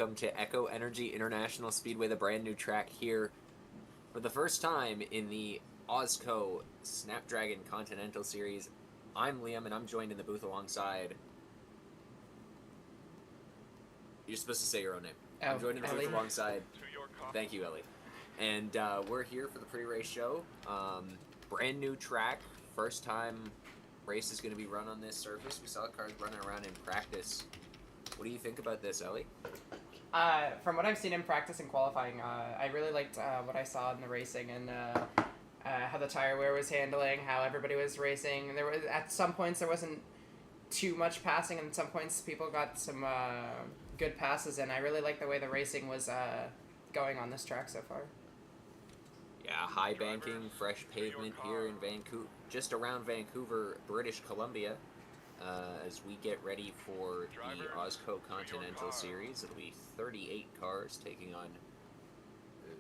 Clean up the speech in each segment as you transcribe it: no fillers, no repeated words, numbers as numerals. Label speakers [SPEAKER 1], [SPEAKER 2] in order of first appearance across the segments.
[SPEAKER 1] welcome to Echo Energy International Speedway, the brand new track here for the first time in the AWSCO Snapdragon Continental Series. I'm Liam, and I'm joined in the booth alongside... You're supposed to say your own name. I'm joined in the booth alongside... Thank you, Ellie. And we're here for the pre-race show. Brand new track, first time race is going to be run on this surface. We saw cars running around in practice. What do you think about this, Ellie?
[SPEAKER 2] From what I've seen in practice and qualifying, I really liked what I saw in the racing and how the tire wear was handling, how everybody was racing. There was at some points there wasn't too much passing, and at some points people got some good passes, and I really liked the way the racing was going on this track so far.
[SPEAKER 1] Yeah, high banking, fresh pavement here in Vancouver, just around Vancouver, British Columbia. As we get ready for the AWSCO Continental Series. It'll be 38 cars taking on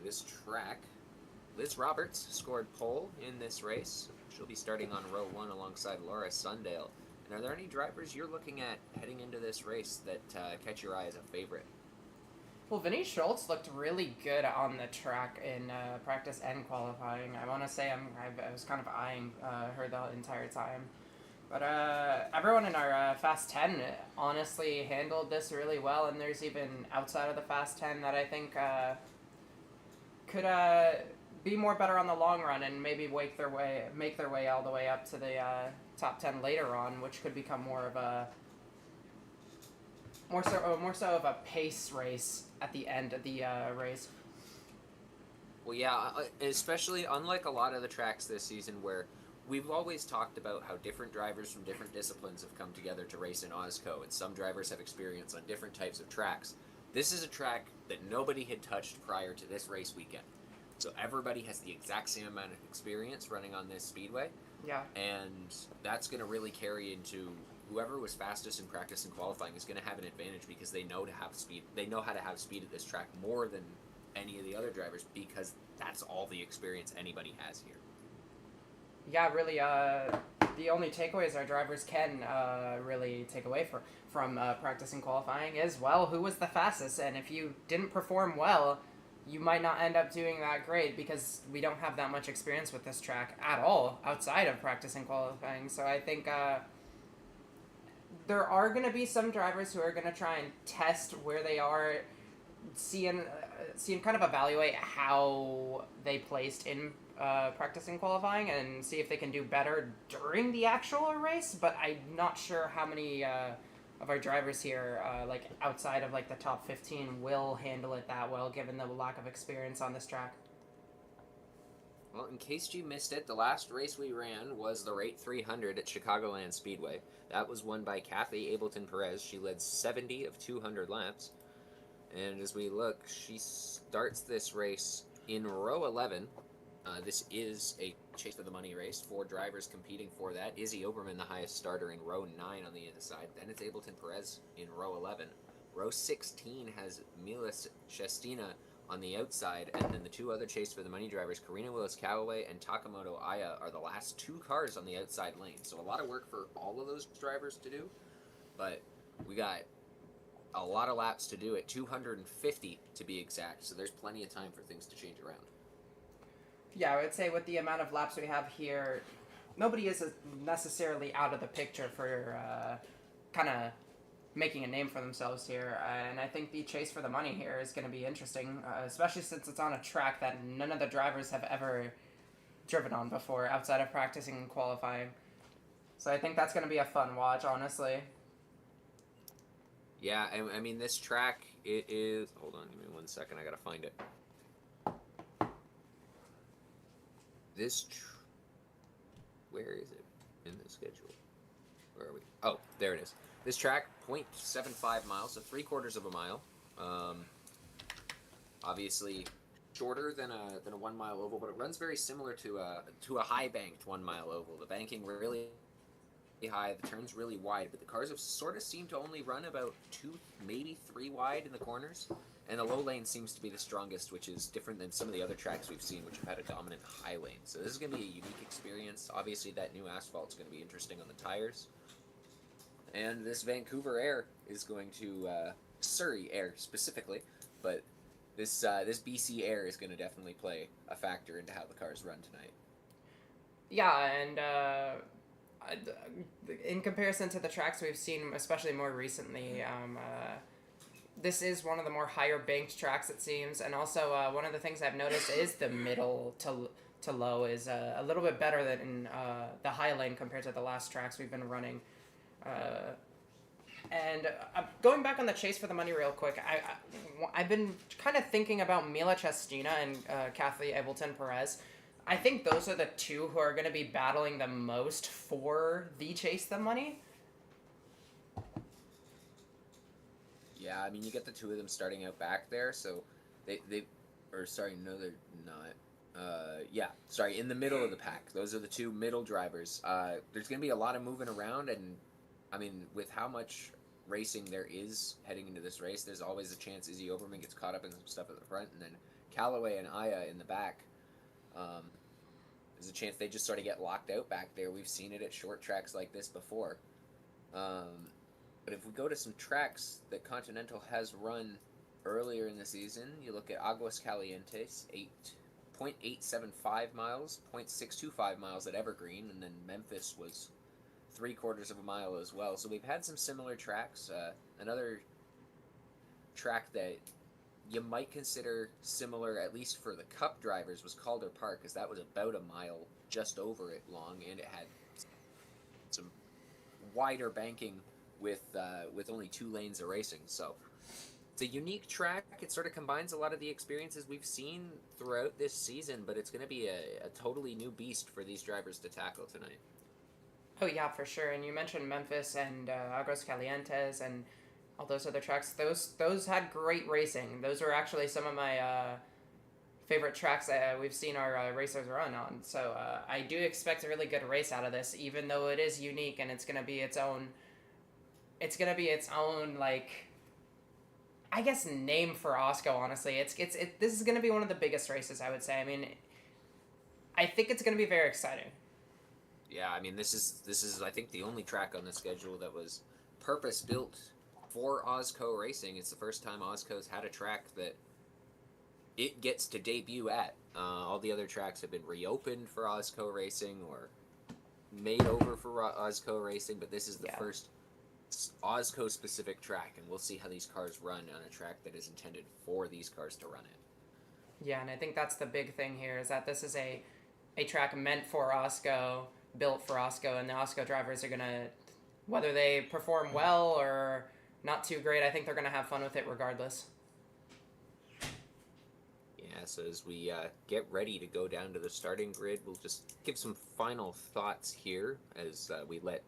[SPEAKER 1] this track. Liz Roberts scored pole in this race. She'll be starting on row 1 alongside Laura Sundale. And are there any drivers you're looking at heading into this race that catch your eye as a favorite?
[SPEAKER 2] Well, Vinny Schultz looked really good on the track in practice and qualifying. I want to say I was kind of eyeing her the entire time. But everyone in our Fast 10 honestly handled this really well, and there's even outside of the Fast 10 that I think could be more better on the long run and maybe make their way all the way up to the top 10 later on, which could become more so of a pace race at the end of the race.
[SPEAKER 1] Well, yeah, especially unlike a lot of the tracks this season where we've always talked about how different drivers from different disciplines have come together to race in AWSCO, and some drivers have experience on different types of tracks. This is a track that nobody had touched prior to this race weekend. So everybody has the exact same amount of experience running on this speedway.
[SPEAKER 2] Yeah.
[SPEAKER 1] And that's going to really carry into whoever was fastest in practice and qualifying is going to have an advantage because they know to have speed. They know how to have speed at this track more than any of the other drivers because that's all the experience anybody has here.
[SPEAKER 2] Yeah, really, the only takeaways our drivers can really take away from practice and qualifying is, well, who was the fastest? And if you didn't perform well, you might not end up doing that great because we don't have that much experience with this track at all outside of practice and qualifying. So I think there are going to be some drivers who are going to try and test where they are, see and kind of evaluate how they placed in practice and qualifying and see if they can do better during the actual race, but I'm not sure how many of our drivers here, like outside of like the top 15, will handle it that well given the lack of experience on this track.
[SPEAKER 1] Well, in case you missed it, the last race we ran was the Rate 300 at Chicagoland Speedway. That was won by Kathy Ableton Perez. She led 70 of 200 laps. And as we look, she starts this race in row 11. This is a chase for the money race. 4 drivers competing for that. Izzy Oberman, the highest starter, in row 9 on the inside. Then it's Ableton Perez in row 11. Row 16 has Mila Shestina on the outside, and then the 2 other chase for the money drivers, Karina Willis-Callaway and Takamoto Aya, are the last 2 cars on the outside lane. So a lot of work for all of those drivers to do, but we got a lot of laps to do at 250 to be exact, so there's plenty of time for things to change around.
[SPEAKER 2] Yeah, I would say with the amount of laps we have here, nobody is necessarily out of the picture for kind of making a name for themselves here. And I think the chase for the money here is going to be interesting, especially since it's on a track that none of the drivers have ever driven on before outside of practicing and qualifying. So I think that's going to be a fun watch, honestly.
[SPEAKER 1] Yeah, I mean, this track, it is... Hold on, give me 1 second, I got to find it. Where is it in the schedule? Where are we? Oh, there it is. This track, 0.75 miles, so 3/4 of a mile. Obviously shorter than a 1 mile oval, but it runs very similar to a high banked 1 mile oval. The banking really high, the turns really wide, but the cars have sort of seemed to only run about 2, maybe 3 wide in the corners. And the low lane seems to be the strongest, which is different than some of the other tracks we've seen, which have had a dominant high lane. So this is going to be a unique experience. Obviously, that new asphalt is going to be interesting on the tires. And this Vancouver air is going to Surrey Air specifically, but this BC Air is going to definitely play a factor into how the cars run tonight.
[SPEAKER 2] Yeah, and in comparison to the tracks we've seen, especially more recently, this is one of the more higher banked tracks, it seems. And also, one of the things I've noticed is the middle to low is a little bit better than the high lane compared to the last tracks we've been running. Uh, and going back on the chase for the money real quick, I've been kind of thinking about Mila Chestina and Kathy Ableton Perez. I think those are the two who are going to be battling the most for the chase the money.
[SPEAKER 1] Yeah, I mean, you get the two of them starting out back there, so they or sorry, no, they're not. Yeah, sorry, in the middle of the pack. Those are the two middle drivers. There's going to be a lot of moving around, and I mean, with how much racing there is heading into this race, there's always a chance Izzy Oberman gets caught up in some stuff at the front, and then Callaway and Aya in the back. Um, there's a chance they just sort of get locked out back there. We've seen it at short tracks like this before. Um, but if we go to some tracks that Continental has run earlier in the season, you look at Aguas Calientes, 8.875 miles, 0.625 miles at Evergreen, and then Memphis was 3/4 of a mile as well. So we've had some similar tracks. Another track that you might consider similar, at least for the Cup drivers, was Calder Park, because that was about a mile just over it long, and it had some wider banking with only 2 lanes of racing. So it's a unique track. It sort of combines a lot of the experiences we've seen throughout this season, but it's going to be a totally new beast for these drivers to tackle tonight.
[SPEAKER 2] Oh yeah, for sure. And you mentioned Memphis and Aguas Calientes and all those other tracks. Those had great racing. Those were actually some of my favorite tracks that we've seen our racers run on. So I do expect a really good race out of this, even though it is unique and it's gonna be its own. It's gonna be its own like. I guess name for AWSCO. Honestly, this is gonna be one of the biggest races. I would say. I mean, I think it's gonna be very exciting.
[SPEAKER 1] Yeah, I mean this is I think the only track on the schedule that was purpose built for AWSCO racing. It's the first time AWSCO's had a track that it gets to debut at. All the other tracks have been reopened for AWSCO racing or made over for AWSCO racing, but this is the
[SPEAKER 2] Yeah.
[SPEAKER 1] first AWSCO specific track, and we'll see how these cars run on a track that is intended for these cars to run it.
[SPEAKER 2] Yeah, and I think that's the big thing here is that this is a track meant for AWSCO, built for AWSCO, and the AWSCO drivers are gonna, whether they perform well or not too great, I think they're gonna have fun with it regardless.
[SPEAKER 1] Yeah, so as we get ready to go down to the starting grid, we'll just give some final thoughts here as we let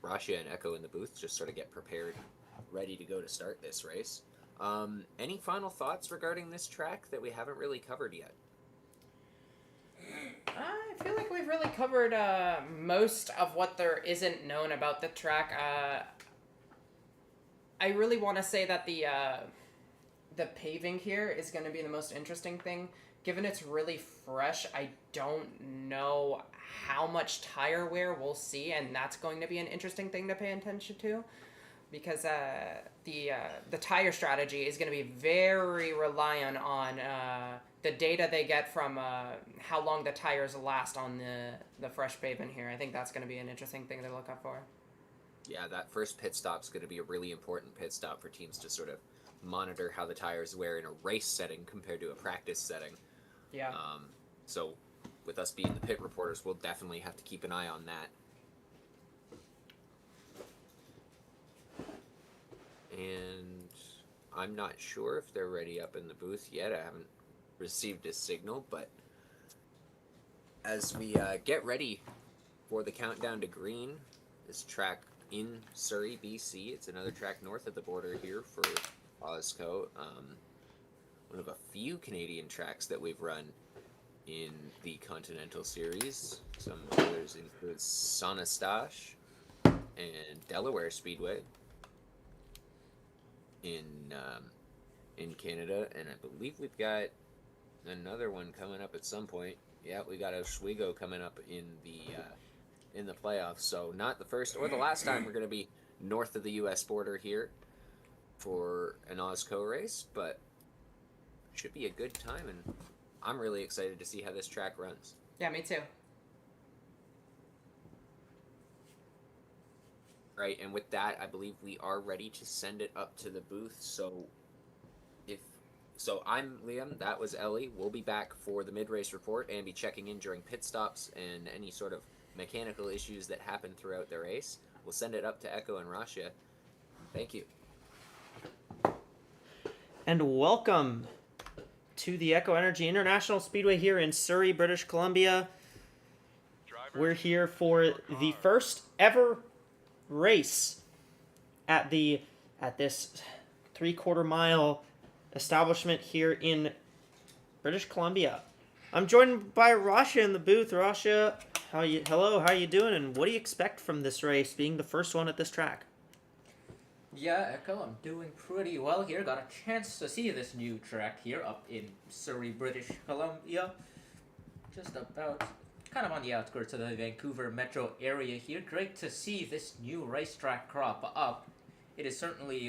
[SPEAKER 1] Rasha and Echo in the booth just sort of get prepared, ready to go to start this race. Any final thoughts regarding this track that we haven't really covered yet?
[SPEAKER 2] I feel like we've really covered most of what there isn't known about the track. I really want to say that the paving here is going to be the most interesting thing. Given it's really fresh, I don't know how much tire wear we'll see, and that's going to be an interesting thing to pay attention to, because the tire strategy is going to be very reliant on the data they get from how long the tires last on the fresh pavement here. I think that's going to be an interesting thing to look up for.
[SPEAKER 1] Yeah, that first pit stop is going to be a really important pit stop for teams to sort of monitor how the tires wear in a race setting compared to a practice setting.
[SPEAKER 2] Yeah.
[SPEAKER 1] So, with us being the pit reporters, we'll definitely have to keep an eye on that. And I'm not sure if they're ready up in the booth yet. I haven't received a signal, but as we get ready for the countdown to green, this track in Surrey, BC, it's another track north of the border here for AWSCO. One of a few Canadian tracks that we've run in the Continental Series. Some others include Sonastache and Delaware Speedway in Canada, and I believe we've got another one coming up at some point. Yeah, we got Oswego coming up in the playoffs. So not the first or the last time we're going to be north of the U.S. border here for an AWSCO race, but should be a good time, and I'm really excited to see how this track runs.
[SPEAKER 2] Yeah, me too.
[SPEAKER 1] Right, and with that, I believe we are ready to send it up to the booth. If I'm Liam. That was Ellie. We'll be back for the mid-race report and be checking in during pit stops and any sort of mechanical issues that happen throughout the race. We'll send it up to Echo and Rasha. Thank you.
[SPEAKER 3] And welcome to the Echo Energy International Speedway here in Surrey, British Columbia. We're here for the first ever race at this 3/4 mile establishment here in British Columbia. I'm joined by Rasha in the booth. Rasha, hello, how you doing, and what do you expect from this race, being the first one at this track?
[SPEAKER 4] Yeah, Echo, I'm doing pretty well here. Got a chance to see this new track here up in Surrey, British Columbia. Just about, kind of on the outskirts of the Vancouver metro area here. Great to see this new racetrack crop up. It was certainly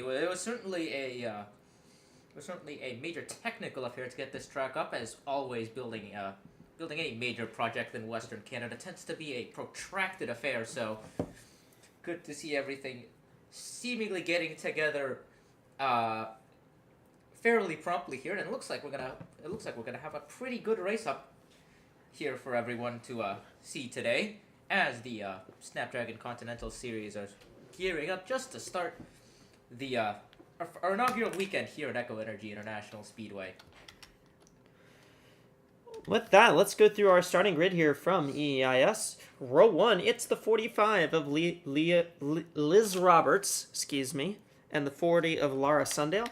[SPEAKER 4] a major technical affair to get this track up. As always, building any major project in Western Canada tends to be a protracted affair. So good to see everything seemingly getting together fairly promptly here, and it looks like we're gonna have a pretty good race up here for everyone to see today, as the Snapdragon Continental series are gearing up just to start the our inaugural weekend here at Echo Energy International Speedway.
[SPEAKER 3] With that, let's go through our starting grid here from EEIS. Row 1, it's the 45 of Liz Roberts, and the 40 of Lara Sundale.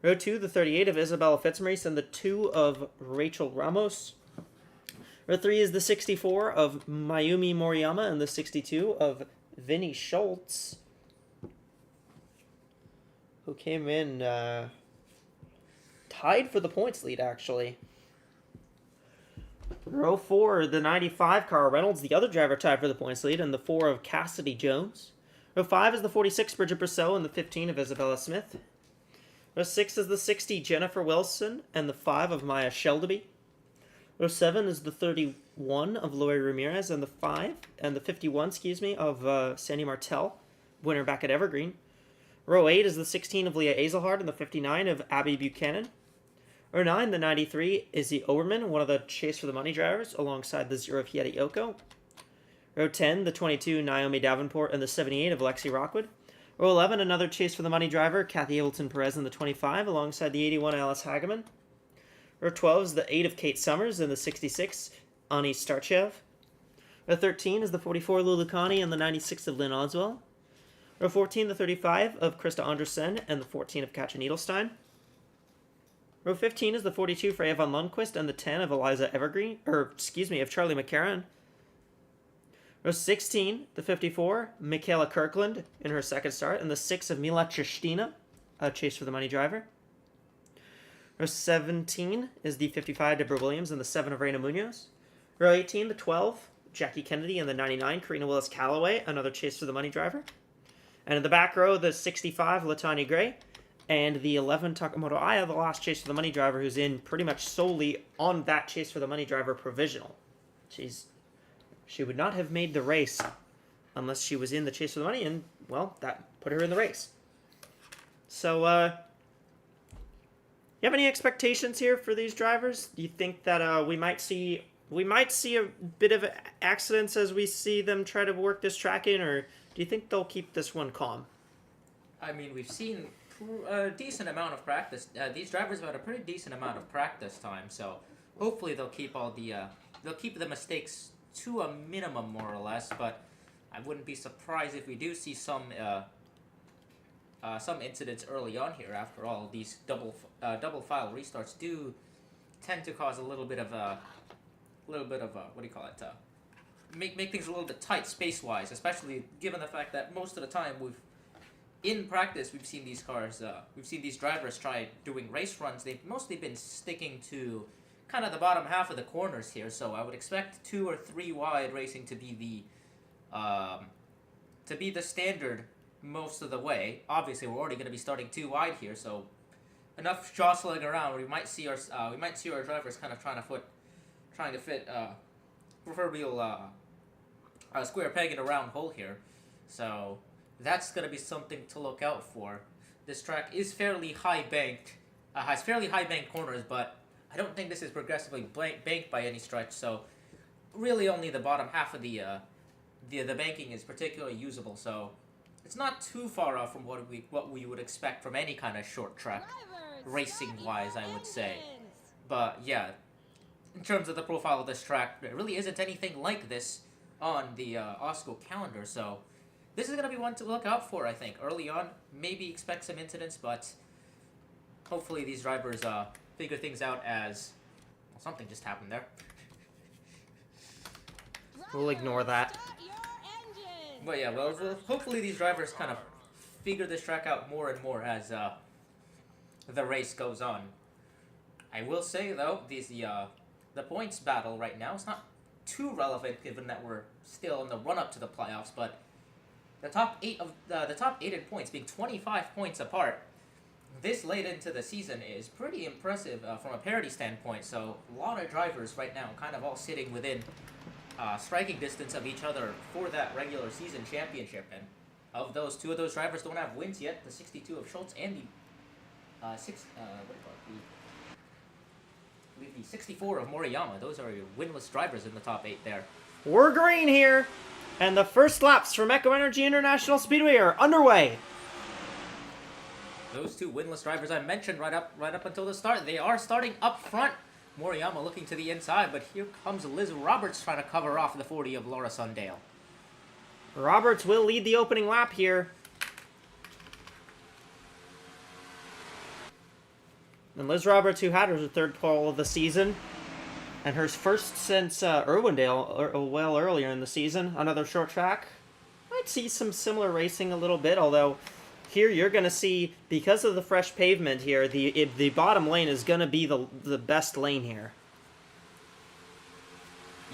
[SPEAKER 3] Row 2, the 38 of Isabella Fitzmaurice and the 2 of Rachel Ramos. Row 3 is the 64 of Mayumi Moriyama and the 62 of Vinny Schultz, who came in tied for the points lead, actually. Row 4, the 95, Cara Reynolds, the other driver tied for the points lead, and the 4 of Cassidy Jones. Row 5 is the 46, Bridget Brousseau, and the 15 of Isabella Smith. Row 6 is the 60, Jennifer Wilson, and the 5 of Maya Sheldaby. Row 7 is the 31 of Lori Ramirez, and the 51, of Sandy Martel, winner back at Evergreen. Row 8 is the 16 of Leah Azelhard, and the 59 of Abby Buchanan. Row 9, the 93, Izzy Oberman, one of the Chase for the Money drivers, alongside the 0 of Hieti Oko. Row 10, the 22, Naomi Davenport, and the 78 of Lexi Rockwood. Row 11, another Chase for the Money driver, Kathy Ableton Perez, and the 25, alongside the 81, Alice Hageman. Row 12 is the 8 of Kate Summers, and the 66, Ani Starchev. Row 13 is the 44, Lulu Kani, and the 96 of Lynn Oswell. Row 14, the 35 of Krista Andersen, and the 14 of Katja Niedelstein. Row 15 is the 42 for Evan Lundquist and the 10 of Eliza Evergreen, of Charlie McCarran. Row 16, the 54, Michaela Kirkland in her second start, and the 6 of Mila Chestina, a Chase for the Money driver. Row 17 is the 55, Deborah Williams, and the 7 of Reina Munoz. Row 18, the 12, Jackie Kennedy, and the 99, Karina Willis-Callaway, another Chase for the Money driver. And in the back row, the 65, Latanya Gray, and the 11, Takamoto Aya, the last Chase for the Money driver, who's in pretty much solely on that Chase for the Money driver provisional. She would not have made the race unless she was in the Chase for the Money, and, well, that put her in the race. So, you have any expectations here for these drivers? Do you think that we might see a bit of accidents as we see them try to work this track in, or do you think they'll keep this one calm?
[SPEAKER 4] I mean, we've seen a decent amount of practice. These drivers have had a pretty decent amount of practice time, so hopefully they'll keep the mistakes to a minimum, more or less. But I wouldn't be surprised if we do see some incidents early on here. After all, these double file restarts do tend to cause a little bit of make things a little bit tight space wise, especially given the fact that most of the time in practice, we've seen these drivers try doing race runs. They've mostly been sticking to kind of the bottom half of the corners here, so I would expect 2 or 3 wide racing to be the standard most of the way. Obviously, we're already going to be starting too wide here, so enough jostling around. We might see our drivers kind of trying to fit proverbial square peg in a round hole here. So that's going to be something to look out for. This track is fairly high banked, has fairly high banked corners, but I don't think this is progressively banked by any stretch. So really, only the bottom half of the banking is particularly usable. So it's not too far off from what we would expect from any kind of short track racing wise, I would say. But yeah, in terms of the profile of this track, there really isn't anything like this on the AWSCO calendar. So this is going to be one to look out for, I think. Early on, maybe expect some incidents, but hopefully these drivers figure things out as... Well, something just happened there.
[SPEAKER 3] We'll ignore that.
[SPEAKER 4] But yeah, well, hopefully these drivers kind of figure this track out more and more as the race goes on. I will say, though, the points battle right now is not too relevant given that we're still in the run-up to the playoffs, but the top 8 in points being 25 points apart this late into the season is pretty impressive from a parity standpoint. So a lot of drivers right now kind of all sitting within striking distance of each other for that regular season championship. And of those, 2 of those drivers don't have wins yet, the 62 of Schultz and the 64 of Moriyama. Those are your winless drivers in the top 8 there.
[SPEAKER 3] We're green here, and the first laps from Echo Energy International Speedway are underway.
[SPEAKER 4] Those 2 winless drivers I mentioned right up until the start, they are starting up front. Moriyama looking to the inside, but here comes Liz Roberts trying to cover off the 40 of Laura Sundale.
[SPEAKER 3] Roberts will lead the opening lap here. And Liz Roberts, who had her 3rd pole of the season, and her first since Irwindale, well earlier in the season, another short track. Might see some similar racing a little bit, although here you're going to see, because of the fresh pavement here, the bottom lane is going to be the best lane here.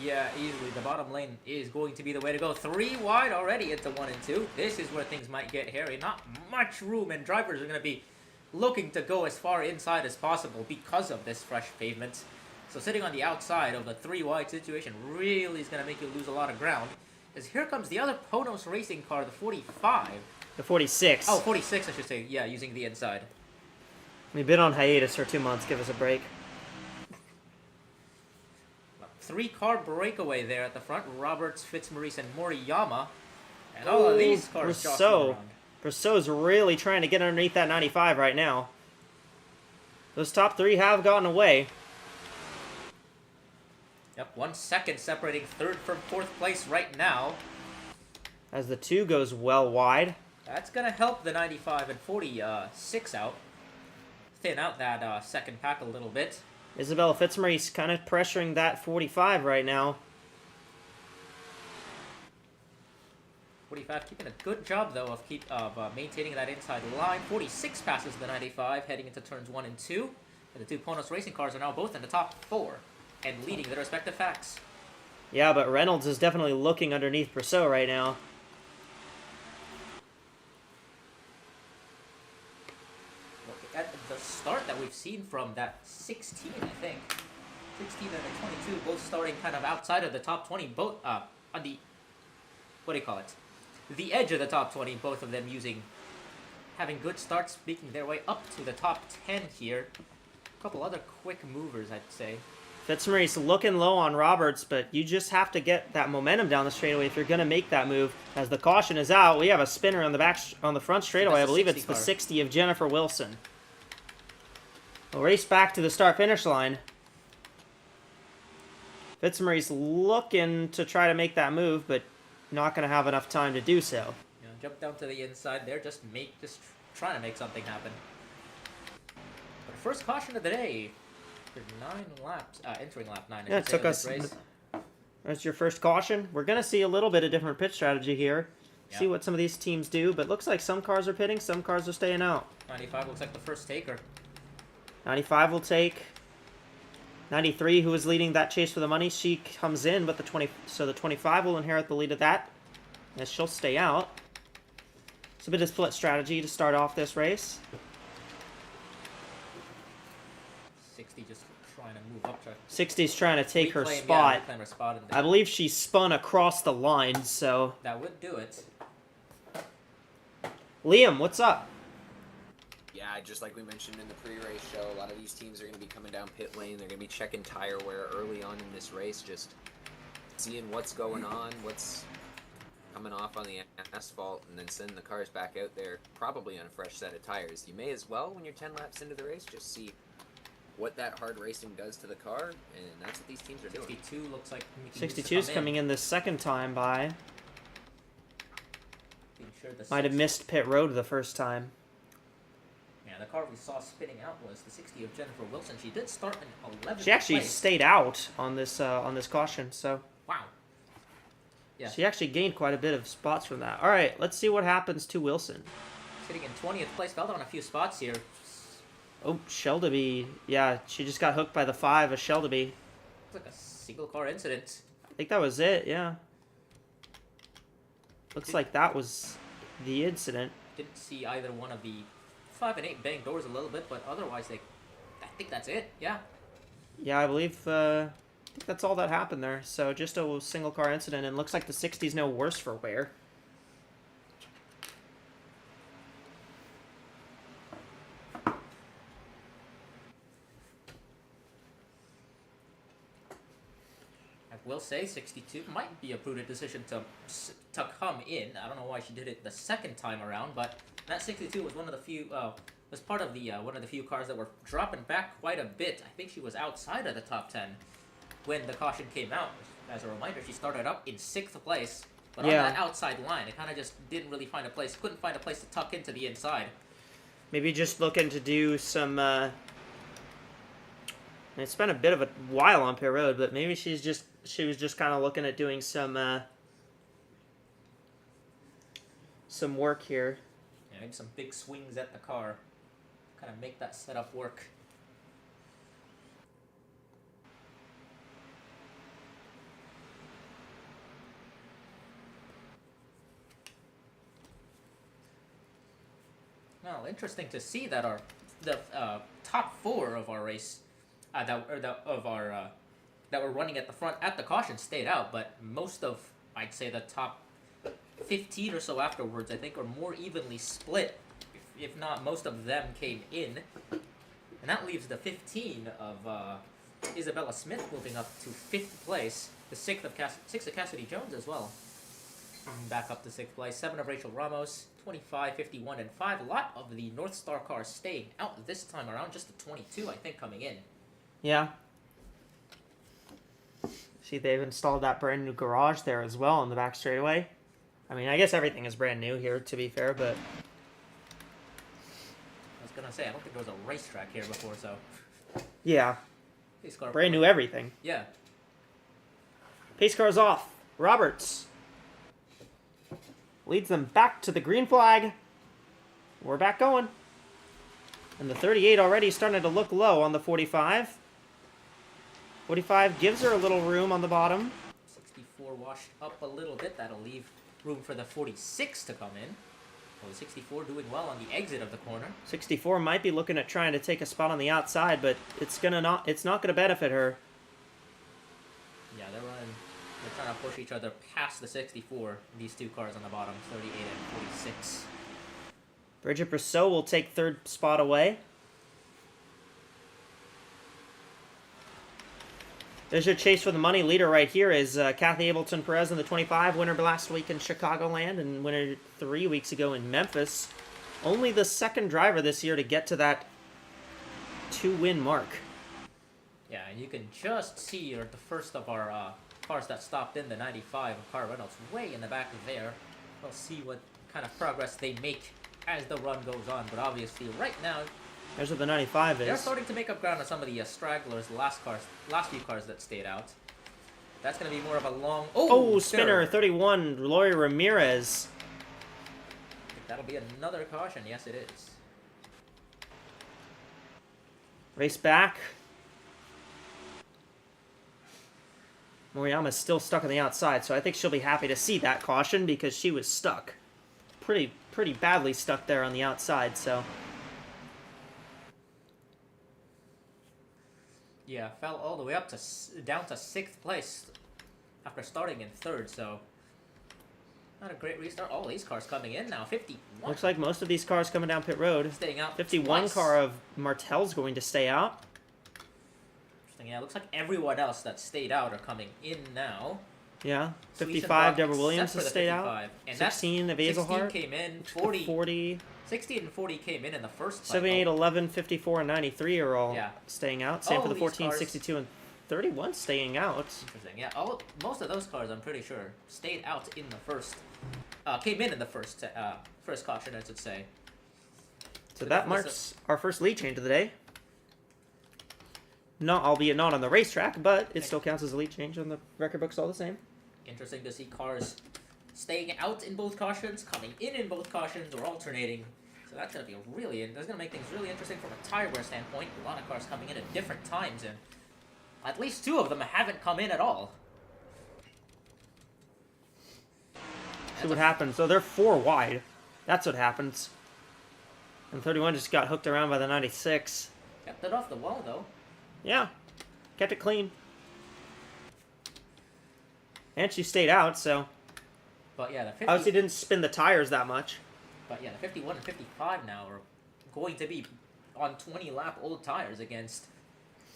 [SPEAKER 4] Yeah, easily. The bottom lane is going to be the way to go. 3 wide already into 1 and 2. This is where things might get hairy. Not much room, and drivers are going to be looking to go as far inside as possible because of this fresh pavement. So sitting on the outside of the 3 wide situation really is going to make you lose a lot of ground. As here comes the other Ponos racing car, the 45.
[SPEAKER 3] The 46.
[SPEAKER 4] Oh, 46, I should say. Yeah, using the inside.
[SPEAKER 3] We've been on hiatus for 2 months. Give us a break.
[SPEAKER 4] 3-car breakaway there at the front. Roberts, Fitzmaurice, and Moriyama. And all of these cars jostling around.
[SPEAKER 3] Brousseau's really trying to get underneath that 95 right now. Those top 3 have gotten away.
[SPEAKER 4] Yep, 1 second separating 3rd from 4th place right now.
[SPEAKER 3] As the 2 goes well wide.
[SPEAKER 4] That's going to help the 95 and 46 out. Thin out that 2nd pack a little bit.
[SPEAKER 3] Isabella Fitzmaurice kind of pressuring that 45 right now.
[SPEAKER 4] 45 keeping a good job, though, of maintaining that inside line. 46 passes the 95, heading into turns 1 and 2. And the 2 Ponos racing cars are now both in the top 4 and leading their respective packs.
[SPEAKER 3] Yeah, but Reynolds is definitely looking underneath Brousseau right now.
[SPEAKER 4] Look at the start that we've seen from that 16, I think. 16 and the 22, both starting kind of outside of the top 20, both on the, what do you call it? The edge of the top 20, both of them having good starts, making their way up to the top 10 here. A couple other quick movers, I'd say.
[SPEAKER 3] Fitzmaurice looking low on Roberts, but you just have to get that momentum down the straightaway if you're going to make that move. As the caution is out, we have a spinner on the front straightaway. I believe it's the 60 of Jennifer Wilson. We'll race back to the start-finish line. Fitzmaurice looking to try to make that move, but not going to have enough time to do so.
[SPEAKER 4] Yeah, jump down to the inside there, just trying to make something happen. But first caution of the day. 9 laps, entering lap 9.
[SPEAKER 3] Yeah, it took us. That's your first caution. We're going to see a little bit of different pit strategy here. Yeah. See what some of these teams do, but looks like some cars are pitting, some cars are staying out.
[SPEAKER 4] 95 looks like the first taker.
[SPEAKER 3] 95 will take. 93, who is leading that chase for the money, she comes in, but the 25 will inherit the lead of that, as she'll stay out. It's a bit of split strategy to start off this race.
[SPEAKER 4] 60 just trying to move up to
[SPEAKER 3] 60's trying to take her
[SPEAKER 4] reclaim-
[SPEAKER 3] spot.
[SPEAKER 4] Yeah, reclaim her spot in
[SPEAKER 3] I
[SPEAKER 4] there.
[SPEAKER 3] believe she spun across the line, so...
[SPEAKER 4] That would do it.
[SPEAKER 3] Liam, what's up?
[SPEAKER 1] Yeah, just like we mentioned in the pre-race show, a lot of these teams are going to be coming down pit lane. They're going to be checking tire wear early on in this race, just seeing what's going on, what's coming off on the asphalt, and then sending the cars back out there, probably on a fresh set of tires. You may as well, when you're 10 laps into the race, just see what that hard racing does to the car, and that's what these teams are doing.
[SPEAKER 4] 62 looks like
[SPEAKER 3] 62's coming in the second time by.
[SPEAKER 4] Being sure the
[SPEAKER 3] Might have
[SPEAKER 4] 60
[SPEAKER 3] missed pit road the first time.
[SPEAKER 4] Yeah, the car we saw spinning out was the 60 of Jennifer Wilson. She did start in 11th
[SPEAKER 3] She actually
[SPEAKER 4] place.
[SPEAKER 3] stayed out on this caution, so
[SPEAKER 4] Wow. Yeah.
[SPEAKER 3] she actually gained quite a bit of spots from that. All right, let's see what happens to Wilson.
[SPEAKER 4] Sitting in 20th place, fell down a few spots here.
[SPEAKER 3] Oh, Shelby. Yeah, she just got hooked by the 5 of Shelby.
[SPEAKER 4] Looks like a single car incident.
[SPEAKER 3] I think that was it, yeah. Looks like that was the incident.
[SPEAKER 4] Didn't see either one of the 5 and 8 bang doors a little bit, but otherwise, I think that's it. Yeah.
[SPEAKER 3] Yeah, I believe I think that's all that happened there. So just a single car incident, and looks like the 60's no worse for wear.
[SPEAKER 4] I will say 62 might be a prudent decision to come in. I don't know why she did it the second time around, but that 62 was one of the few was part of the one of the few cars that were dropping back quite a bit. I think she was outside of the top 10 when the caution came out. As a reminder, she started up in 6th place, but on that outside line, it kind of just didn't really find a place. Couldn't find a place to tuck into the inside.
[SPEAKER 3] Maybe just looking to do some. It's been a bit of a while on pit road, but maybe she was just kind of looking at doing some work here.
[SPEAKER 4] Yeah, maybe some big swings at the car, kind of make that setup work. Well, interesting to see that the top 4 of our race, that were running at the front at the caution stayed out, but most of, I'd say, the top 15 or so afterwards, I think, are more evenly split. If not, most of them came in, and that leaves the 15 of Isabella Smith moving up to 5th place. The 6th of Cassidy Jones as well. Back up to 6th place. 7 of Rachel Ramos. 25, 51, and 5. A lot of the North Star cars staying out this time around. Just the 22, I think, coming in.
[SPEAKER 3] Yeah. See, they've installed that brand new garage there as well on the back straightaway. I mean, I guess everything is brand new here, to be fair, but...
[SPEAKER 4] I was going to say, I don't think there was a racetrack here before, so...
[SPEAKER 3] Yeah.
[SPEAKER 4] Pace car
[SPEAKER 3] Brand new everything.
[SPEAKER 4] Yeah.
[SPEAKER 3] Pace car's off. Roberts leads them back to the green flag. We're back going. And the 38 already starting to look low on the 45. 45 gives her a little room on the bottom.
[SPEAKER 4] 64 washed up a little bit. That'll leave room for the 46 to come in. Well, the 64 doing well on the exit of the corner.
[SPEAKER 3] 64 might be looking at trying to take a spot on the outside, but it's not gonna benefit her.
[SPEAKER 4] Yeah, they're trying to push each other past the 64. These two cars on the bottom, 38 and 46.
[SPEAKER 3] Bridget Brousseau will take 3rd spot away. There's your chase for the money. Leader right here is Kathy Ableton Perez in the 25, winner last week in Chicagoland and winner 3 weeks ago in Memphis. Only the 2nd driver this year to get to that 2-win mark.
[SPEAKER 4] Yeah, and you can just see the first of our cars that stopped in the 95 of Car Reynolds way in the back of there. We'll see what kind of progress they make as the run goes on, but obviously right now
[SPEAKER 3] There's what the 95
[SPEAKER 4] they're
[SPEAKER 3] is.
[SPEAKER 4] starting to make up ground on some of the stragglers, the last few cars that stayed out. That's going to be more of a long...
[SPEAKER 3] Oh, spinner 31, Lori Ramirez.
[SPEAKER 4] That'll be another caution. Yes, it is.
[SPEAKER 3] Race back. Moriyama's still stuck on the outside, so I think she'll be happy to see that caution because she was stuck. Pretty pretty badly stuck there on the outside, so...
[SPEAKER 4] Yeah, fell all the way up to down to 6th place after starting in 3rd, so not a great restart. All these cars coming in now. 51.
[SPEAKER 3] Looks like most of these cars coming down pit road.
[SPEAKER 4] Staying out
[SPEAKER 3] 51
[SPEAKER 4] twice.
[SPEAKER 3] car of Martel's going to stay out.
[SPEAKER 4] Interesting. Yeah, looks like everyone else that stayed out are coming in now.
[SPEAKER 3] Yeah,
[SPEAKER 4] Sweet
[SPEAKER 3] 55,
[SPEAKER 4] and Brock,
[SPEAKER 3] Deborah Williams
[SPEAKER 4] except
[SPEAKER 3] has
[SPEAKER 4] for the
[SPEAKER 3] stayed out.
[SPEAKER 4] 55. And
[SPEAKER 3] 16 of
[SPEAKER 4] 16
[SPEAKER 3] Hazelhart.
[SPEAKER 4] came in. 40,
[SPEAKER 3] 40,
[SPEAKER 4] 16 and 40 came in the first cycle.
[SPEAKER 3] 78, 11, 54, and 93 are all
[SPEAKER 4] Yeah.
[SPEAKER 3] staying out. Same
[SPEAKER 4] All
[SPEAKER 3] for the
[SPEAKER 4] these
[SPEAKER 3] 14,
[SPEAKER 4] cars-
[SPEAKER 3] 62, and 31 staying out.
[SPEAKER 4] Interesting. Yeah, most of those cars, I'm pretty sure, stayed out in the first. Came in the first caution, I should say.
[SPEAKER 3] So that marks our first lead change of the day. Albeit not on the racetrack, but it still counts as a lead change on the record books all the same.
[SPEAKER 4] Interesting to see cars staying out in both cautions, coming in both cautions, or alternating. So that's gonna be that's gonna make things really interesting from a tire wear standpoint. A lot of cars coming in at different times, and at least 2 of them haven't come in at all.
[SPEAKER 3] See what happens. So they're 4 wide. That's what happens. And 31 just got hooked around by the 96.
[SPEAKER 4] Kept it off the wall though.
[SPEAKER 3] Yeah. Kept it clean. And she stayed out, so...
[SPEAKER 4] But yeah, the 50.
[SPEAKER 3] Obviously didn't spin the tires that much.
[SPEAKER 4] But yeah, the 51 and 55 now are going to be on 20-lap old tires against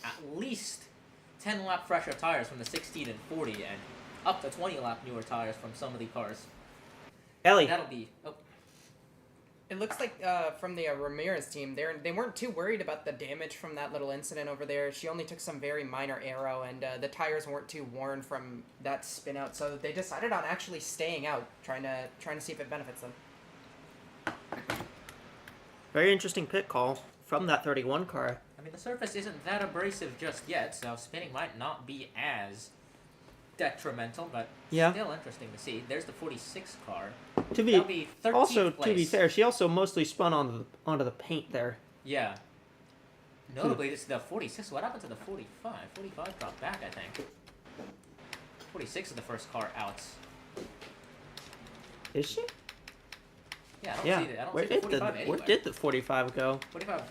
[SPEAKER 4] at least 10-lap fresher tires from the 16 and 40, and up to 20-lap newer tires from some of the cars.
[SPEAKER 3] Ellie.
[SPEAKER 4] That'll be... Oh,
[SPEAKER 2] It looks like from the Ramirez team, they weren't too worried about the damage from that little incident over there. She only took some very minor aero, and the tires weren't too worn from that spin out. So they decided on actually staying out, trying to see if it benefits them.
[SPEAKER 3] Very interesting pit call from that 31 car.
[SPEAKER 4] I mean, the surface isn't that abrasive just yet, so spinning might not be as detrimental, but
[SPEAKER 3] Yeah.
[SPEAKER 4] still interesting to see. There's the 46 car.
[SPEAKER 3] To
[SPEAKER 4] That'll be 13th
[SPEAKER 3] also,
[SPEAKER 4] place.
[SPEAKER 3] to be fair, she also mostly spun onto the paint there.
[SPEAKER 4] Yeah. Notably, it's the 46. What happened to the 45? 45 dropped back, I think. 46 is the first car out.
[SPEAKER 3] Is she?
[SPEAKER 4] Yeah, I don't
[SPEAKER 3] Yeah.
[SPEAKER 4] see the, I don't
[SPEAKER 3] Where
[SPEAKER 4] see the
[SPEAKER 3] did
[SPEAKER 4] 45 anywhere.
[SPEAKER 3] where did the 45 go?
[SPEAKER 4] 45.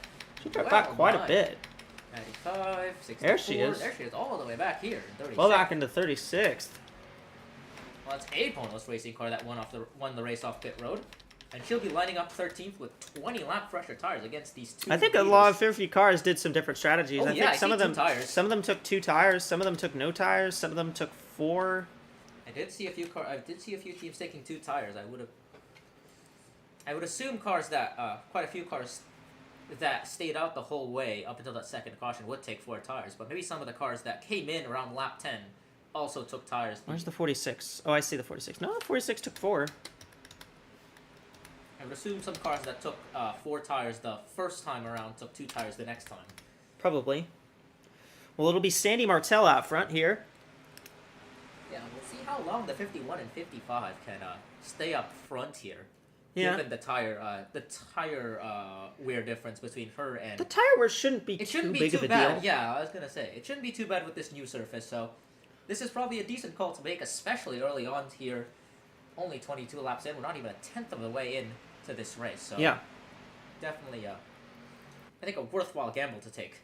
[SPEAKER 3] She dropped
[SPEAKER 4] Wow,
[SPEAKER 3] back quite
[SPEAKER 4] my.
[SPEAKER 3] a bit.
[SPEAKER 4] 95, 64.
[SPEAKER 3] There she is.
[SPEAKER 4] There she is, all the way back here. 36.
[SPEAKER 3] Well, back into 36th.
[SPEAKER 4] Well, it's a Ponos racing car that won the race off pit road. And she'll be lining up 13th with 20 lap fresher tires against these 2
[SPEAKER 3] I think a lot of fair few cars did some different strategies.
[SPEAKER 4] Oh,
[SPEAKER 3] I
[SPEAKER 4] yeah,
[SPEAKER 3] think
[SPEAKER 4] I
[SPEAKER 3] some
[SPEAKER 4] see
[SPEAKER 3] of them
[SPEAKER 4] 2 tires.
[SPEAKER 3] some of them took 2 tires, some of them took no tires, some of them took 4.
[SPEAKER 4] I did see a few teams taking 2 tires. I would assume cars that quite a few cars that stayed out the whole way up until that second caution would take 4 tires, but maybe some of the cars that came in around lap 10 also took tires.
[SPEAKER 3] Where's the 46? Oh, I see the 46. No, the 46 took 4.
[SPEAKER 4] I would assume some cars that took 4 tires the first time around took 2 tires the next time.
[SPEAKER 3] Probably. Well, it'll be Sandy Martell out front here.
[SPEAKER 4] Yeah, we'll see how long the 51 and 55 can stay up front here.
[SPEAKER 3] Yeah.
[SPEAKER 4] Given the tire wear difference between her and...
[SPEAKER 3] The tire wear shouldn't be
[SPEAKER 4] It shouldn't
[SPEAKER 3] too
[SPEAKER 4] be
[SPEAKER 3] big
[SPEAKER 4] too
[SPEAKER 3] of a
[SPEAKER 4] bad.
[SPEAKER 3] deal.
[SPEAKER 4] Yeah, I was gonna say it shouldn't be too bad with this new surface. So, this is probably a decent call to make, especially early on here. Only 22 laps in. We're not even a tenth of the way in to this race. So
[SPEAKER 3] Yeah.
[SPEAKER 4] definitely, I think a worthwhile gamble to take.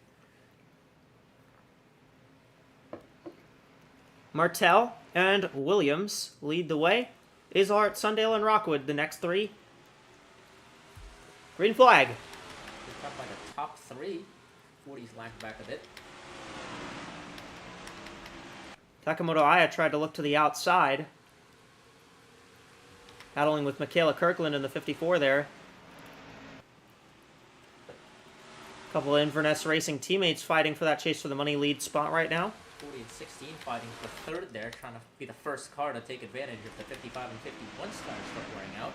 [SPEAKER 3] Martell and Williams lead the way. Izhart, Sundale, and Rockwood, the next 3. Green flag.
[SPEAKER 4] We've got by the top 3. 40's lagged back a bit.
[SPEAKER 3] Takamoto Aya tried to look to the outside. Battling with Michaela Kirkland in the 54 there. A couple of Inverness Racing teammates fighting for that chase for the money lead spot right now.
[SPEAKER 4] 40 and 16 fighting for third there, trying to be the first car to take advantage of the 55 and 51 tires start wearing out.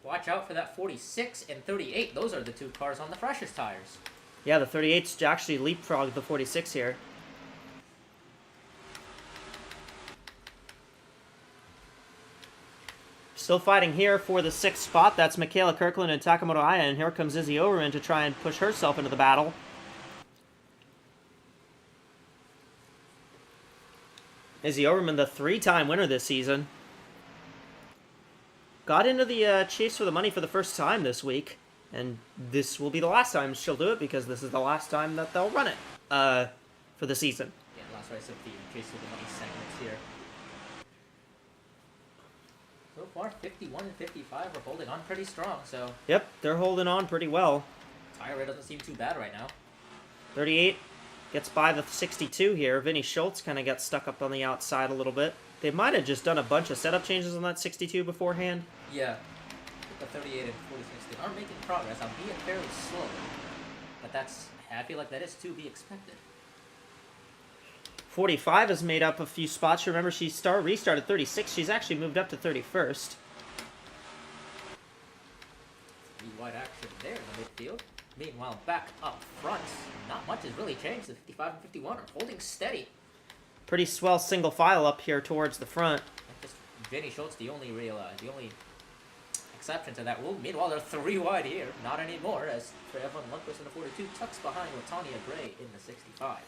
[SPEAKER 4] Watch out for that 46 and 38. Those are the 2 cars on the freshest tires.
[SPEAKER 3] Yeah, the 38's actually leapfrogged the 46 here. Still fighting here for the 6th spot. That's Michaela Kirkland and Takamoto Aya, and here comes Izzy Overman to try and push herself into the battle. Izzy Overman, the 3-time winner this season. got into the chase for the money for the first time this week. And this will be the last time she'll do it because this is the last time that they'll run it for the season.
[SPEAKER 4] Yeah, last race of the chase for the money segments here. So far, 51 and 55 are holding on pretty strong, so...
[SPEAKER 3] Yep, they're holding on pretty well.
[SPEAKER 4] Tire rate doesn't seem too bad right now.
[SPEAKER 3] 38 gets by the 62 here. Vinny Schultz kind of got stuck up on the outside a little bit. They might have just done a bunch of setup changes on that 62 beforehand.
[SPEAKER 4] Yeah. The 38 and 46, they are making progress, albeit fairly slow. But that's... I feel like that is to be expected.
[SPEAKER 3] 45 has made up a few spots. Remember, she restarted 36. She's actually moved up to 31st.
[SPEAKER 4] Wide action there in the midfield. Meanwhile, back up front, not much has really changed. The 55 and 51 are holding steady.
[SPEAKER 3] Pretty swell single file up here towards the front.
[SPEAKER 4] Just Vinny Schultz, the only exception to that rule. Meanwhile, they're 3 wide here. Not anymore, as Evan Lundqvist in the 42 tucks behind Latanya Gray in the 65.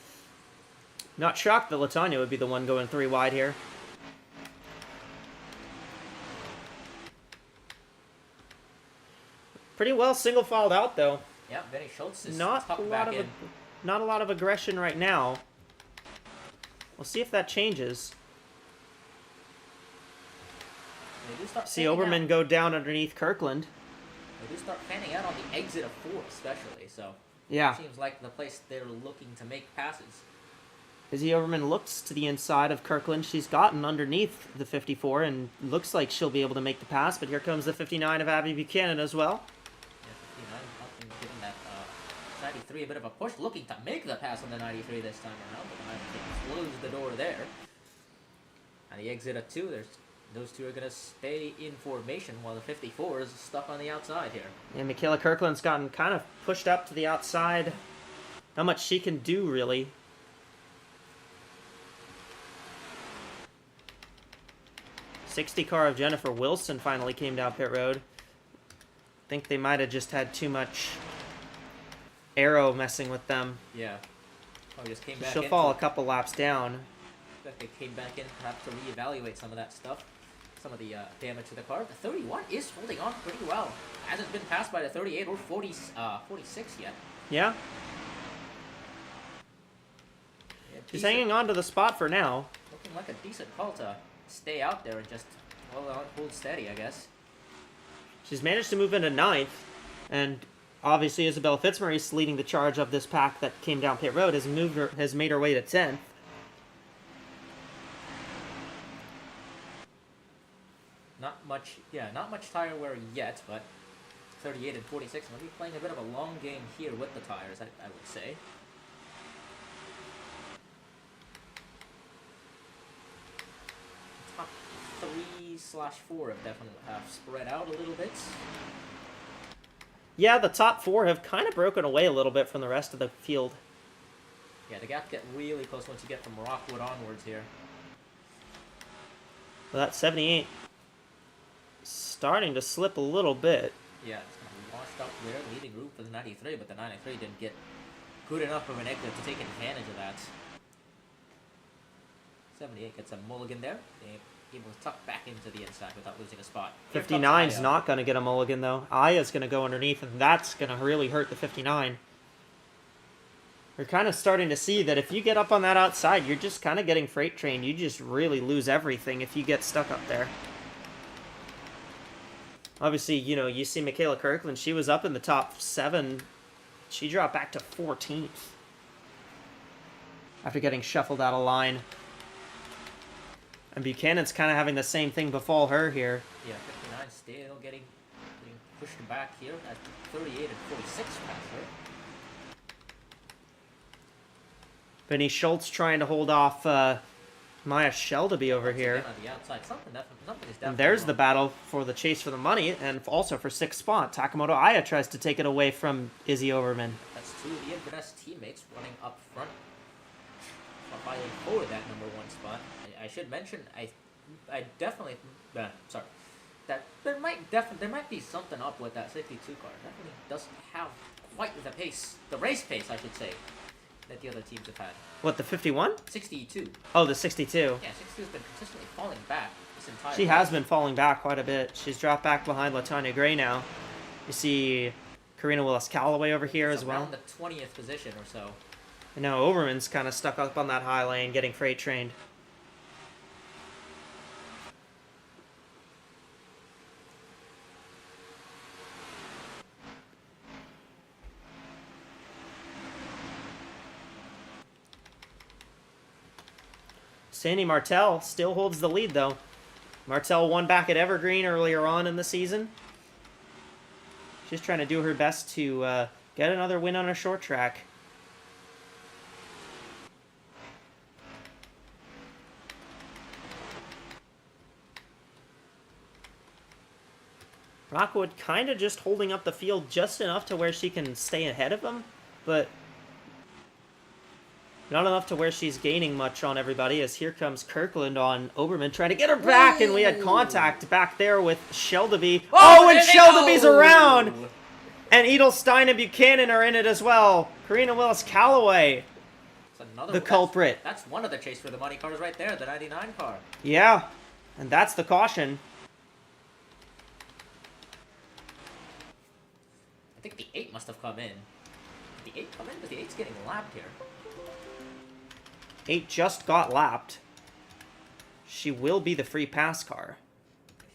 [SPEAKER 3] Not shocked that Latanya would be the one going 3 wide here. Pretty well single filed out though.
[SPEAKER 4] Yeah, Vinny Schultz is
[SPEAKER 3] Not a
[SPEAKER 4] tucked
[SPEAKER 3] lot
[SPEAKER 4] back
[SPEAKER 3] of
[SPEAKER 4] in.
[SPEAKER 3] not a lot of aggression right now. We'll see if that changes.
[SPEAKER 4] They do start
[SPEAKER 3] See
[SPEAKER 4] fanning
[SPEAKER 3] Oberman
[SPEAKER 4] out.
[SPEAKER 3] go down underneath Kirkland.
[SPEAKER 4] They do start fanning out on the exit of 4 especially, so
[SPEAKER 3] Yeah.
[SPEAKER 4] seems like the place they're looking to make passes.
[SPEAKER 3] Izzy Overman looks to the inside of Kirkland. She's gotten underneath the 54 and looks like she'll be able to make the pass, but here comes the 59 of Abby Buchanan as well.
[SPEAKER 4] Yeah, 59 helping giving that 93 a bit of a push, looking to make the pass on the 93 this time around, but the 93 closed the door there. And the exit of 2, those two are going to stay in formation while the 54 is stuck on the outside here.
[SPEAKER 3] And Michaela Kirkland's gotten kind of pushed up to the outside. Not much she can do, really. '60 car of Jennifer Wilson finally came down pit road. Think they might have just had too much aero messing with them.
[SPEAKER 4] Yeah. Oh, just came back
[SPEAKER 3] She'll
[SPEAKER 4] in.
[SPEAKER 3] fall a couple laps down.
[SPEAKER 4] That they came back in perhaps to reevaluate some of that stuff. Some of the damage to the car. The 31 is holding on pretty well. Hasn't been passed by the 38 or 46 yet.
[SPEAKER 3] Yeah,
[SPEAKER 4] Yeah,
[SPEAKER 3] she's
[SPEAKER 4] decent-
[SPEAKER 3] hanging on to the spot for now.
[SPEAKER 4] Looking like a decent call to stay out there and just hold steady, I guess.
[SPEAKER 3] She's managed to move into 9th, and obviously Isabella Fitzmaurice leading the charge of this pack that came down pit road has made her way to 10th.
[SPEAKER 4] Not much tire wear yet, but 38 and 46 might be playing a bit of a long game here with the tires, I would say. Top 3/4 have definitely spread out a little bit.
[SPEAKER 3] Yeah, the top 4 have kind of broken away a little bit from the rest of the field.
[SPEAKER 4] Yeah, the gap get really close once you get from Rockwood onwards here.
[SPEAKER 3] Well, that 78 starting to slip a little bit.
[SPEAKER 4] Yeah, it's kind of washed up there, leaving room for the 93, but the 93 didn't get good enough of an exit to take advantage of that. 78 gets a mulligan there. They're able to tuck back into the inside without losing a spot. Here comes
[SPEAKER 3] 59's
[SPEAKER 4] Aya.
[SPEAKER 3] not going to get a mulligan, though. Aya's going to go underneath, and that's going to really hurt the 59. We're kind of starting to see that if you get up on that outside, you're just kind of getting freight trained. You just really lose everything if you get stuck up there. Obviously, you know, you see Michaela Kirkland. She was up in the top 7. She dropped back to 14th after getting shuffled out of line. And Buchanan's kind of having the same thing befall her here.
[SPEAKER 4] Yeah, 59 still getting pushed back here at 38 and 46 past her.
[SPEAKER 3] Vinny Schultz trying to hold off Maya Shelby over
[SPEAKER 4] Once
[SPEAKER 3] here.
[SPEAKER 4] again on the outside, something is definitely
[SPEAKER 3] And there's the
[SPEAKER 4] wrong.
[SPEAKER 3] battle for the chase for the money, and also for 6th spot. Takamoto Aya tries to take it away from Izzy Overman.
[SPEAKER 4] That's two of the Inverness teammates running up front, fighting for that #1 spot. I should mention, I definitely, sorry, that there might be something up with that 62 car. It definitely doesn't have quite the pace, the race pace, I should say, that the other teams have had.
[SPEAKER 3] What, the 51?
[SPEAKER 4] 62.
[SPEAKER 3] Oh, the 62.
[SPEAKER 4] Yeah, 62 has been consistently falling back, this entire
[SPEAKER 3] She
[SPEAKER 4] race.
[SPEAKER 3] has been falling back quite a bit. She's dropped back behind LaTanya Gray now. You see Karina Willis-Callaway over here as well.
[SPEAKER 4] Around the 20th position or so.
[SPEAKER 3] And now Oberman's kind of stuck up on that high lane, getting freight trained. Sandy Martel still holds the lead, though. Martel won back at Evergreen earlier on in the season. She's trying to do her best to get another win on a short track. Rockwood kind of just holding up the field just enough to where she can stay ahead of him, but not enough to where she's gaining much on everybody, as here comes Kirkland on Oberman trying to get her back, and we had contact back there with Sheldeby. Oh, and Sheldeby's around! And Edelstein and Buchanan are in it as well. Karina Willis-Callaway, the culprit.
[SPEAKER 4] That's one of the chase for the money cars right there, the 99 car.
[SPEAKER 3] Yeah, and that's the caution.
[SPEAKER 4] I think the 8 must have come in. Did the 8 come in? But the 8's getting lapped here.
[SPEAKER 3] 8 just got lapped. She will be the free pass car.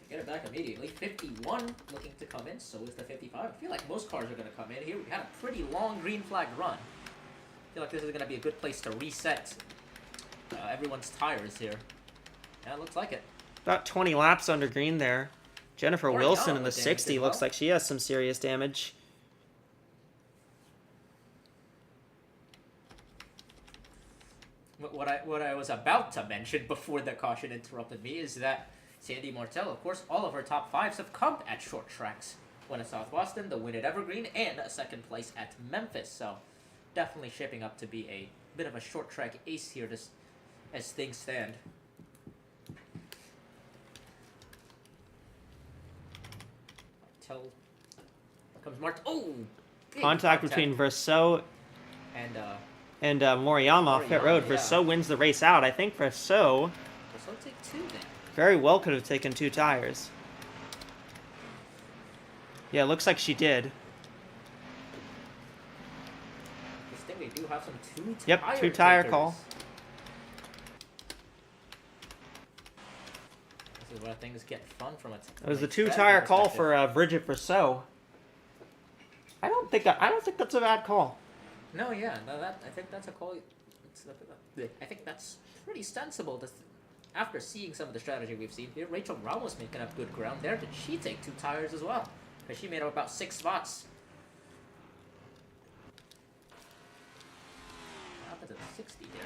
[SPEAKER 4] Get it back immediately. 51 looking to come in, so is the 55. I feel like most cars are going to come in here. We had a pretty long green flag run. I feel like this is going to be a good place to reset everyone's tires here. Yeah, it looks like it.
[SPEAKER 3] About 20 laps under green there. Jennifer
[SPEAKER 4] Or
[SPEAKER 3] Wilson
[SPEAKER 4] Young
[SPEAKER 3] in the
[SPEAKER 4] with damage
[SPEAKER 3] 60
[SPEAKER 4] as
[SPEAKER 3] looks
[SPEAKER 4] well.
[SPEAKER 3] like she has some serious damage.
[SPEAKER 4] What I was about to mention before the caution interrupted me is that Sandy Martel, of course, all of her top 5s have come at short tracks. Win at South Boston, the win at Evergreen, and a second place at Memphis. So definitely shaping up to be a bit of a short track ace here as things stand. Martel. Here comes Martel. Oh! Big
[SPEAKER 3] Contact between Verso
[SPEAKER 4] and
[SPEAKER 3] and Moriyama off pit road.
[SPEAKER 4] yeah.
[SPEAKER 3] Verso wins the race out. I think Verso
[SPEAKER 4] so take 2 then.
[SPEAKER 3] very well could have taken 2 tires. Yeah, looks like she did.
[SPEAKER 4] This thing, we do have some 2
[SPEAKER 3] Yep,
[SPEAKER 4] tire
[SPEAKER 3] 2 tire
[SPEAKER 4] takers.
[SPEAKER 3] call.
[SPEAKER 4] This is where things get fun from it.
[SPEAKER 3] It was the 2 tire call for Bridget Verso. I don't think that's a bad call.
[SPEAKER 4] No, yeah, no, I think that's a call. I think that's pretty sensible. After seeing some of the strategy we've seen here, Rachel Ramos making up good ground there. Did she take 2 tires as well? Because she made up about 6 spots. Up to the 60 there.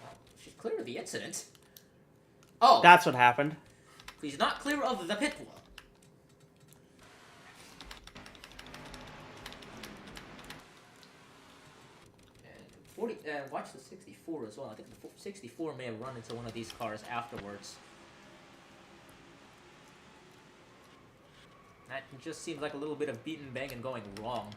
[SPEAKER 4] Well, she's clear of the incident. Oh,
[SPEAKER 3] That's what happened.
[SPEAKER 4] he's not clear of the pit wall. Watch the 64 as well. I think the 64 may have run into one of these cars afterwards. That just seems like a little bit of beaten banging going wrong.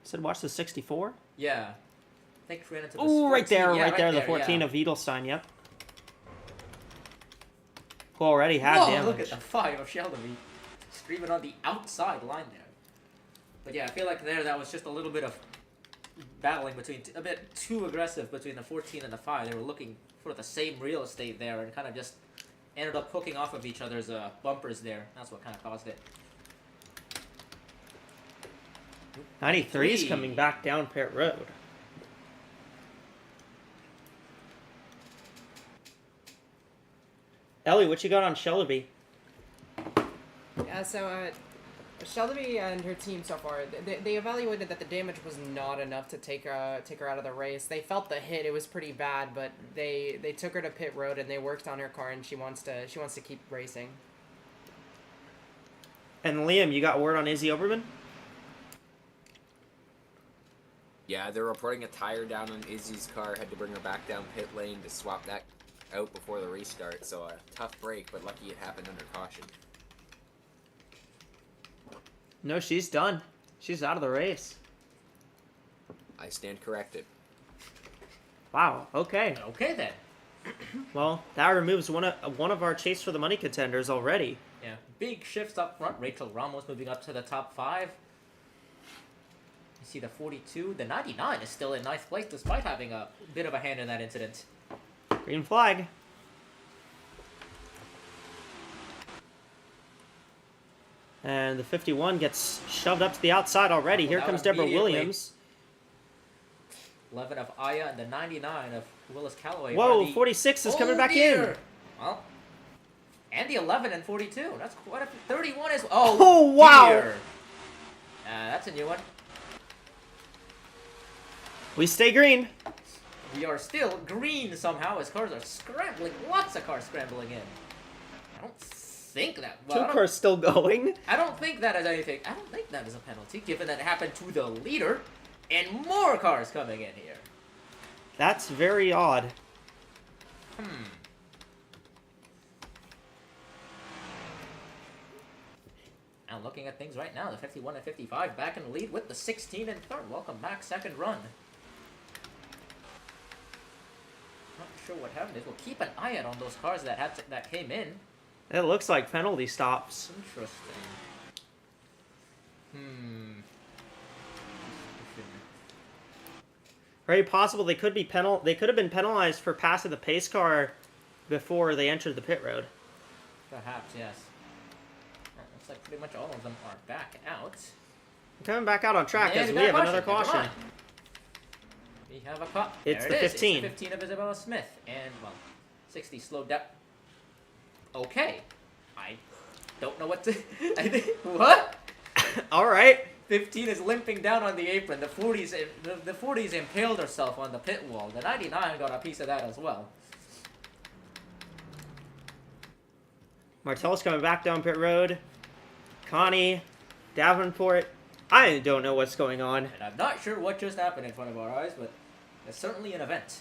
[SPEAKER 3] Said watch the 64.
[SPEAKER 4] Yeah. I think ran into the
[SPEAKER 3] Ooh, right
[SPEAKER 4] 14.
[SPEAKER 3] there,
[SPEAKER 4] Yeah,
[SPEAKER 3] right there, the 14
[SPEAKER 4] yeah.
[SPEAKER 3] of Edelstein, yep. Who already had
[SPEAKER 4] Whoa,
[SPEAKER 3] damage.
[SPEAKER 4] look at the 5 of Sheldon screaming on the outside line there. But yeah, I feel like that was just a little bit of battling between, a bit too aggressive between the 14 and the 5. They were looking for the same real estate there and kind of just ended up hooking off of each other's bumpers there. That's what kind of caused it.
[SPEAKER 3] 93 is coming back down pit road. Ellie, what you got on Shellaby?
[SPEAKER 2] Yeah, so Sheldeby and her team so far, they evaluated that the damage was not enough to take her out of the race. They felt the hit; it was pretty bad, but they took her to pit road and they worked on her car, and she wants to keep racing.
[SPEAKER 3] And Liam, you got word on Izzy Oberman?
[SPEAKER 1] Yeah, they're reporting a tire down on Izzy's car. Had to bring her back down pit lane to swap that out before the restart. So a tough break, but lucky it happened under caution.
[SPEAKER 3] No, she's done. She's out of the race.
[SPEAKER 1] I stand corrected.
[SPEAKER 3] Wow. Okay.
[SPEAKER 4] Okay then.
[SPEAKER 3] Well, that removes one of our chase for the money contenders already.
[SPEAKER 4] Yeah, big shifts up front. Rachel Ramos moving up to the top 5. You see the 42. The 99 is still in ninth place despite having a bit of a hand in that incident.
[SPEAKER 3] Green flag. And the 51 gets shoved up to the outside already. Here comes Deborah Williams.
[SPEAKER 4] 11 of Aya and the 99 of Willis Calloway.
[SPEAKER 3] Whoa, 46 is coming back in.
[SPEAKER 4] Well, and the 11 and 42. That's quite a 31 is. Oh,
[SPEAKER 3] Oh, wow.
[SPEAKER 4] dear. That's a new one.
[SPEAKER 3] We stay green.
[SPEAKER 4] We are still green somehow as cars are scrambling. Lots of cars scrambling in. I don't think that. Well,
[SPEAKER 3] Two cars still going.
[SPEAKER 4] I don't think that is anything. I don't think that is a penalty, given that it happened to the leader, and more cars coming in here.
[SPEAKER 3] That's very odd.
[SPEAKER 4] And looking at things right now, the 51 and 55 back in the lead with the 16 and third. Welcome back, second run. Not sure what happened. We'll keep an eye out on those cars that came in.
[SPEAKER 3] It looks like penalty stops.
[SPEAKER 4] Interesting.
[SPEAKER 3] Very possible they could be They could have been penalized for passing the pace car before they entered the pit road.
[SPEAKER 4] Perhaps, yes. Looks like pretty much all of them are back out.
[SPEAKER 3] Coming back out on track
[SPEAKER 4] And
[SPEAKER 3] as we have another
[SPEAKER 4] Never
[SPEAKER 3] caution.
[SPEAKER 4] mind. We have a caution.
[SPEAKER 3] It's
[SPEAKER 4] There
[SPEAKER 3] the
[SPEAKER 4] it is.
[SPEAKER 3] 15.
[SPEAKER 4] It's the 15 of Isabella Smith. And, well, 60 slowed down. Okay. I don't know what to... I think... What?
[SPEAKER 3] All right.
[SPEAKER 4] 15 is limping down on the apron. The 40's impaled herself on the pit wall. The 99 got a piece of that as well.
[SPEAKER 3] Martell's coming back down pit road. Connie, Davenport. I don't know what's going on.
[SPEAKER 4] And I'm not sure what just happened in front of our eyes, but it's certainly an event.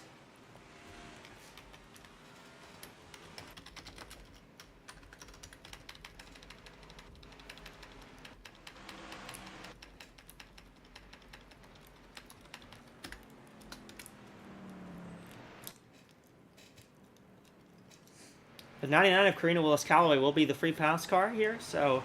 [SPEAKER 3] The 99 of Karina Willis Calloway will be the free pass car here, so...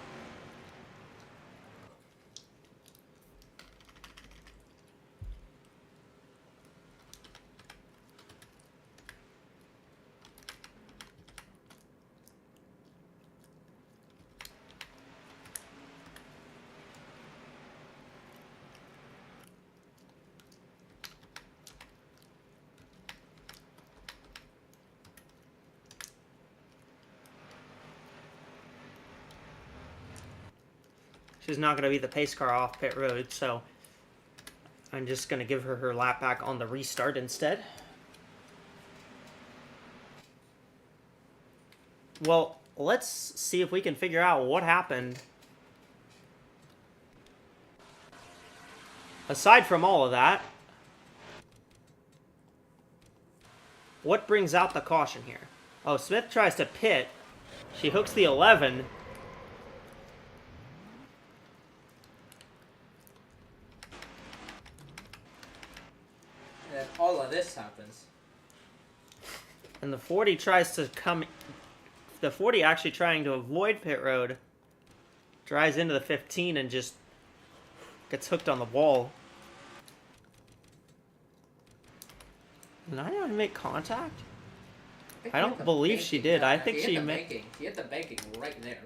[SPEAKER 3] She's not going to be the pace car off pit road, so I'm just going to give her her lap back on the restart instead. Well, let's see if we can figure out what happened. Aside from all of that, what brings out the caution here? Oh, Smith tries to pit. She hooks the 11.
[SPEAKER 4] And all of this happens.
[SPEAKER 3] And the 40 tries to come... The 40 actually trying to avoid pit road. Drives into the 15 and just gets hooked on the wall. Did I not make contact? I don't believe she did. I think she made...
[SPEAKER 4] She hit the banking right there.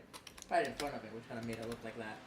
[SPEAKER 4] Right in front of it, which kind of made it look like that.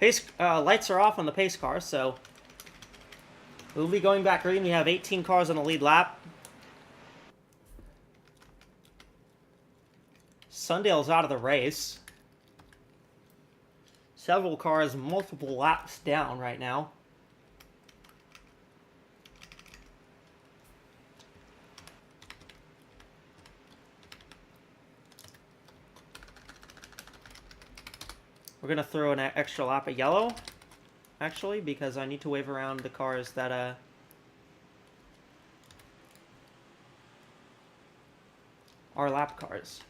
[SPEAKER 3] Pace lights are off on the pace car, so we'll be going back green. We have 18 cars on the lead lap. Sundale's out of the race. Several cars multiple laps down right now. We're going to throw an extra lap of yellow, actually, because I need to wave around the cars that are lap cars.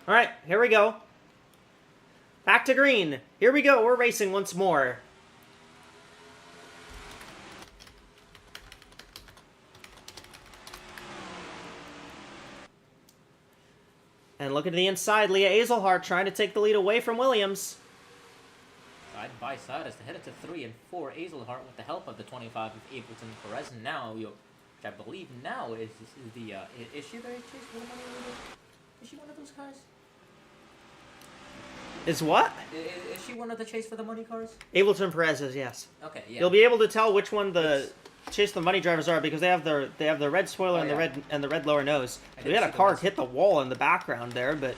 [SPEAKER 3] All right, here we go. Back to green. Here we go. We're racing once more. And look at the inside. Leah Azelhart trying to take the lead away from Williams.
[SPEAKER 4] Side by side as they head into 3 and 4. Azelhart with the help of the 25 of Ableton Perez. Now, which I believe now is the is she the chase for the money leader? Is she one of those guys?
[SPEAKER 3] Is what?
[SPEAKER 4] Is she one of the chase for the money cars?
[SPEAKER 3] Ableton Perez is, yes.
[SPEAKER 4] Okay, yeah.
[SPEAKER 3] You'll be able to tell which one the chase the money drivers are because they have the red spoiler and the red lower nose. So we had a car hit the wall in the background there, but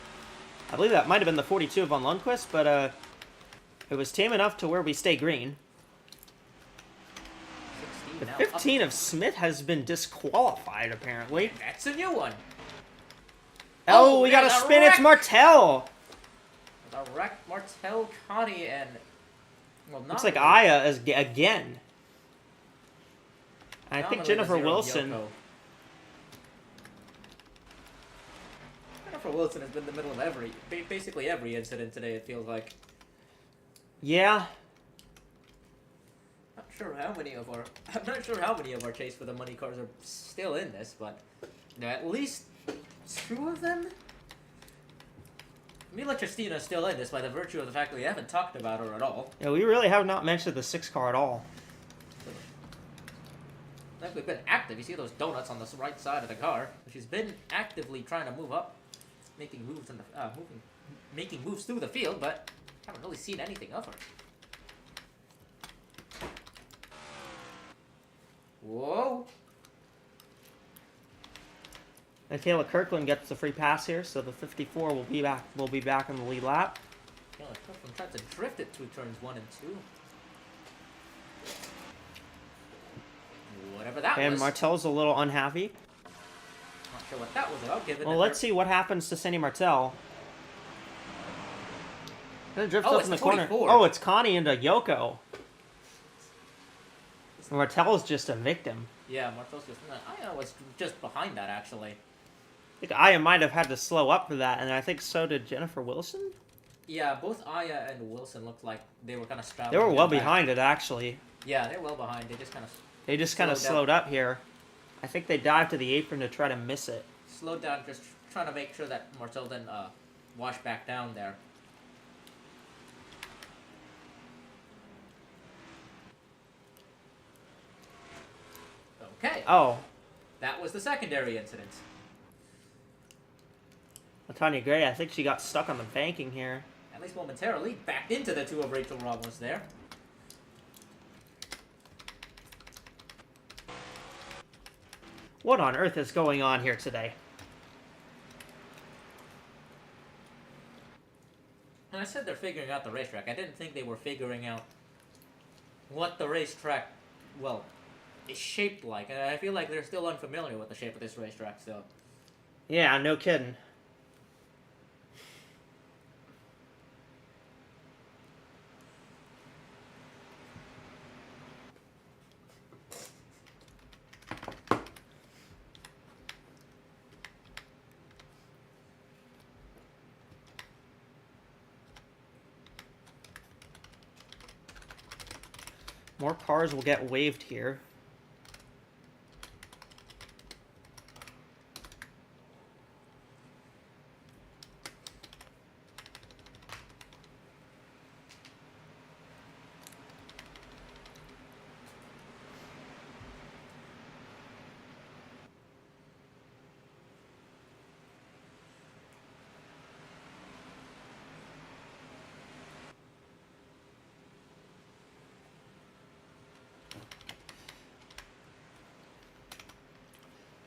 [SPEAKER 3] I believe that might have been the 42 of Von Lundquist, but it was tame enough to where we stay green.
[SPEAKER 4] 16
[SPEAKER 3] The
[SPEAKER 4] now
[SPEAKER 3] 15 of Smith has been disqualified apparently.
[SPEAKER 4] That's a new one.
[SPEAKER 3] Oh, we got a spin. It's Martel.
[SPEAKER 4] The wreck, Martel, Connie, and well, not
[SPEAKER 3] Looks like
[SPEAKER 4] really.
[SPEAKER 3] Aya is again. I think
[SPEAKER 4] Nominally
[SPEAKER 3] Jennifer
[SPEAKER 4] the zero
[SPEAKER 3] Wilson.
[SPEAKER 4] Yoko. Jennifer Wilson has been in the middle of basically every incident today. It feels like.
[SPEAKER 3] Yeah.
[SPEAKER 4] I'm not sure how many of our chase for the money cars are still in this, but at least 2 of them. Mila Tristina is still in this by the virtue of the fact that we haven't talked about her at all.
[SPEAKER 3] Yeah, we really have not mentioned the 6 car at all.
[SPEAKER 4] Like we've been active. You see those donuts on the right side of the car. She's been actively trying to move up, making moves in the making moves through the field, but haven't really seen anything of her. Whoa!
[SPEAKER 3] Michaela Kirkland gets the free pass here, so the 54 will be back. Will be back in the lead lap.
[SPEAKER 4] Yeah, Kirkland tried to drift it through turns 1 and 2. Whatever that
[SPEAKER 3] And
[SPEAKER 4] was.
[SPEAKER 3] Martel's a little unhappy.
[SPEAKER 4] Not sure what that was about. Given
[SPEAKER 3] Well,
[SPEAKER 4] that
[SPEAKER 3] let's see what happens to Sandy Martel. Gonna drift
[SPEAKER 4] Oh,
[SPEAKER 3] up
[SPEAKER 4] it's
[SPEAKER 3] in the corner.
[SPEAKER 4] 24.
[SPEAKER 3] Oh, it's Connie into Yoko. Martel's just a victim.
[SPEAKER 4] Yeah, Martel's just. I was just behind that actually.
[SPEAKER 3] I think Aya might have had to slow up for that, and I think so did Jennifer Wilson.
[SPEAKER 4] Yeah, both Aya and Wilson looked like they were kind of straddling.
[SPEAKER 3] They were well
[SPEAKER 4] back.
[SPEAKER 3] behind it, actually.
[SPEAKER 4] Yeah, they're well behind. They just kind of.
[SPEAKER 3] They just kind of slowed up here. I think they dived to the apron to try to miss it.
[SPEAKER 4] Slowed down, just trying to make sure that Martel didn't wash back down there. Okay,
[SPEAKER 3] Oh,
[SPEAKER 4] that was the secondary incident.
[SPEAKER 3] Latanya Gray, I think she got stuck on the banking here.
[SPEAKER 4] At least momentarily, backed into the 2 of Rachel Ramos there.
[SPEAKER 3] What on earth is going on here today?
[SPEAKER 4] And I said they're figuring out the racetrack. I didn't think they were figuring out what the racetrack, well, is shaped like. And I feel like they're still unfamiliar with the shape of this racetrack still.
[SPEAKER 3] Yeah, no kidding. More cars will get waived here.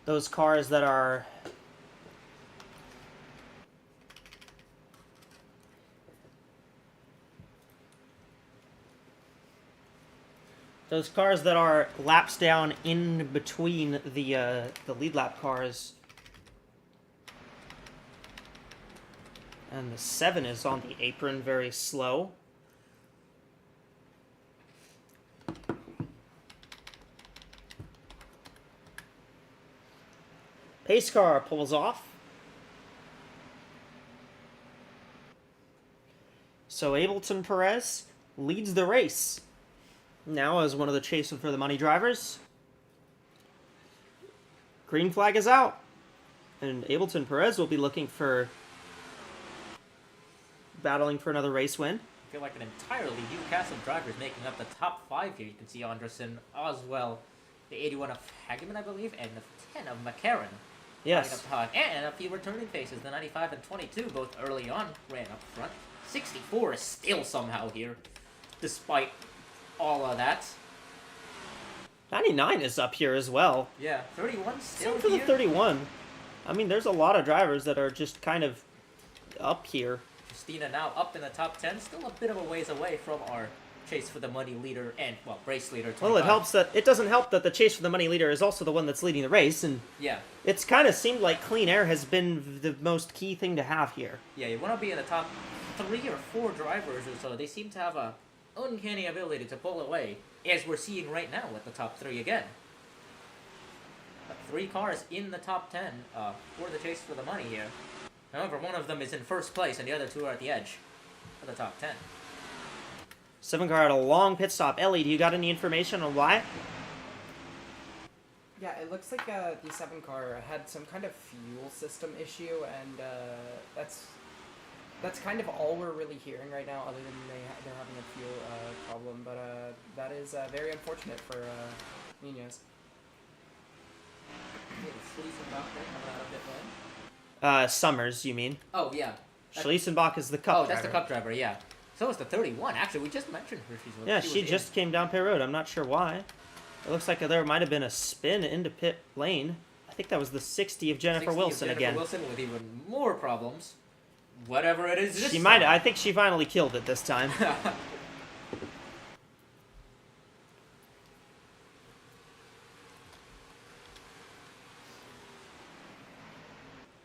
[SPEAKER 3] Those cars that are laps down in between the lead lap cars, and the 7 is on the apron, very slow. Pace car pulls off. So Ableton Perez leads the race. Now as one of the chase for the money drivers. Green flag is out. And Ableton Perez will be looking for... battling for another race win.
[SPEAKER 4] I feel like an entirely new cast of drivers making up the top 5 here. You can see Anderson, Oswell, the 81 of Hageman, I believe, and the 10 of McCarran.
[SPEAKER 3] Yes.
[SPEAKER 4] And a few returning faces. The 95 and 22, both early on, ran up front. 64 is still somehow here, despite all of that.
[SPEAKER 3] 99 is up here as well.
[SPEAKER 4] Yeah, 31 still
[SPEAKER 3] Same for
[SPEAKER 4] here.
[SPEAKER 3] the 31. I mean, there's a lot of drivers that are just kind of up here.
[SPEAKER 4] Christina now up in the top 10, still a bit of a ways away from our chase for the money leader and, well, race leader. 25.
[SPEAKER 3] Well, it doesn't help that the chase for the money leader is also the one that's leading the race, and
[SPEAKER 4] yeah,
[SPEAKER 3] it's kind of seemed like clean air has been the most key thing to have here.
[SPEAKER 4] Yeah, you want to be in the top 3 or 4 drivers or so. They seem to have a uncanny ability to pull away, as we're seeing right now with the top 3 again. 3 cars in the top 10 for the chase for the money here. However, one of them is in first place, and the other 2 are at the edge of the top 10.
[SPEAKER 3] 7 car had a long pit stop. Ellie, do you got any information on why?
[SPEAKER 2] Yeah, it looks like the 7 car had some kind of fuel system issue, and that's kind of all we're really hearing right now, other than they're having a fuel problem. But that is very unfortunate for Nunez.
[SPEAKER 3] Summers, you mean?
[SPEAKER 4] Oh, yeah.
[SPEAKER 3] Schliesenbach is the cup driver.
[SPEAKER 4] That's the cup driver, yeah. So is the 31. Actually, we just mentioned her.
[SPEAKER 3] Yeah, she just came down pit road. I'm not sure why. It looks like there might have been a spin into pit lane. I think that was the 60 of Jennifer Wilson again.
[SPEAKER 4] Wilson with even more problems. Whatever it is this
[SPEAKER 3] She
[SPEAKER 4] time.
[SPEAKER 3] might. I think she finally killed it this time.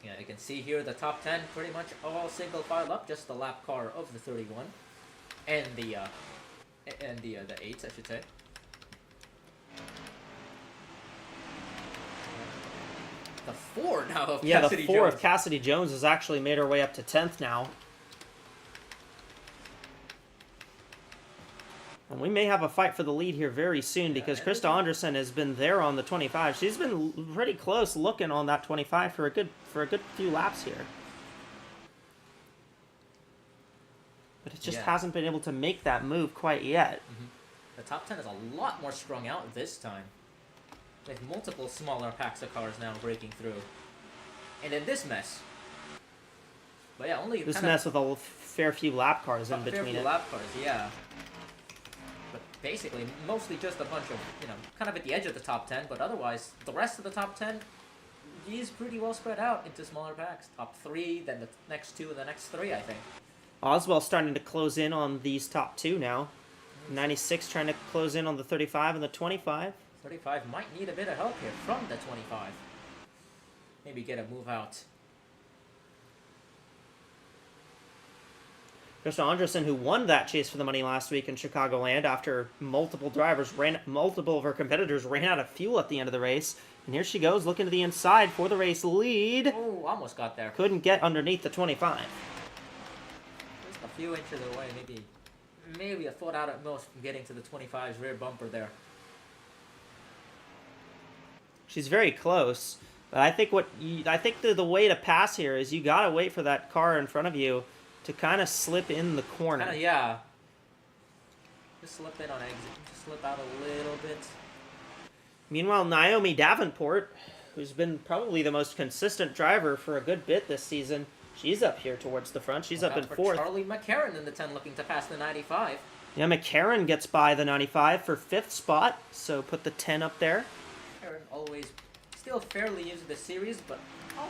[SPEAKER 4] Yeah, you can see here the top 10 pretty much all single file up, just the lap car of the 31 and the 8s, I should say. The 4 now of
[SPEAKER 3] Yeah,
[SPEAKER 4] Cassidy
[SPEAKER 3] the 4
[SPEAKER 4] Jones.
[SPEAKER 3] of Cassidy Jones has actually made her way up to 10th now. And we may have a fight for the lead here very soon, because Krista Anderson has been there on the 25. She's been pretty close looking on that 25 for a good few laps here. But it just hasn't been able to make that move quite yet.
[SPEAKER 4] Mm-hmm. The top 10 is a lot more strung out this time, with multiple smaller packs of cars now breaking through. And in this mess. But yeah, only
[SPEAKER 3] This mess with a fair few lap cars in between
[SPEAKER 4] fair few
[SPEAKER 3] it.
[SPEAKER 4] lap cars, yeah. But basically, mostly just a bunch of, kind of at the edge of the top 10, but otherwise, the rest of the top 10 is pretty well spread out into smaller packs. Top 3, then the next 2, and the next 3, I think.
[SPEAKER 3] Oswell starting to close in on these top 2 now. 96 trying to close in on the 35 and the 25.
[SPEAKER 4] 35 might need a bit of help here from the 25. Maybe get a move out.
[SPEAKER 3] Krista Anderson, who won that chase for the money last week in Chicagoland after multiple of her competitors ran out of fuel at the end of the race. And here she goes, looking to the inside for the race lead.
[SPEAKER 4] Oh, almost got there.
[SPEAKER 3] Couldn't get underneath the 25.
[SPEAKER 4] Just a few inches away, maybe maybe a foot out at most from getting to the 25's rear bumper there.
[SPEAKER 3] She's very close. But I think the way to pass here is you gotta wait for that car in front of you to kind of slip in the corner.
[SPEAKER 4] Kinda, yeah. Just slip in on exit. Just slip out a little bit.
[SPEAKER 3] Meanwhile, Naomi Davenport, who's been probably the most consistent driver for a good bit this season, she's up here towards the front. She's up in fourth.
[SPEAKER 4] Charlie McCarron in the 10 looking to pass the 95.
[SPEAKER 3] Yeah, McCarron gets by the 95 for 5th spot, so put the 10 up there.
[SPEAKER 4] McCarron always still fairly new to the series, but what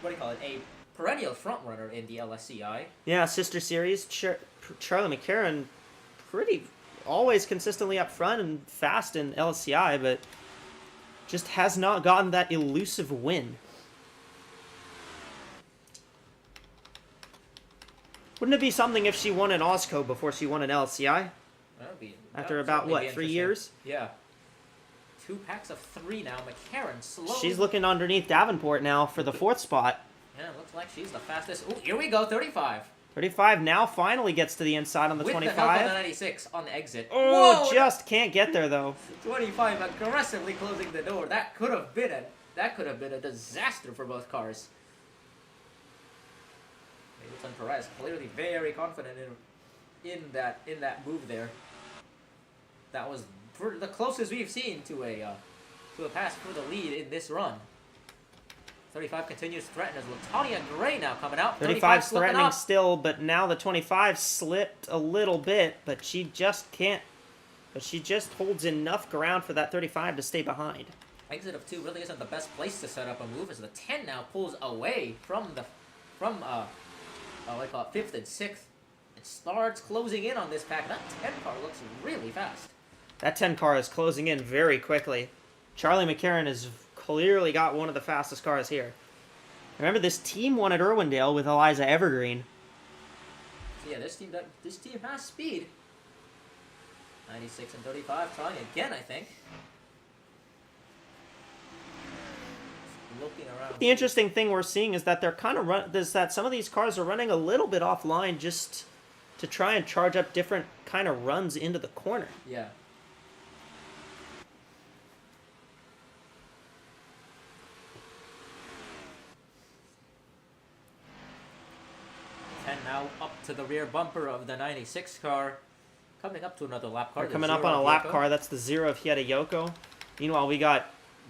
[SPEAKER 4] do you call it? A perennial front runner in the LSCI.
[SPEAKER 3] Yeah, sister series. Charlie McCarron, pretty always consistently up front and fast in LSCI, but just has not gotten that elusive win. Wouldn't it be something if she won an AWSCO before she won an LSCI? After about, what, 3 years?
[SPEAKER 4] Yeah. 2 packs of 3 now. McCarron slowly.
[SPEAKER 3] She's looking underneath Davenport now for the 4th spot.
[SPEAKER 4] Yeah, looks like she's the fastest. Oh, here we go, 35.
[SPEAKER 3] 35 now finally gets to the inside on the
[SPEAKER 4] With
[SPEAKER 3] 25.
[SPEAKER 4] the help of the 96 on the exit.
[SPEAKER 3] Oh,
[SPEAKER 4] Whoa!
[SPEAKER 3] just can't get there though.
[SPEAKER 4] 25 aggressively closing the door. That could have been a disaster for both cars. Hamilton Perez clearly very confident in that move there. That was the closest we've seen to a pass for the lead in this run. 35 continues to threaten as Latonia Gray now coming out.
[SPEAKER 3] 35's
[SPEAKER 4] slipping
[SPEAKER 3] threatening
[SPEAKER 4] up.
[SPEAKER 3] still, but now the 25 slipped a little bit, but she just can't. But she just holds enough ground for that 35 to stay behind.
[SPEAKER 4] Exit of 2 really isn't the best place to set up a move as the 10 now pulls away from what I call it, 5th and 6th. It starts closing in on this pack. That 10 car looks really fast.
[SPEAKER 3] That 10 car is closing in very quickly. Charlie McCarron has clearly got one of the fastest cars here. Remember, this team won at Irwindale with Eliza Evergreen.
[SPEAKER 4] So yeah, this team has speed. 96 and 35 trying again, I think. Looking around.
[SPEAKER 3] The interesting thing we're seeing is that they're kind of that some of these cars are running a little bit offline just to try and charge up different kind of runs into the corner.
[SPEAKER 4] Yeah. And now up to the rear bumper of the 96 car. Coming up to another lap car.
[SPEAKER 3] They're coming up on a lap car. That's the 0 of Hieta Yoko. Meanwhile, we got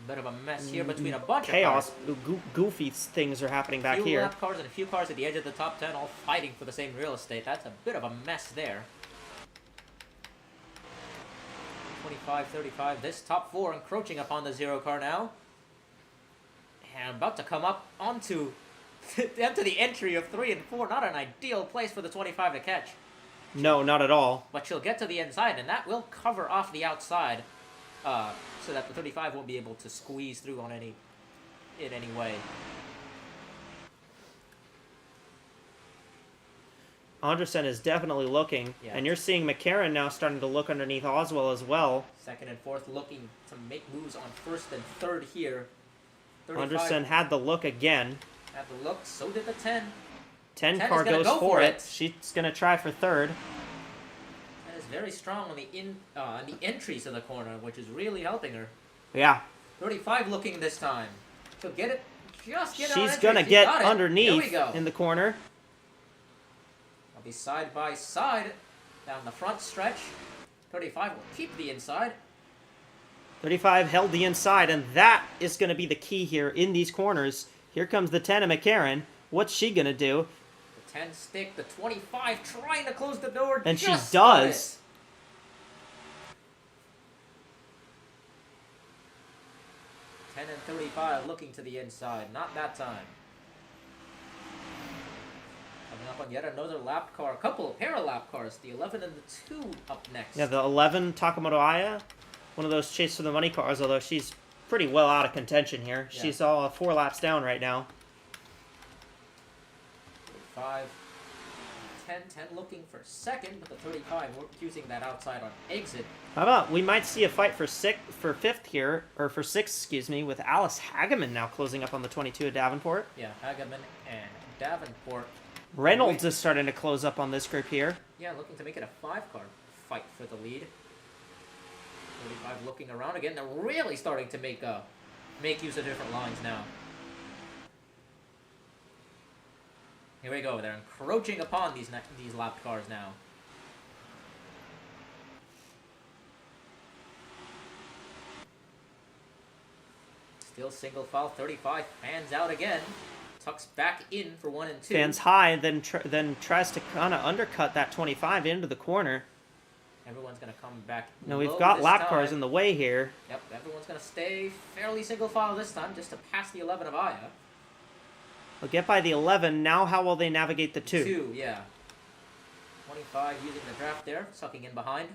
[SPEAKER 4] bit of a mess here between a bunch
[SPEAKER 3] chaos.
[SPEAKER 4] of cars.
[SPEAKER 3] Goofy things are happening back
[SPEAKER 4] few
[SPEAKER 3] here.
[SPEAKER 4] Lap cars and a few cars at the edge of the top 10 all fighting for the same real estate. That's a bit of a mess there. 25, 35. This top 4 encroaching upon the 0 car now. And about to come up onto the entry of 3 and 4. Not an ideal place for the 25 to catch.
[SPEAKER 3] No, not at all.
[SPEAKER 4] But she'll get to the inside, and that will cover off the outside, so that the 35 won't be able to squeeze through in any way.
[SPEAKER 3] Anderson is definitely looking,
[SPEAKER 4] Yeah.
[SPEAKER 3] and you're seeing McCarron now starting to look underneath Oswell as well.
[SPEAKER 4] 2nd and 4th looking to make moves on 1st and 3rd here. 35
[SPEAKER 3] Anderson had the look again.
[SPEAKER 4] had the look, so did the 10.
[SPEAKER 3] 10
[SPEAKER 4] 10
[SPEAKER 3] car
[SPEAKER 4] is gonna
[SPEAKER 3] goes
[SPEAKER 4] go
[SPEAKER 3] for
[SPEAKER 4] for
[SPEAKER 3] it.
[SPEAKER 4] it.
[SPEAKER 3] She's going to try for 3rd.
[SPEAKER 4] That is very strong on the entries to the corner, which is really helping her.
[SPEAKER 3] Yeah.
[SPEAKER 4] 35 looking this time. She'll get it. Just get it on
[SPEAKER 3] She's
[SPEAKER 4] entry.
[SPEAKER 3] going to
[SPEAKER 4] She
[SPEAKER 3] get
[SPEAKER 4] got it.
[SPEAKER 3] underneath
[SPEAKER 4] Here we go.
[SPEAKER 3] in the corner.
[SPEAKER 4] I'll be side by side down the front stretch. 35 will keep the inside.
[SPEAKER 3] 35 held the inside, and that is going to be the key here in these corners. Here comes the 10 of McCarron. What's she going to do?
[SPEAKER 4] The 10 stick, the 25 trying to close the door.
[SPEAKER 3] And she
[SPEAKER 4] just
[SPEAKER 3] does.
[SPEAKER 4] got it. 10 and 35 looking to the inside. Not that time. Coming up on yet another lap car. A couple of pair of lap cars. The 11 and the 2 up next.
[SPEAKER 3] Yeah, the 11 Takamoto Aya. One of those chase for the money cars, although she's pretty well out of contention here.
[SPEAKER 4] Yeah.
[SPEAKER 3] She's all 4 laps down right now.
[SPEAKER 4] 35. 10 looking for 2nd, but the 35 using that outside on exit.
[SPEAKER 3] How about we might see a fight for 5th here, or for 6th, excuse me, with Alice Hageman now closing up on the 22 of Davenport.
[SPEAKER 4] Yeah, Hageman and Davenport.
[SPEAKER 3] Reynolds is starting to close up on this group here.
[SPEAKER 4] Yeah, looking to make it a 5-car fight for the lead. 35 looking around again. They're really starting to make use of different lines now. Here we go. They're encroaching upon these lapped cars now. Still single file. 35 fans out again. Tucks back in for 1 and 2.
[SPEAKER 3] Fans high, then tries to kind of undercut that 25 into the corner.
[SPEAKER 4] Everyone's going to come back.
[SPEAKER 3] Now we've got lap cars in the way here.
[SPEAKER 4] Yep, everyone's going to stay fairly single file this time just to pass the 11 of Aya.
[SPEAKER 3] They'll get by the 11. Now how will they navigate the 2?
[SPEAKER 4] 2, yeah. 25 using the draft there, sucking in behind.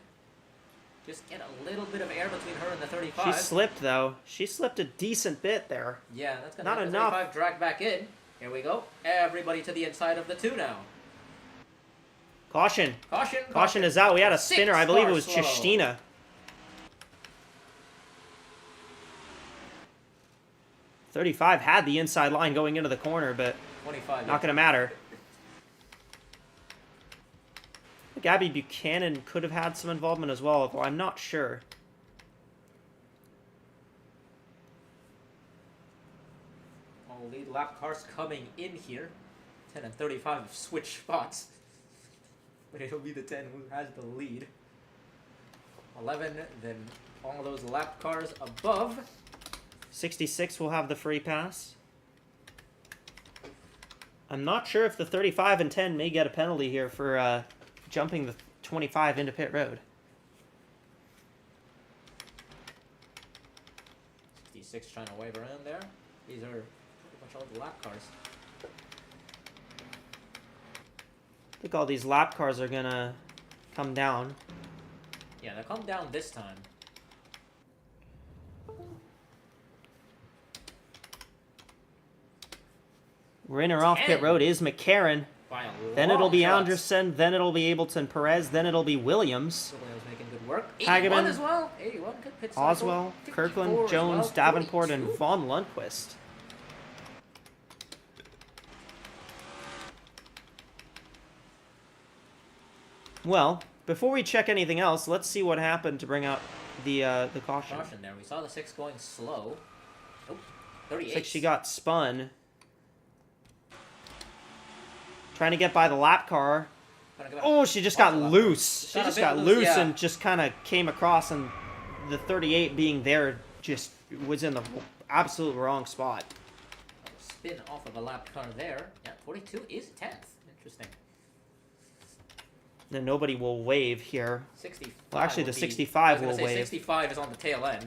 [SPEAKER 4] Just get a little bit of air between her and the 35.
[SPEAKER 3] She slipped, though. She slipped a decent bit there.
[SPEAKER 4] Yeah, that's going
[SPEAKER 3] Not
[SPEAKER 4] to have the
[SPEAKER 3] enough.
[SPEAKER 4] 35 drag back in. Here we go. Everybody to the inside of the 2 now.
[SPEAKER 3] Caution.
[SPEAKER 4] Caution.
[SPEAKER 3] Caution is out. We had a spinner. I believe it was
[SPEAKER 4] Slow.
[SPEAKER 3] Chistina. .35 had the inside line going into the corner, but
[SPEAKER 4] 25.
[SPEAKER 3] not going to matter. Gabby Buchanan could have had some involvement as well, although I'm not sure.
[SPEAKER 4] All lead lap cars coming in here. 10 and 35 have switched spots. But it'll be the 10 who has the lead. 11, then all those lap cars above.
[SPEAKER 3] 66 will have the free pass. I'm not sure if the 35 and 10 may get a penalty here for jumping the 25 into pit road.
[SPEAKER 4] 66 trying to wave around there. These are pretty much all the lap cars.
[SPEAKER 3] I think all these lap cars are gonna come down.
[SPEAKER 4] Yeah, they'll come down this time.
[SPEAKER 3] We're in or off pit road is McCarran.
[SPEAKER 4] By a
[SPEAKER 3] Then it'll be
[SPEAKER 4] long shot.
[SPEAKER 3] Anderson. Then it'll be Ableton Perez. Then it'll be Williams.
[SPEAKER 4] Williams making good work.
[SPEAKER 3] Hageman,
[SPEAKER 4] 81 as well. 81 good pit cycle.
[SPEAKER 3] Oswell,
[SPEAKER 4] 54
[SPEAKER 3] Kirkland,
[SPEAKER 4] as
[SPEAKER 3] Jones,
[SPEAKER 4] well.
[SPEAKER 3] Davenport,
[SPEAKER 4] 42.
[SPEAKER 3] and Von Lundquist. Well, before we check anything else, let's see what happened to bring out the caution.
[SPEAKER 4] Caution there. We saw the 6 going slow. Oh, 38.
[SPEAKER 3] Looks like she got spun. Trying to get by the lap car. Oh, she just got loose. She just got loose
[SPEAKER 4] yeah.
[SPEAKER 3] and just kind of came across, and the 38 being there just was in the absolute wrong spot.
[SPEAKER 4] Spin off of a lap car there. Yeah, 42 is 10th. Interesting.
[SPEAKER 3] Then nobody will wave here.
[SPEAKER 4] 65.
[SPEAKER 3] Well, actually, the
[SPEAKER 4] will be-
[SPEAKER 3] 65
[SPEAKER 4] I was
[SPEAKER 3] will
[SPEAKER 4] gonna say
[SPEAKER 3] wave.
[SPEAKER 4] 65 is on the tail end.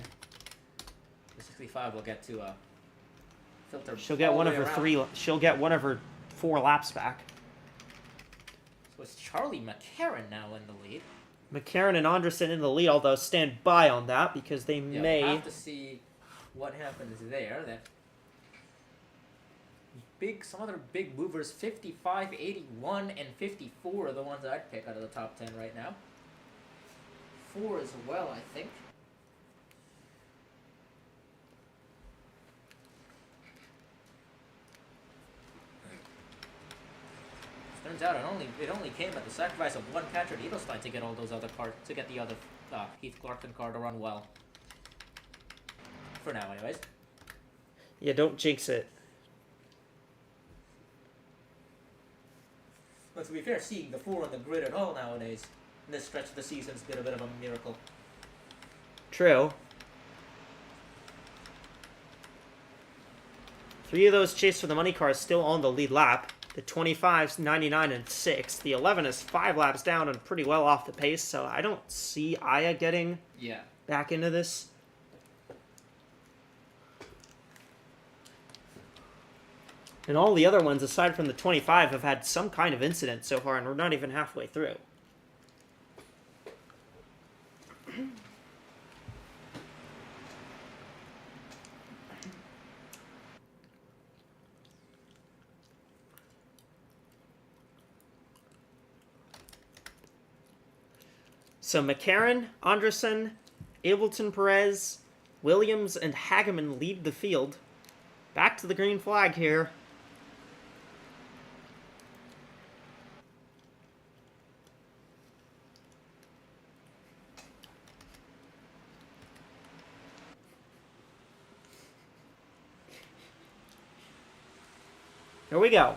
[SPEAKER 4] The 65 will get to filter.
[SPEAKER 3] She'll get
[SPEAKER 4] all
[SPEAKER 3] one
[SPEAKER 4] the
[SPEAKER 3] of
[SPEAKER 4] way
[SPEAKER 3] her
[SPEAKER 4] around.
[SPEAKER 3] 3. She'll get one of her 4 laps back.
[SPEAKER 4] So it's Charlie McCarran now in the lead.
[SPEAKER 3] McCarran and Anderson in the lead, although stand by on that because they
[SPEAKER 4] Yeah,
[SPEAKER 3] may.
[SPEAKER 4] we'll have to see what happens there. That some other big movers, 55, 81, and 54 are the ones I'd pick out of the top 10 right now. 4 as well, I think. Turns out it only came at the sacrifice of one Patrick Edelstein to get all those other cards, to get the other Heath Clarkson card to run well. For now, anyways.
[SPEAKER 3] Yeah, don't jinx it.
[SPEAKER 4] But to be fair, seeing the 4 on the grid at all nowadays, in this stretch of the season's been a bit of a miracle.
[SPEAKER 3] True. 3 of those chase for the money cars still on the lead lap. The 25's 99 and 6. The 11 is 5 laps down and pretty well off the pace, so I don't see Aya getting
[SPEAKER 4] Yeah.
[SPEAKER 3] back into this. And all the other ones, aside from the 25, have had some kind of incident so far, and we're not even halfway through. So McCarran, Anderson, Ableton Perez, Williams, and Hageman lead the field. Back to the green flag here. Here we go.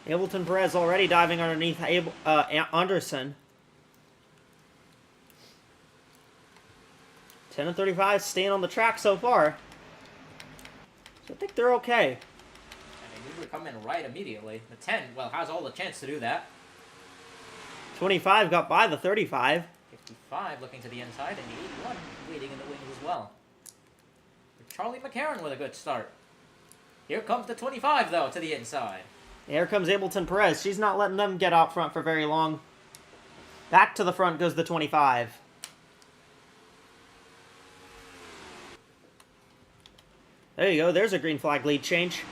[SPEAKER 3] Ableton Perez already diving underneath Anderson. 10 and 35 staying on the track so far. So I think they're okay.
[SPEAKER 4] And they usually come in right immediately. The 10, well, has all the chance to do that.
[SPEAKER 3] 25 got by the 35.
[SPEAKER 4] 55 looking to the inside, and the 81 waiting in the wings as well. Charlie McCarron with a good start. Here comes the 25, though, to the inside.
[SPEAKER 3] Here comes Ableton Perez. She's not letting them get out front for very long. Back to the front goes the 25. There you go. There's a green flag lead change.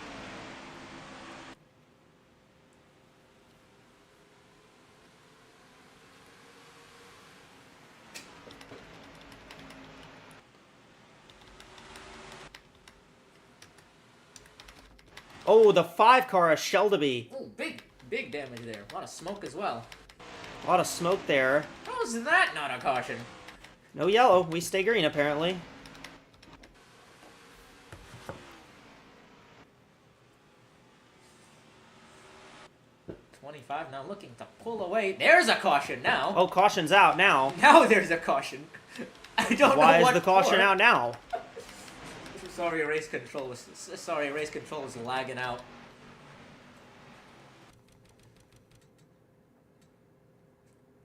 [SPEAKER 3] Oh, the 5 car, a Shelby.
[SPEAKER 4] Oh, big damage there. A lot of smoke as well.
[SPEAKER 3] A lot of smoke there.
[SPEAKER 4] How is that not a caution?
[SPEAKER 3] No yellow. We stay green, apparently.
[SPEAKER 4] Now looking to pull away. There's a caution now.
[SPEAKER 3] Oh, caution's out now.
[SPEAKER 4] Now there's a caution. I don't know
[SPEAKER 3] Why
[SPEAKER 4] what
[SPEAKER 3] is the caution
[SPEAKER 4] for.
[SPEAKER 3] out now?
[SPEAKER 4] Sorry, race control was lagging out.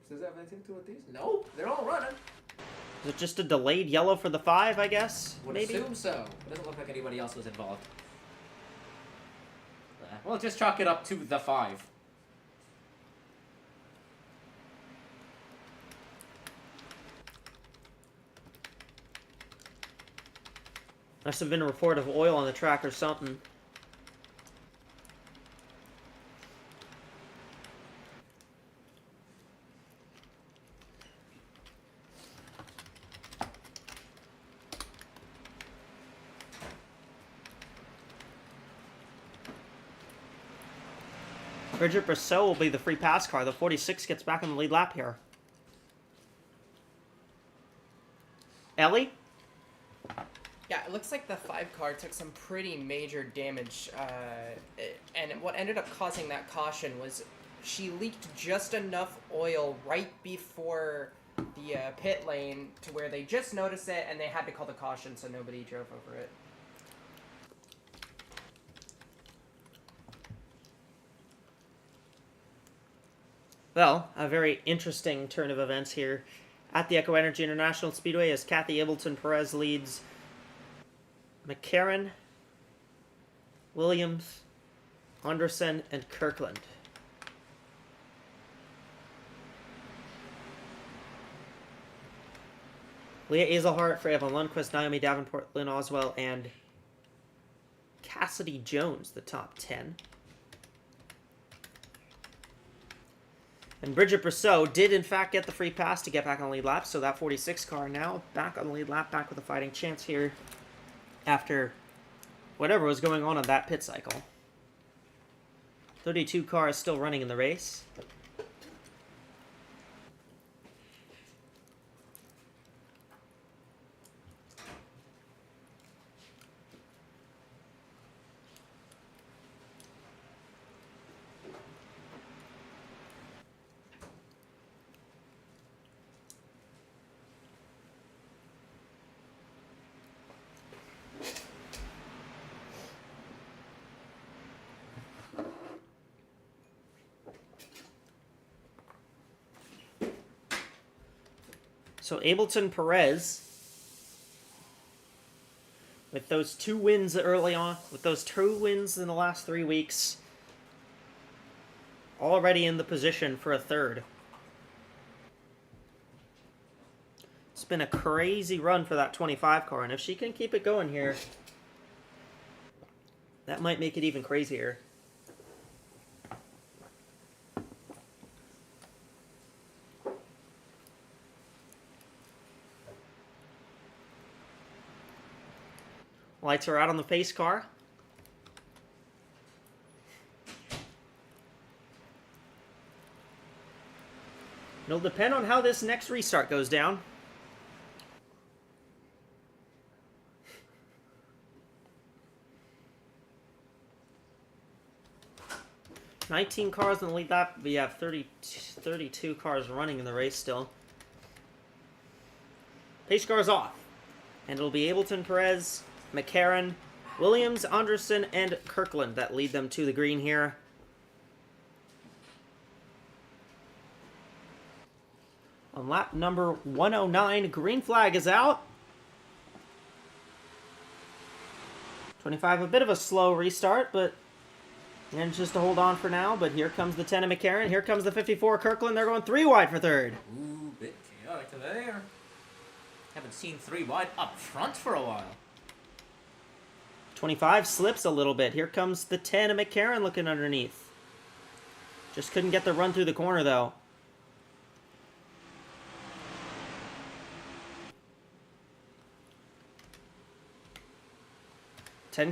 [SPEAKER 4] Does that have anything to do with these? No, they're all running.
[SPEAKER 3] Is it just a delayed yellow for the 5, I guess?
[SPEAKER 4] Would
[SPEAKER 3] Maybe?
[SPEAKER 4] assume so. It doesn't look like anybody else was involved. Well, just chalk it up to the 5.
[SPEAKER 3] Must have been a report of oil on the track or something. Bridget Brosseau will be the free pass car. The 46 gets back on the lead lap here. Ellie?
[SPEAKER 2] Yeah, it looks like the 5 car took some pretty major damage, and what ended up causing that caution was she leaked just enough oil right before the pit lane to where they just noticed it and they had to call the caution so nobody drove over it.
[SPEAKER 3] Well, a very interesting turn of events here at the Echo Energy International Speedway as Kathy Ableton Perez leads McCarran, Williams, Anderson, and Kirkland. Leah Azelhart, Freya von Lundquist, Naomi Davenport, Lynn Oswell, and Cassidy Jones, the top 10. And Bridget Brosseau did, in fact, get the free pass to get back on the lead lap, so that 46 car now back on the lead lap, back with a fighting chance here after whatever was going on that pit cycle. 32 car is still running in the race. So Ableton Perez, with those 2 wins early on, with those 2 wins in the last 3 weeks, already in the position for a 3rd. It's been a crazy run for that 25 car, and if she can keep it going here, that might make it even crazier. Lights are out on the pace car. It'll depend on how this next restart goes down. 19 cars in the lead lap. We have 32 cars running in the race still. Pace car's off. And it'll be Ableton, Perez, McCarron, Williams, Anderson, and Kirkland that lead them to the green here. On lap number 109, green flag is out. 25, a bit of a slow restart, but manages to hold on for now. But here comes the 10 of McCarron. Here comes the 54 Kirkland. They're going 3 wide for third.
[SPEAKER 4] Ooh, bit chaotic there. Haven't seen 3 wide up front for a while.
[SPEAKER 3] 25 slips a little bit. Here comes the 10 of McCarron looking underneath. Just couldn't get the run through the corner, though.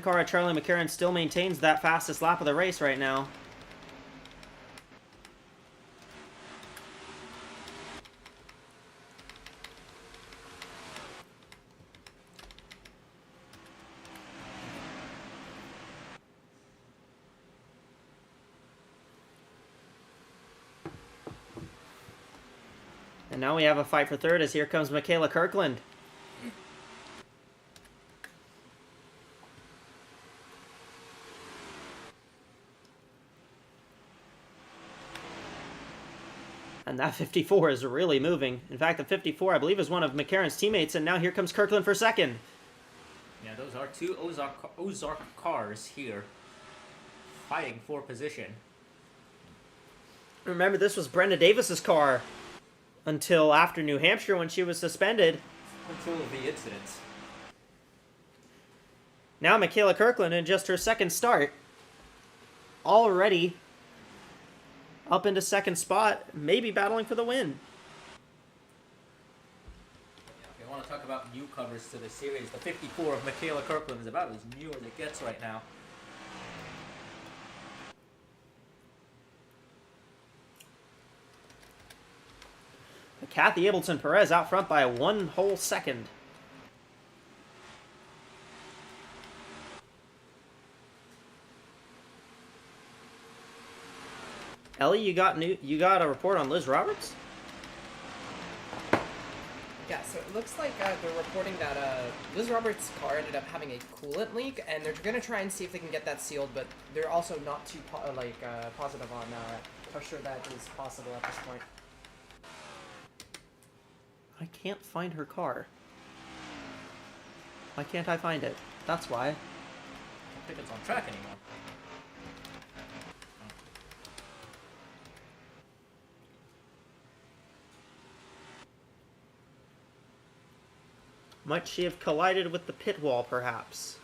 [SPEAKER 3] Car at Charlie McCarron still maintains that fastest lap of the race right now. And now we have a fight for third as here comes Michaela Kirkland. And that 54 is really moving. In fact, the 54, I believe, is one of McCarron's teammates, and now here comes Kirkland for second.
[SPEAKER 4] Yeah, those are 2 Ozark cars here, fighting for position.
[SPEAKER 3] Remember, this was Brenda Davis's car until after New Hampshire when she was suspended.
[SPEAKER 4] Until the incidents.
[SPEAKER 3] Now Michaela Kirkland in just her second start. Already up into second spot, maybe battling for the win.
[SPEAKER 4] Yeah, if you want to talk about newcomers to the series, the 54 of Michaela Kirkland is about as new as it gets right now.
[SPEAKER 3] Kathy Ableton Perez out front by 1 whole second. Ellie, you got a report on Liz Roberts?
[SPEAKER 2] Yeah, so it looks like they're reporting that Liz Roberts' car ended up having a coolant leak, and they're gonna try and see if they can get that sealed, but they're also not too positive on how sure that is possible at this point.
[SPEAKER 3] I can't find her car. Why can't I find it? That's why.
[SPEAKER 4] I don't think it's on track anymore.
[SPEAKER 3] Might she have collided with the pit wall, perhaps?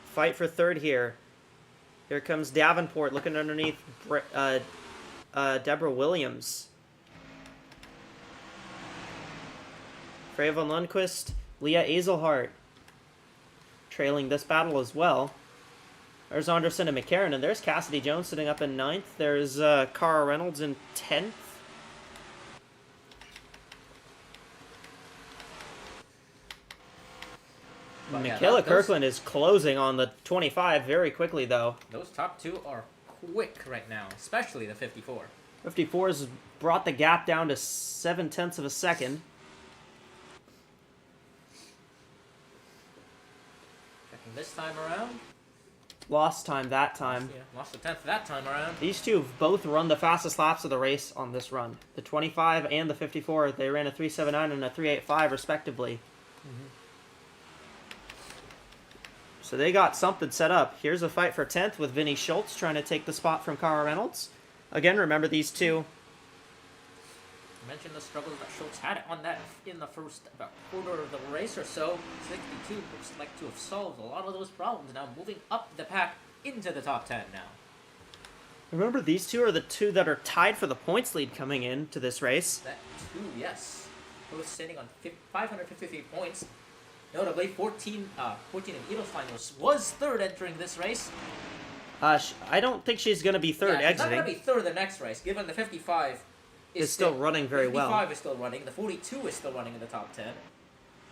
[SPEAKER 3] Fight for third here. Here comes Davenport looking underneath Deborah Williams. Freya von Lundquist, Leah Azelhart trailing this battle as well. There's Anderson and McCarron, and there's Cassidy Jones sitting up in 9th. There's Cara Reynolds in 10th.
[SPEAKER 4] But yeah,
[SPEAKER 3] Michaela Kirkland is closing on the 25 very quickly, though.
[SPEAKER 4] Those top 2 are quick right now, especially the 54.
[SPEAKER 3] 54 has brought the gap down to 0.7 of a second.
[SPEAKER 4] Checking this time around.
[SPEAKER 3] Lost time that time.
[SPEAKER 4] Yeah, lost the 10th that time around.
[SPEAKER 3] These two have both run the fastest laps of the race on this run. The 25 and the 54, they ran a 3.79 and a 3.85 respectively.
[SPEAKER 4] Mm-hmm.
[SPEAKER 3] So they got something set up. Here's a fight for 10th with Vinny Schultz trying to take the spot from Cara Reynolds. Again, remember these two.
[SPEAKER 4] I mentioned the struggles that Schultz had on that in the first about quarter of the race or so. 62 looks like to have solved a lot of those problems, now moving up the pack into the top 10 now.
[SPEAKER 3] Remember, these two are the two that are tied for the points lead coming into this race.
[SPEAKER 4] That too, yes. Both sitting on 553 points. Notably, 14 in Edelstein was third entering this race.
[SPEAKER 3] I don't think she's going to be third
[SPEAKER 4] She's not
[SPEAKER 3] exiting.
[SPEAKER 4] going to be third the next race, given the 55
[SPEAKER 3] Is still running very well.
[SPEAKER 4] 55 is still running. The 42 is still running in the top 10.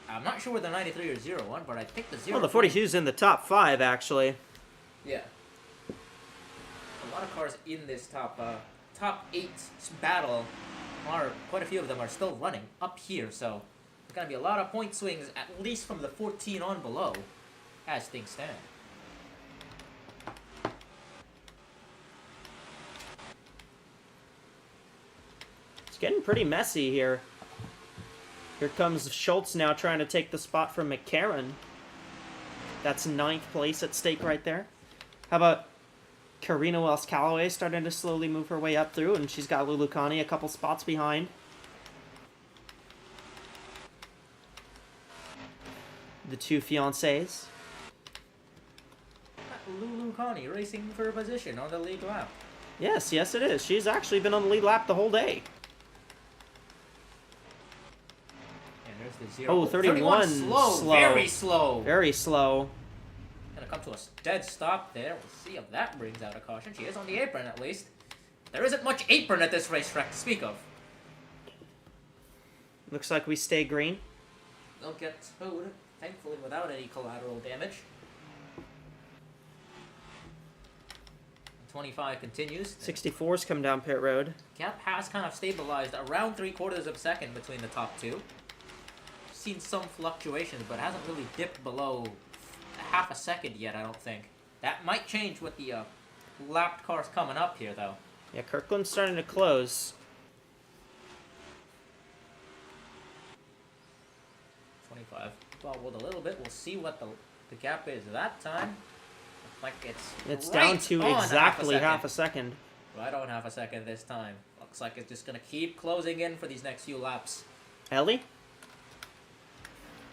[SPEAKER 4] I'm not sure where the 93 or 01, but I think the 0.
[SPEAKER 3] Well, the 42 is in the top 5, actually.
[SPEAKER 4] Yeah. A lot of cars in this top 8 battle quite a few of them are still running up here, so there's going to be a lot of point swings, at least from the 14 on below, as things stand.
[SPEAKER 3] It's getting pretty messy here. Here comes Schultz now trying to take the spot from McCarron. That's 9th place at stake right there. How about Karina Wells-Callaway starting to slowly move her way up through, and she's got Lulu Connie a couple spots behind. The two fiancés.
[SPEAKER 4] Lulu Connie racing for a position on the lead lap.
[SPEAKER 3] Yes, yes it is. She's actually been on the lead lap the whole day.
[SPEAKER 4] And there's the 0.
[SPEAKER 3] Oh, 31
[SPEAKER 4] slow. Very slow.
[SPEAKER 3] Very slow.
[SPEAKER 4] Gonna come to a dead stop there. We'll see if that brings out a caution. She is on the apron at least. There isn't much apron at this racetrack to speak of.
[SPEAKER 3] Looks like we stay green.
[SPEAKER 4] They'll get towed, thankfully without any collateral damage. 25 continues.
[SPEAKER 3] 64's come down pit road.
[SPEAKER 4] Gap has kind of stabilized around 3/4 of a second between the top two. Seen some fluctuations, but hasn't really dipped below half a second yet, I don't think. That might change with the lapped cars coming up here, though.
[SPEAKER 3] Yeah, Kirkland's starting to close.
[SPEAKER 4] 25 bobbled a little bit. We'll see what the gap is that time. Looks like
[SPEAKER 3] It's
[SPEAKER 4] right
[SPEAKER 3] down to
[SPEAKER 4] on
[SPEAKER 3] exactly
[SPEAKER 4] half
[SPEAKER 3] half a second.
[SPEAKER 4] Right on half a second this time. Looks like it's just going to keep closing in for these next few laps.
[SPEAKER 3] Ellie?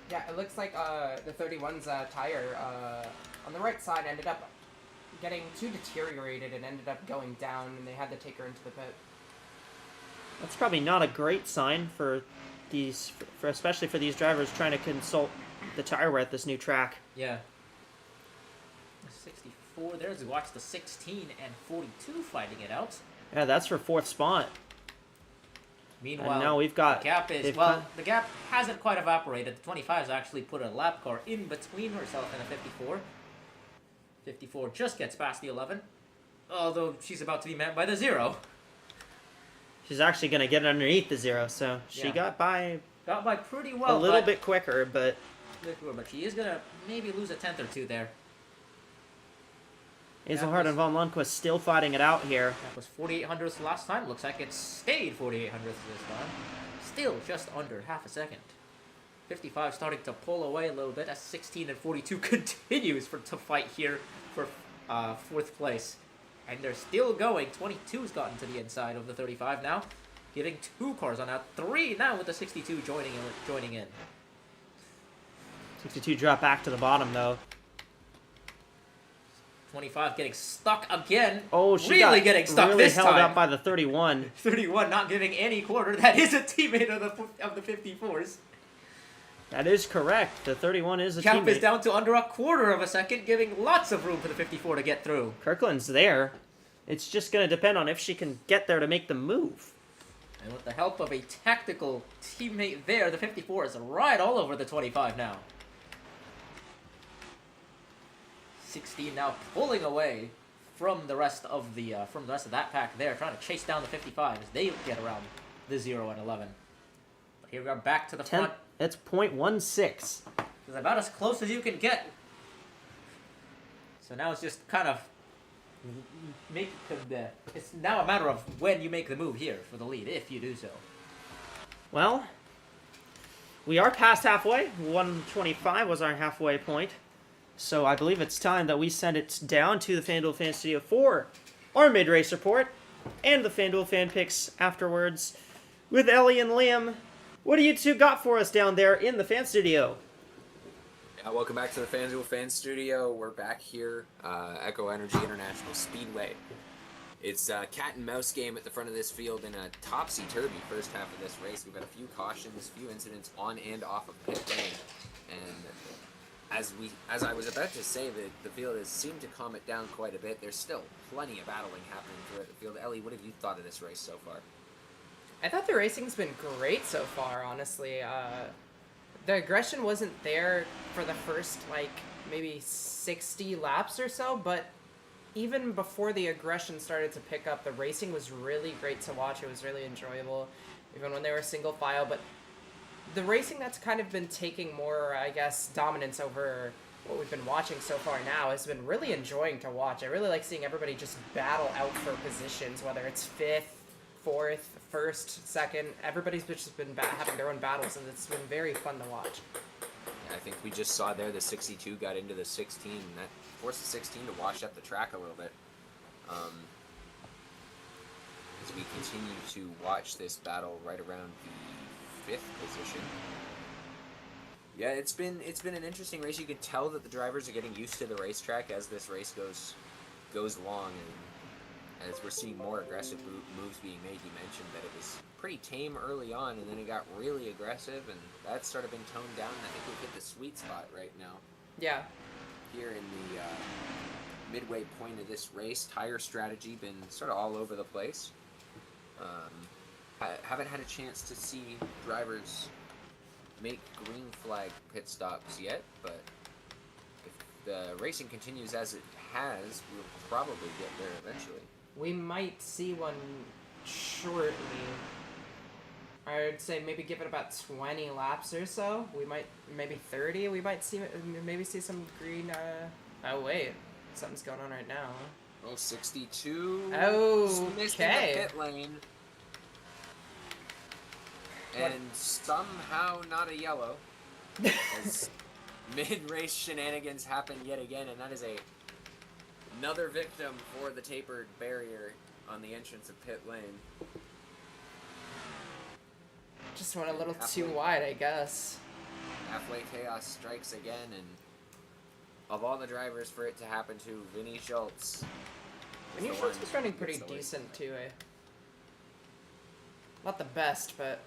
[SPEAKER 2] Yeah, it looks like the 31's tire on the right side ended up getting too deteriorated and ended up going down, and they had to take her into the pit.
[SPEAKER 3] That's probably not a great sign for these, especially for these drivers trying to consult the tire wear at this new track.
[SPEAKER 4] Yeah. 64. There's watch the 16 and 42 fighting it out.
[SPEAKER 3] Yeah, that's for 4th spot.
[SPEAKER 4] Meanwhile,
[SPEAKER 3] and now we've got...
[SPEAKER 4] the gap is, well, the gap hasn't quite evaporated. The 25's actually put a lap car in between herself and the 54. 54 just gets past the 11, although she's about to be met by the 0.
[SPEAKER 3] She's actually going to get underneath the 0, so she
[SPEAKER 4] Yeah.
[SPEAKER 3] got by
[SPEAKER 4] pretty well.
[SPEAKER 3] a little bit quicker, but...
[SPEAKER 4] But she is going to maybe lose a 10th or 2 there.
[SPEAKER 3] Hazelhart and Von Lundquist still fighting it out here.
[SPEAKER 4] That was 4800ths last time. Looks like it stayed 4800ths this time. Still just under half a second. 55 starting to pull away a little bit as 16 and 42 continues to fight here for 4th place. And they're still going. 22's gotten to the inside of the 35 now, giving 2 cars on out. 3 now with the 62 joining in.
[SPEAKER 3] 62 drop back to the bottom, though.
[SPEAKER 4] 25 getting stuck again.
[SPEAKER 3] Oh, she
[SPEAKER 4] really
[SPEAKER 3] got
[SPEAKER 4] getting stuck
[SPEAKER 3] really
[SPEAKER 4] this
[SPEAKER 3] held
[SPEAKER 4] time.
[SPEAKER 3] up by the 31.
[SPEAKER 4] 31 not giving any quarter. That is a teammate of the 54s.
[SPEAKER 3] That is correct. The 31 is a
[SPEAKER 4] Cap
[SPEAKER 3] teammate.
[SPEAKER 4] is down to under 1/4 of a second, giving lots of room for the 54 to get through.
[SPEAKER 3] Kirkland's there. It's just going to depend on if she can get there to make the move.
[SPEAKER 4] And with the help of a tactical teammate there, the 54 is right all over the 25 now. 16 now pulling away from the rest of that pack there, trying to chase down the 55 as they get around the 0 and 11. But here we are back to the front.
[SPEAKER 3] It's .16.
[SPEAKER 4] It's about as close as you can get. So now it's just kind of it's now a matter of when you make the move here for the lead, if you do so.
[SPEAKER 3] Well, we are past halfway. 125 was our halfway point. So I believe it's time that we send it down to the FanDuel Fan Studio for our mid-race report and the FanDuel Fan Picks afterwards with Ellie and Liam. What do you two got for us down there in the Fan Studio?
[SPEAKER 1] Welcome back to the FanDuel Fan Studio. We're back here, Echo Energy International Speedway. It's a cat and mouse game at the front of this field in a topsy-turvy first half of this race. We've got a few cautions, a few incidents on and off of pit lane, and as I was about to say, the field has seemed to calm it down quite a bit. There's still plenty of battling happening throughout the field. Ellie, what have you thought of this race so far?
[SPEAKER 2] I thought the racing's been great so far, honestly. The aggression wasn't there for the first, like, maybe 60 laps or so, but even before the aggression started to pick up, the racing was really great to watch. It was really enjoyable, even when they were single file. But the racing that's kind of been taking more, I guess, dominance over what we've been watching so far now has been really enjoying to watch. I really like seeing everybody just battle out for positions, whether it's fifth, fourth, first, second. Everybody's just been having their own battles, and it's been very fun to watch.
[SPEAKER 1] I think we just saw there the 62 got into the 16, and that forced the 16 to wash up the track a little bit. As we continue to watch this battle right around the 5th position. Yeah, it's been an interesting race. You can tell that the drivers are getting used to the racetrack as this race goes along, and as we're seeing more aggressive moves being made. You mentioned that it was pretty tame early on, and then it got really aggressive, and that's sort of been toned down. And I think we've hit the sweet spot right now.
[SPEAKER 2] Yeah.
[SPEAKER 1] Here in the midway point of this race, tire strategy been sort of all over the place. I haven't had a chance to see drivers make green flag pit stops yet, but if the racing continues as it has, we'll probably get there eventually.
[SPEAKER 2] We might see one shortly. I would say maybe give it about 20 laps or so. We might, maybe 30. We might see some green. Oh wait, something's going on right now.
[SPEAKER 1] Oh, 62.
[SPEAKER 2] Oh,
[SPEAKER 1] missed in the pit lane. And somehow not a yellow. As mid-race shenanigans happen yet again, and that is another victim for the tapered barrier on the entrance of pit lane.
[SPEAKER 2] Just went a little too wide, I guess.
[SPEAKER 1] Halfway chaos strikes again, and of all the drivers for it to happen to, Vinny Schultz.
[SPEAKER 2] Vinny Schultz was running pretty decent too. Not the best, but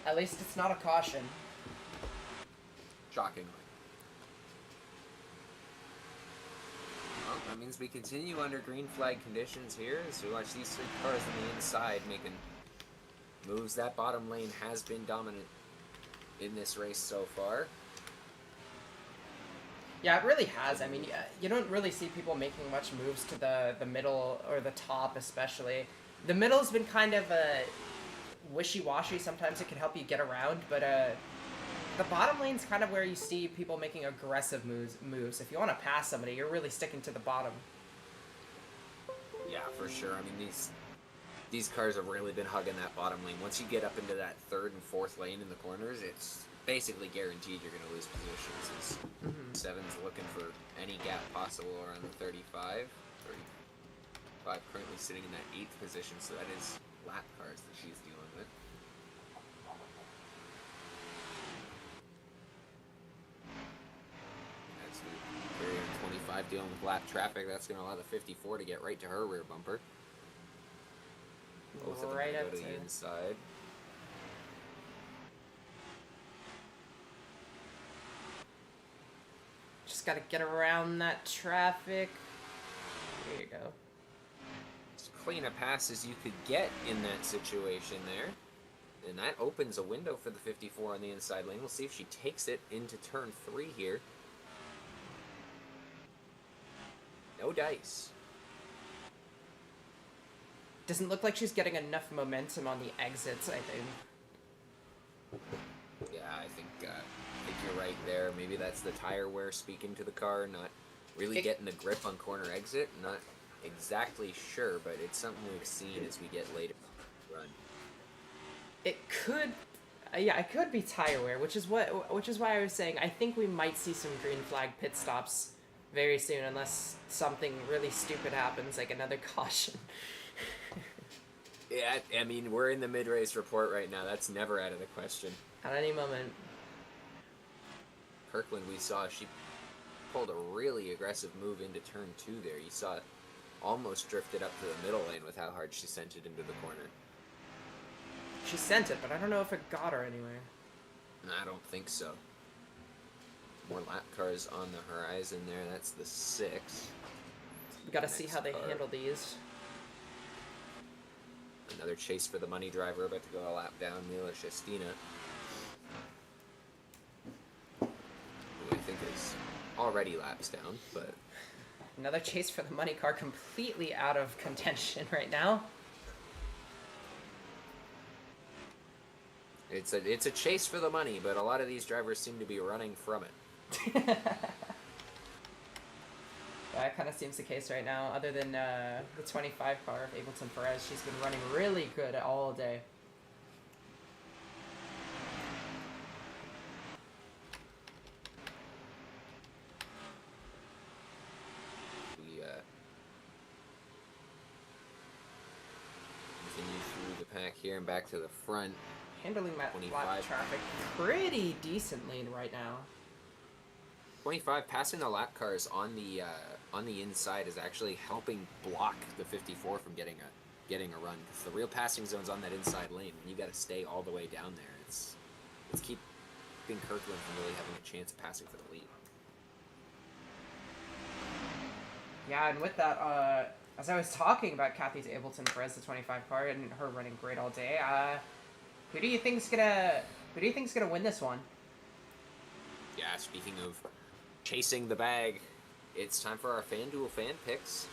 [SPEAKER 2] at least it's not a caution.
[SPEAKER 1] Shockingly. Well, that means we continue under green flag conditions here as we watch these 3 cars on the inside making moves. That bottom lane has been dominant in this race so far.
[SPEAKER 2] Yeah, it really has. I mean, you don't really see people making much moves to the middle or the top, especially. The middle's been kind of wishy-washy. Sometimes it can help you get around, but the bottom lane's kind of where you see people making aggressive moves. If you want to pass somebody, you're really sticking to the bottom.
[SPEAKER 1] Yeah, for sure. I mean, these cars have really been hugging that bottom lane. Once you get up into that 3rd and 4th lane in the corners, it's basically guaranteed you're going to lose positions. Seven's looking for any gap possible around the 35. 35 currently sitting in that 8th position, so that is lap cars that she's dealing with. That's the carrier 25 dealing with lap traffic. That's going to allow the 54 to get right to her rear bumper. Both of them
[SPEAKER 2] Right
[SPEAKER 1] go
[SPEAKER 2] up
[SPEAKER 1] to the inside.
[SPEAKER 2] Just gotta get around that traffic. There you go.
[SPEAKER 1] As clean a pass as you could get in that situation there. And that opens a window for the 54 on the inside lane. We'll see if she takes it into turn 3 here. No dice.
[SPEAKER 2] Doesn't look like she's getting enough momentum on the exits, I think.
[SPEAKER 1] Yeah, I think you're right there. Maybe that's the tire wear speaking to the car, not really getting the grip on corner exit. Not exactly sure, but it's something we've seen as we get later in the run.
[SPEAKER 2] It could, yeah, it could be tire wear, which is why I was saying I think we might see some green flag pit stops very soon, unless something really stupid happens, like another caution.
[SPEAKER 1] Yeah, I mean, we're in the mid-race report right now. That's never out of the question.
[SPEAKER 2] At any moment.
[SPEAKER 1] Kirkland, we saw, she pulled a really aggressive move into turn 2 there. You saw it almost drifted up to the middle lane with how hard she sent it into the corner.
[SPEAKER 2] She sent it, but I don't know if it got her anywhere.
[SPEAKER 1] I don't think so. More lap cars on the horizon there. That's the 6.
[SPEAKER 2] We gotta see
[SPEAKER 1] Next
[SPEAKER 2] how they
[SPEAKER 1] car.
[SPEAKER 2] handle these.
[SPEAKER 1] Another chase for the money driver, about to go a lap down, Mila Shestina. Who I think is already laps down, but
[SPEAKER 2] Another chase for the money car, completely out of contention right now.
[SPEAKER 1] it's a chase for the money, but a lot of these drivers seem to be running from it.
[SPEAKER 2] That kind of seems the case right now. Other than the 25 car of Ableton Perez, she's been running really good all day.
[SPEAKER 1] We continue through the pack here and back to the front.
[SPEAKER 2] Handling that
[SPEAKER 1] 25.
[SPEAKER 2] lap traffic pretty decently right now.
[SPEAKER 1] 25 passing the lap cars on the inside is actually helping block the 54 from getting a run, because the real passing zone's on that inside lane, and you got to stay all the way down there. It's keeping Kirkland from really having a chance of passing for the lead.
[SPEAKER 2] Yeah, and with that, as I was talking about Kathy's Ableton Perez, the 25 car, and her running great all day, who do you think's gonna win this one?
[SPEAKER 1] Yeah, speaking of chasing the bag, it's time for our FanDuel fan picks.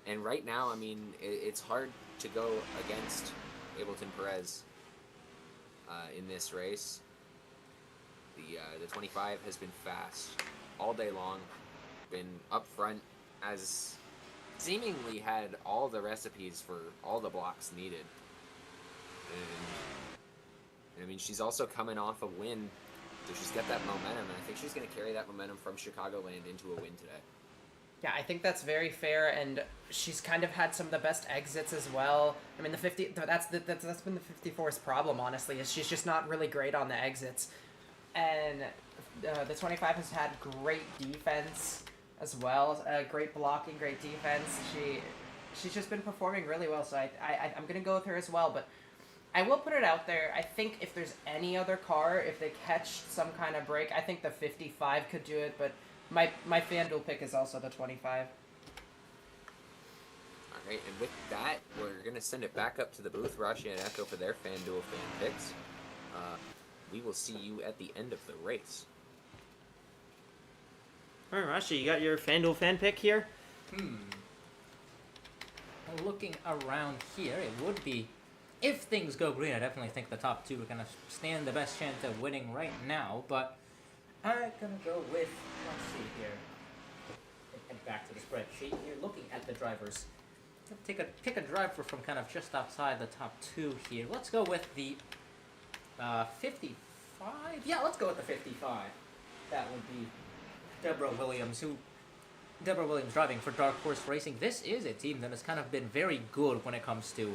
[SPEAKER 1] And right now, I mean, it's hard to go against Ableton Perez in this race. The 25 has been fast all day long, been up front, has seemingly had all the recipes for all the blocks needed. And I mean, she's also coming off a win, so she's got that momentum, and I think she's going to carry that momentum from Chicagoland into a win today.
[SPEAKER 2] Yeah, I think that's very fair, and she's kind of had some of the best exits as well. I mean, that's been the 54's problem, honestly, is she's just not really great on the exits. And the 25 has had great defense as well, great blocking, great defense. She's just been performing really well, so I'm going to go with her as well, but I will put it out there. I think if there's any other car, if they catch some kind of break, I think the 55 could do it, but my FanDuel pick is also the 25.
[SPEAKER 1] Alright, and with that, we're going to send it back up to the booth, Rashi and Echo, for their FanDuel fan picks. We will see you at the end of the race.
[SPEAKER 3] All right, Rashi, you got your FanDuel fan pick here?
[SPEAKER 4] Looking around here, it would be, if things go green, I definitely think the top two are going to stand the best chance of winning right now, but I'm going to go with, let's see here, and back to the spreadsheet, you're looking at the drivers. Pick a driver from kind of just outside the top two here. Let's go with the 55? Yeah, let's go with the 55. That would be Deborah Williams, driving for Dark Horse Racing. This is a team that has kind of been very good when it comes to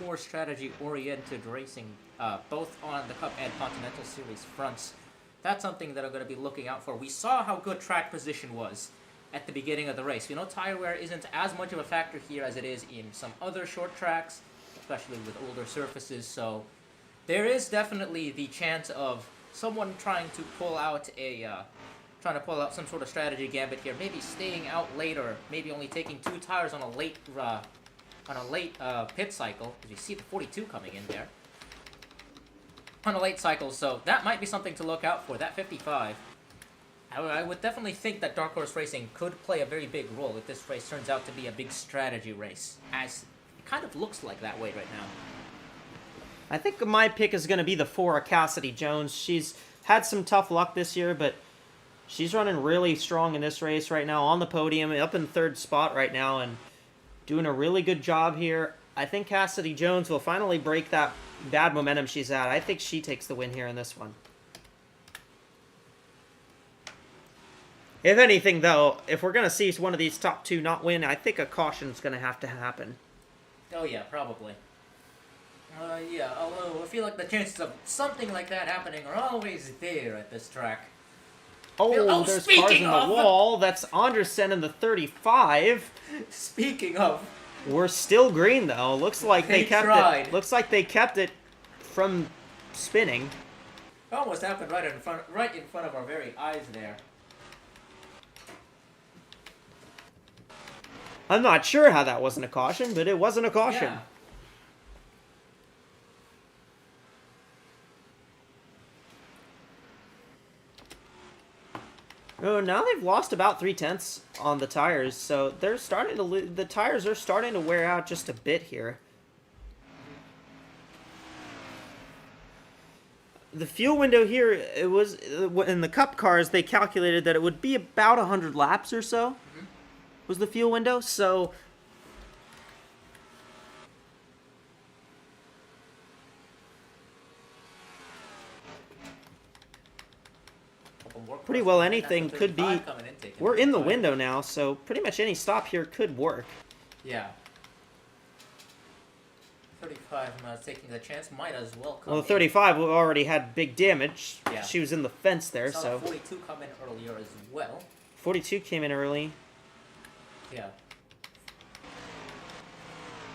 [SPEAKER 4] more strategy-oriented racing, both on the Cup and Continental Series fronts. That's something that I'm going to be looking out for. We saw how good track position was at the beginning of the race. You know, tire wear isn't as much of a factor here as it is in some other short tracks, especially with older surfaces, so there is definitely the chance of someone trying to pull out some sort of strategy gambit here, maybe staying out later, maybe only taking 2 tires on a late pit cycle, because you see the 42 coming in there on a late cycle, so that might be something to look out for, that 55. I would definitely think that Dark Horse Racing could play a very big role if this race turns out to be a big strategy race, as it kind of looks like that way right now.
[SPEAKER 3] I think my pick is going to be the 4, Cassidy Jones. She's had some tough luck this year, but she's running really strong in this race right now, on the podium, up in 3rd spot right now, and doing a really good job here. I think Cassidy Jones will finally break that bad momentum she's at. I think she takes the win here in this one. If anything, though, if we're going to see one of these top 2 not win, I think a caution's going to have to happen.
[SPEAKER 4] Oh yeah, probably. Yeah, although I feel like the chances of something like that happening are always there at this track.
[SPEAKER 3] Oh, there's cars in the wall. That's Andersen in the 35.
[SPEAKER 4] Speaking of,
[SPEAKER 3] We're still green though. Looks like they kept
[SPEAKER 4] tried.
[SPEAKER 3] it. Looks like they kept it from spinning.
[SPEAKER 4] Almost happened right in front of our very eyes there.
[SPEAKER 3] I'm not sure how that wasn't a caution, but it wasn't a caution.
[SPEAKER 4] Yeah.
[SPEAKER 3] Oh, now they've lost about 3/10 on the tires, so they're starting to the tires are starting to wear out just a bit here. The fuel window here, it was in the Cup cars. They calculated that it would be about 100 laps or so. Was the fuel window, so pretty well anything could be. We're in the window now, so pretty much any stop here could work.
[SPEAKER 4] Yeah. 35 taking the chance, might as well come
[SPEAKER 3] Well,
[SPEAKER 4] in.
[SPEAKER 3] 35 already had big damage.
[SPEAKER 4] Yeah.
[SPEAKER 3] She was in the fence there,
[SPEAKER 4] Saw
[SPEAKER 3] so
[SPEAKER 4] 42 come in earlier as well.
[SPEAKER 3] 42 came in early.
[SPEAKER 4] Yeah.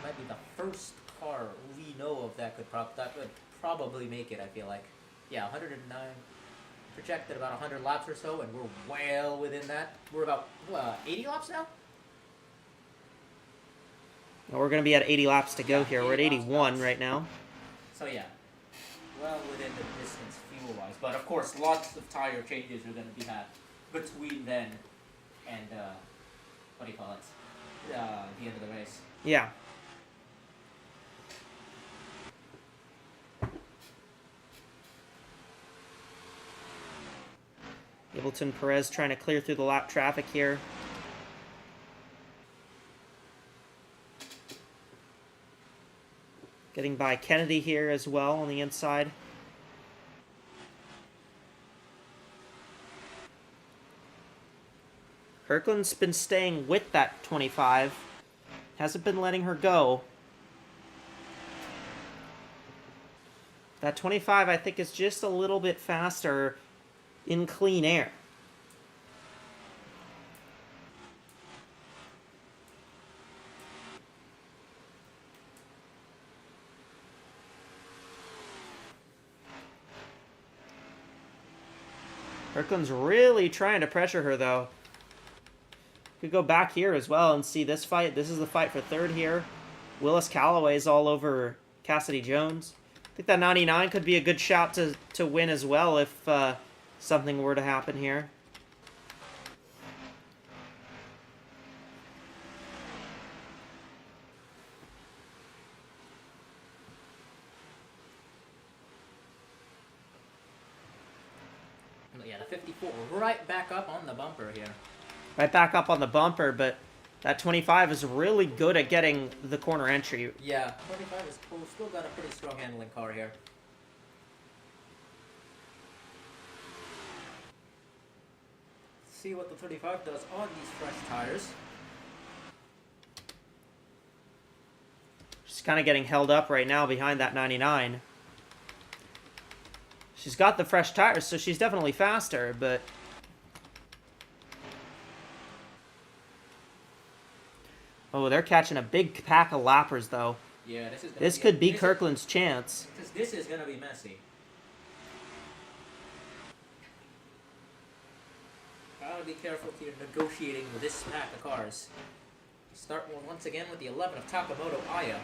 [SPEAKER 4] Might be the first car we know of that could probably make it, I feel like. Yeah, 109. Projected about 100 laps or so, and we're well within that. We're about 80 laps now?
[SPEAKER 3] We're going to be at 80 laps to go
[SPEAKER 4] Yeah,
[SPEAKER 3] here. We're at
[SPEAKER 4] 80 laps
[SPEAKER 3] 81
[SPEAKER 4] max.
[SPEAKER 3] right now.
[SPEAKER 4] So yeah, well within the distance fuel-wise. But of course, lots of tire changes are going to be had between then and, what do you call it, the end of the race.
[SPEAKER 3] Yeah. Ableton Perez trying to clear through the lap traffic here. Getting by Kennedy here as well on the inside. Kirkland's been staying with that 25. Hasn't been letting her go. That 25, I think, is just a little bit faster in clean air. Kirkland's really trying to pressure her, though. Could go back here as well and see this fight. This is the fight for third here. Willis Callaway's all over Cassidy Jones. I think that 99 could be a good shot to win as well if something were to happen here.
[SPEAKER 4] Yeah, the 54 right back up on the bumper here.
[SPEAKER 3] Right back up on the bumper, but that 25 is really good at getting the corner entry.
[SPEAKER 4] Yeah, 25 is cool. Still got a pretty strong handling car here. See what the 35 does on these fresh tires.
[SPEAKER 3] She's kind of getting held up right now behind that 99. She's got the fresh tires, so she's definitely faster, but... Oh, they're catching a big pack of lappers, though.
[SPEAKER 4] Yeah,
[SPEAKER 3] This could be Kirkland's chance.
[SPEAKER 4] This is going to be messy. Gotta be careful if you're negotiating with this pack of cars. Start once again with the 11 of Takamoto Aya.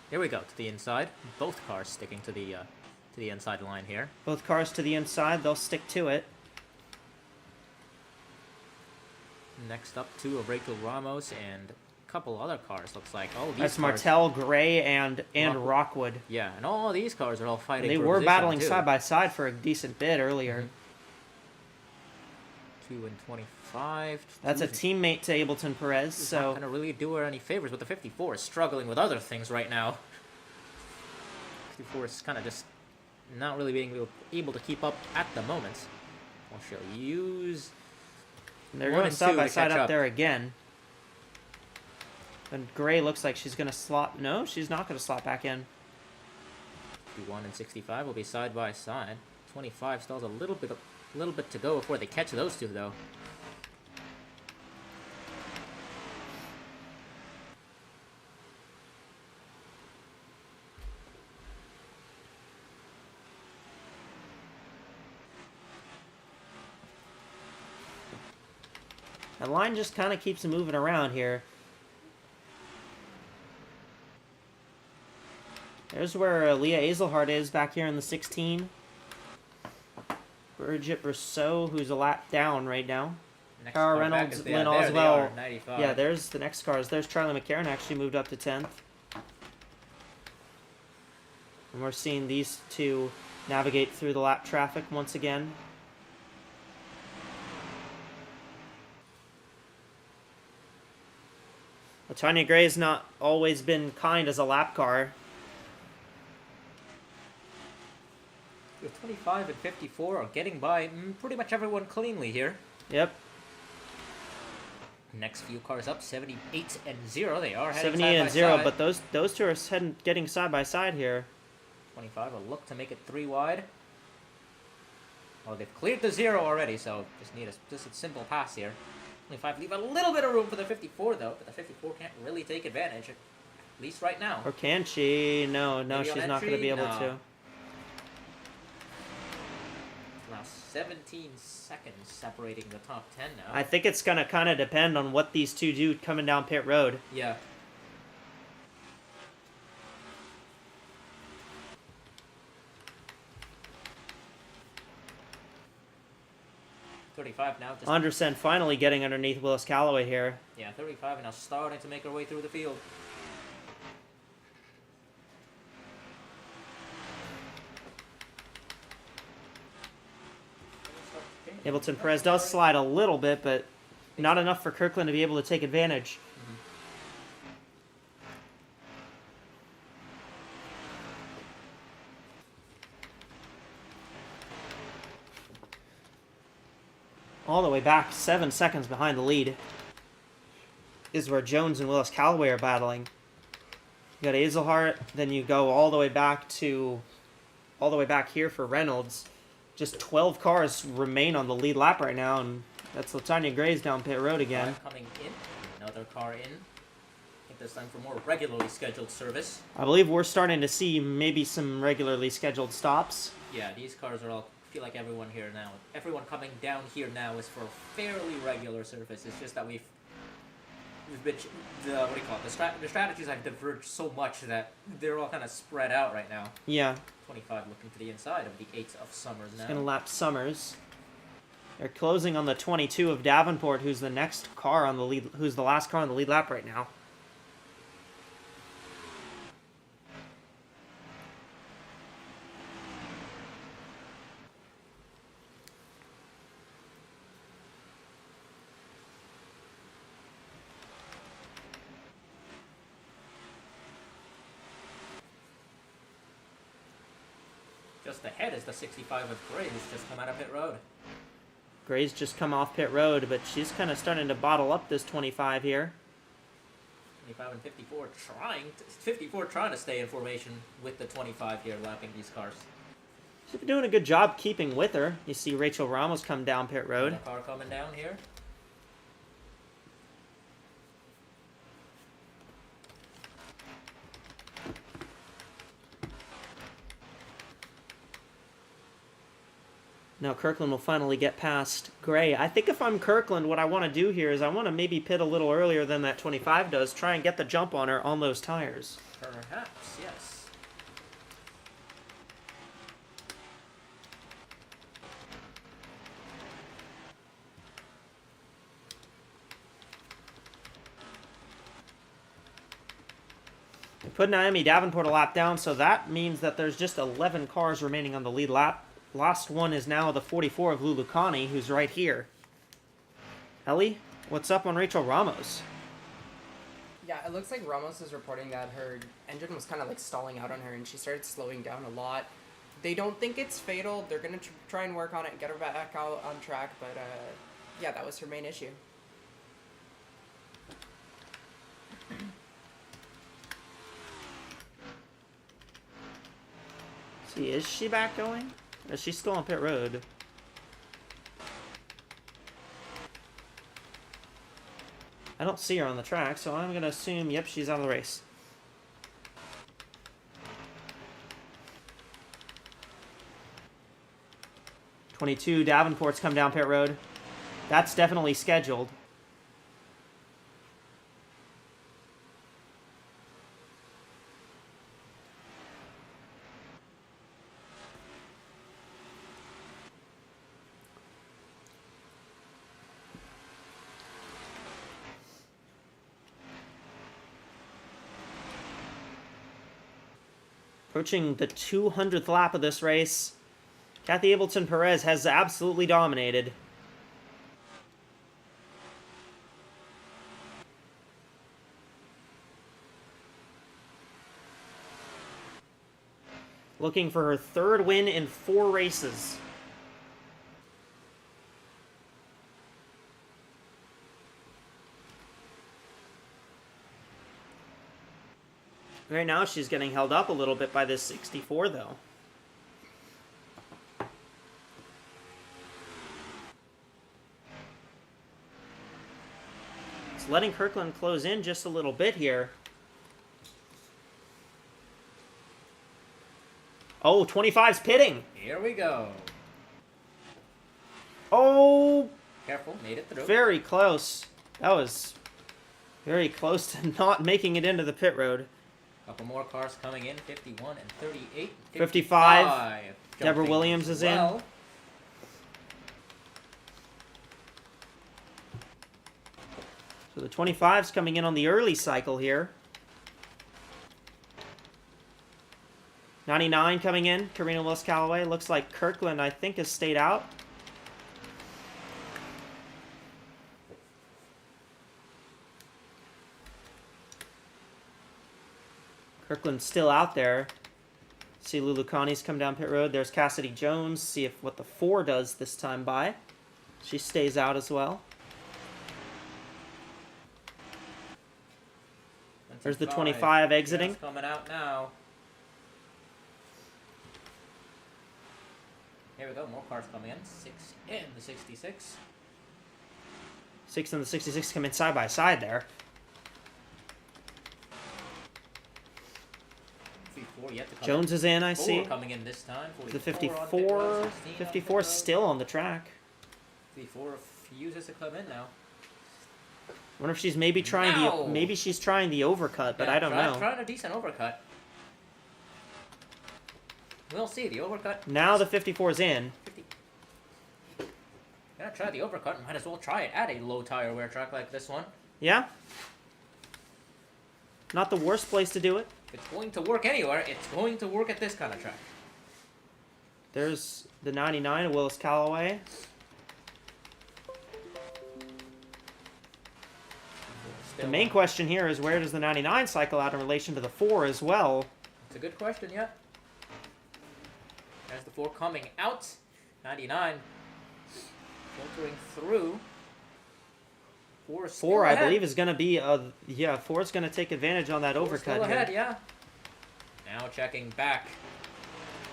[SPEAKER 4] Here we go, to the inside. Both cars sticking to the inside line here.
[SPEAKER 3] Both cars to the inside, they'll stick to it.
[SPEAKER 4] Next up, two of Rachel Ramos and a couple other cars, looks like. Oh, these
[SPEAKER 3] That's
[SPEAKER 4] cars,
[SPEAKER 3] Martell, Gray, and Rockwood.
[SPEAKER 4] Yeah, and all these cars are all fighting
[SPEAKER 3] They
[SPEAKER 4] for
[SPEAKER 3] were
[SPEAKER 4] position,
[SPEAKER 3] battling
[SPEAKER 4] too.
[SPEAKER 3] side by side for a decent bit earlier.
[SPEAKER 4] 2 and 25.
[SPEAKER 3] That's a teammate to Ableton Perez,
[SPEAKER 4] Not
[SPEAKER 3] so...
[SPEAKER 4] going to really do her any favors, but the 54 is struggling with other things right now. 54 is kind of just not really being able to keep up at the moment. Well, she'll use...
[SPEAKER 3] They're
[SPEAKER 4] one
[SPEAKER 3] going
[SPEAKER 4] and
[SPEAKER 3] side
[SPEAKER 4] two
[SPEAKER 3] by
[SPEAKER 4] to
[SPEAKER 3] side
[SPEAKER 4] catch
[SPEAKER 3] up
[SPEAKER 4] up.
[SPEAKER 3] there again. And Gray looks like she's going to slot... No, she's not going to slot back in.
[SPEAKER 4] 51 and 65 will be side by side. 25 stalls a little bit to go before they catch those two, though.
[SPEAKER 3] The line just kind of keeps moving around here. There's where Leah Azelhart is back here in the 16. Bridget Brousseau, who's a lap down right now.
[SPEAKER 4] Next
[SPEAKER 3] Cara
[SPEAKER 4] car back
[SPEAKER 3] Reynolds,
[SPEAKER 4] is-
[SPEAKER 3] Lynn
[SPEAKER 4] there they
[SPEAKER 3] Oswell.
[SPEAKER 4] are, 95.
[SPEAKER 3] Yeah, there's the next cars. There's Charlie McCarron actually moved up to 10th. And we're seeing these two navigate through the lap traffic once again. Tanya Gray's not always been kind as a lap car.
[SPEAKER 4] With 25 and 54 are getting by pretty much everyone cleanly here.
[SPEAKER 3] Yep.
[SPEAKER 4] Next few cars up, 78 and 0. They are heading
[SPEAKER 3] 78 and
[SPEAKER 4] side
[SPEAKER 3] 0,
[SPEAKER 4] by
[SPEAKER 3] but those two are getting side by side here.
[SPEAKER 4] 25 will look to make it 3 wide. Oh, they've cleared the 0 already, so just need just a simple pass here. 25 leave a little bit of room for the 54, though, but the 54 can't really take advantage, at least right now.
[SPEAKER 3] Or can she? No,
[SPEAKER 4] Maybe
[SPEAKER 3] she's
[SPEAKER 4] on
[SPEAKER 3] not going to
[SPEAKER 4] entry?
[SPEAKER 3] be able
[SPEAKER 4] No.
[SPEAKER 3] to.
[SPEAKER 4] Now 17 seconds separating the top 10 now.
[SPEAKER 3] I think it's going to kind of depend on what these two do coming down pit road.
[SPEAKER 4] Yeah. .35 now. Just,
[SPEAKER 3] Anderson finally getting underneath Willis Calloway here.
[SPEAKER 4] yeah, 35 and now starting to make her way through the field.
[SPEAKER 3] Ableton Perez does slide a little bit, but not enough for Kirkland to be able to take advantage. All the way back, 7 seconds behind the lead, is where Jones and Willis Calloway are battling. You got Azelhart, then you go all the way back here for Reynolds. Just 12 cars remain on the lead lap right now, and that's Latanya Gray's down pit road again.
[SPEAKER 4] Car coming in, another car in. I think this time for more regularly scheduled service.
[SPEAKER 3] I believe we're starting to see maybe some regularly scheduled stops.
[SPEAKER 4] Yeah, these cars are all, I feel like everyone here now, everyone coming down here now is for fairly regular service. It's just that we've been, what do you call it, the strategies have diverged so much that they're all kind of spread out right now.
[SPEAKER 3] Yeah,
[SPEAKER 4] 25 looking to the inside of the 8 of Summers now.
[SPEAKER 3] it's gonna lap Summers. They're closing on the 22 of Davenport, who's the next car on the lead, who's the last car on the lead lap right now.
[SPEAKER 4] Just ahead is the 65 of Gray, who's just come out of pit road.
[SPEAKER 3] Gray's just come off pit road, but she's kind of starting to bottle up this 25 here.
[SPEAKER 4] 25 and 54 trying to stay in formation with the 25 here, lapping these cars.
[SPEAKER 3] She's been doing a good job keeping with her. You see Rachel Ramos come down pit road.
[SPEAKER 4] Another car coming down here.
[SPEAKER 3] Now Kirkland will finally get past Gray. I think if I'm Kirkland, what I want to do here is I want to maybe pit a little earlier than that 25 does. Try and get the jump on her on those tires.
[SPEAKER 4] Perhaps, yes.
[SPEAKER 3] They put Naomi Davenport a lap down, so that means that there's just 11 cars remaining on the lead lap. Last one is now the 44 of Lulu Connie, who's right here. Ellie, what's up on Rachel Ramos?
[SPEAKER 2] Yeah, it looks like Ramos is reporting that her engine was kind of like stalling out on her and she started slowing down a lot. They don't think it's fatal. They're going to try and work on it and get her back out on track, but yeah, that was her main issue.
[SPEAKER 3] See, is she back going? She's still on pit road. I don't see her on the track, so I'm going to assume, yep, she's out of the race. '22 Davenport's come down pit road. That's definitely scheduled. Approaching the 200th lap of this race. Kathy Ableton Perez has absolutely dominated. Looking for her third win in 4 races. Right now, she's getting held up a little bit by this 64, though. It's letting Kirkland close in just a little bit here. Oh, 25's pitting.
[SPEAKER 4] Here we go.
[SPEAKER 3] Oh,
[SPEAKER 4] Careful, made it through.
[SPEAKER 3] very close. That was very close to not making it into the pit road.
[SPEAKER 4] Couple more cars coming in, 51 and 38.
[SPEAKER 3] 55. Deborah
[SPEAKER 4] Jumping
[SPEAKER 3] Williams is in.
[SPEAKER 4] well.
[SPEAKER 3] So the 25's coming in on the early cycle here. 99 coming in, Karina Willis-Callaway. Looks like Kirkland, I think, has stayed out. Kirkland's still out there. See Lulu Connie's come down pit road. There's Cassidy Jones. See if what the 4 does this time by. She stays out as well. There's the 25 exiting.
[SPEAKER 4] Just coming out now. Here we go, more cars coming in. 6 and the 66.
[SPEAKER 3] 6 and the 66 come in side by side there.
[SPEAKER 4] 54 yet to come
[SPEAKER 3] Jones
[SPEAKER 4] in.
[SPEAKER 3] is in, I
[SPEAKER 4] 4
[SPEAKER 3] see.
[SPEAKER 4] coming in this time.
[SPEAKER 3] The
[SPEAKER 4] 54 on pit
[SPEAKER 3] 54,
[SPEAKER 4] road, 16 on
[SPEAKER 3] 54
[SPEAKER 4] pit road.
[SPEAKER 3] still on the track.
[SPEAKER 4] 54 refuses to come in now.
[SPEAKER 3] Wonder if she's maybe trying
[SPEAKER 4] No.
[SPEAKER 3] maybe she's trying the overcut, but I don't know.
[SPEAKER 4] Trying a decent overcut. We'll see the overcut.
[SPEAKER 3] Now the 54's in.
[SPEAKER 4] 50. Gotta try the overcut. Might as well try it at a low tire wear track like this one.
[SPEAKER 3] Yeah. Not the worst place to do it.
[SPEAKER 4] If it's going to work anywhere, it's going to work at this kind of track.
[SPEAKER 3] There's the 99 of Willis Callaway. The main question here is where does the 99 cycle out in relation to the 4 as well?
[SPEAKER 4] It's a good question, yeah. There's the 4 coming out. 99 filtering through. 4 is still
[SPEAKER 3] 4, I
[SPEAKER 4] ahead.
[SPEAKER 3] believe, is going to be yeah, 4 is going to take advantage on that
[SPEAKER 4] 4
[SPEAKER 3] overcut
[SPEAKER 4] still
[SPEAKER 3] here.
[SPEAKER 4] ahead, yeah. Now checking back.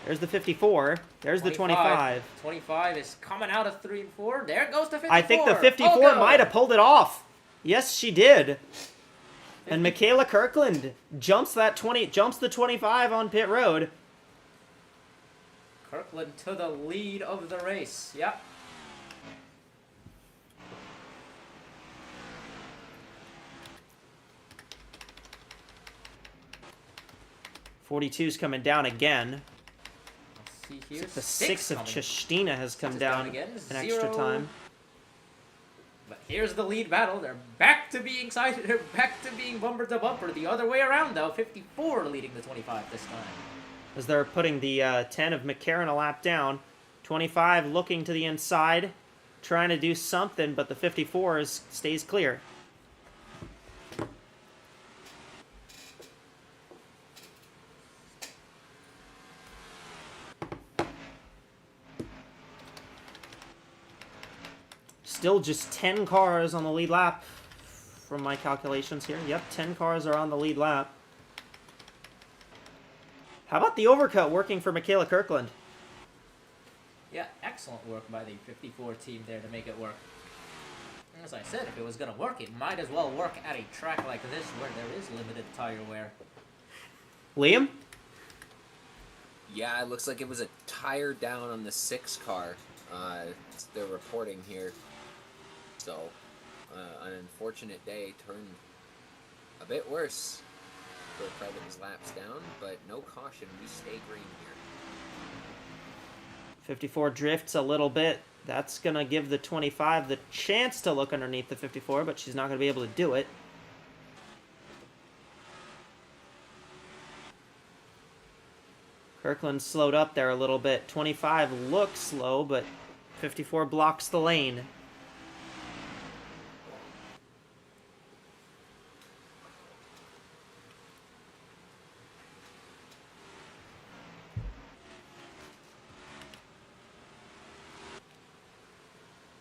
[SPEAKER 3] There's the 54. There's the 25.
[SPEAKER 4] 25 is coming out of 3 and 4. There goes the 54.
[SPEAKER 3] I think the 54
[SPEAKER 4] Oh, go.
[SPEAKER 3] might have pulled it off. Yes, she did. And Michaela Kirkland jumps the 25 on pit road.
[SPEAKER 4] Kirkland to the lead of the race. Yep.
[SPEAKER 3] '42's coming down again.
[SPEAKER 4] Let's see here.
[SPEAKER 3] The 6 of
[SPEAKER 4] coming.
[SPEAKER 3] Chestina has come
[SPEAKER 4] Six is down
[SPEAKER 3] down
[SPEAKER 4] again.
[SPEAKER 3] an extra
[SPEAKER 4] 0.
[SPEAKER 3] time.
[SPEAKER 4] But here's the lead battle. They're back to being excited. They're back to being bumper to bumper. The other way around, though. 54 leading the 25 this time.
[SPEAKER 3] As they're putting the 10 of McCarran a lap down. 25 looking to the inside, trying to do something, but the 54 stays clear. Still just 10 cars on the lead lap from my calculations here. Yep, 10 cars are on the lead lap. How about the overcut working for Michaela Kirkland?
[SPEAKER 4] excellent work by the 54 team there to make it work. As I said, if it was going to work, it might as well work at a track like this where there is limited tire wear.
[SPEAKER 3] Liam?
[SPEAKER 1] Yeah, it looks like it was a tire down on the 6 car. They're reporting here. So, an unfortunate day turned a bit worse for a car that was laps down, but no caution. We stay green here.
[SPEAKER 3] 54 drifts a little bit. That's going to give the 25 the chance to look underneath the 54, but she's not going to be able to do it. Kirkland slowed up there a little bit. 25 looks slow, but 54 blocks the lane.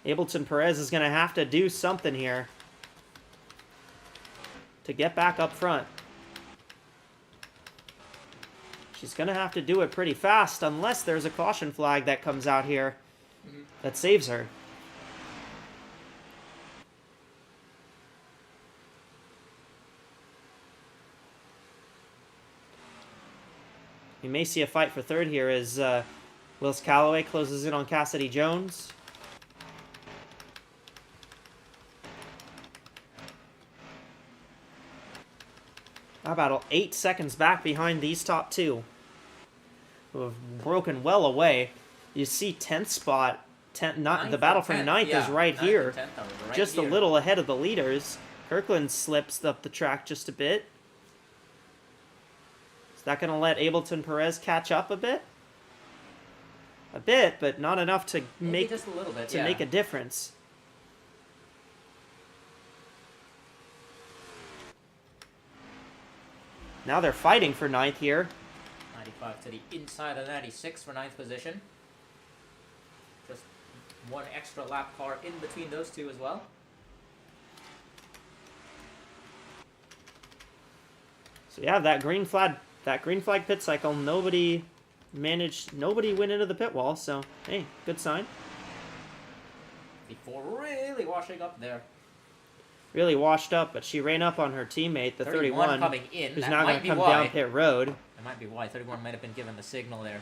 [SPEAKER 3] Ableton Perez is going to have to do something here to get back up front. She's going to have to do it pretty fast unless there's a caution flag that comes out here that saves her. We may see a fight for third here as Willis Calloway closes in on Cassidy Jones. About 8 seconds back behind these top two, who have broken well away. You see 10th spot, the battle for 9th is right here, just a little ahead of the leaders. Kirkland slips up the track just a bit. Is that going to let Ableton Perez catch up a bit? A bit, but not enough to make
[SPEAKER 4] just a little bit,
[SPEAKER 3] make a difference. Now they're fighting for 9th here.
[SPEAKER 4] 95 to the inside of 96 for 9th position. Just one extra lap car in between those two as well.
[SPEAKER 3] So yeah, that green flag pit cycle, nobody went into the pit wall, so hey, good sign.
[SPEAKER 4] Before really washing up there.
[SPEAKER 3] Really washed up, but she ran up on her teammate, the 31,
[SPEAKER 4] coming in.
[SPEAKER 3] who's
[SPEAKER 4] That
[SPEAKER 3] now going
[SPEAKER 4] might
[SPEAKER 3] to come
[SPEAKER 4] be why.
[SPEAKER 3] down pit road.
[SPEAKER 4] That might be why 31 might have been given the signal there.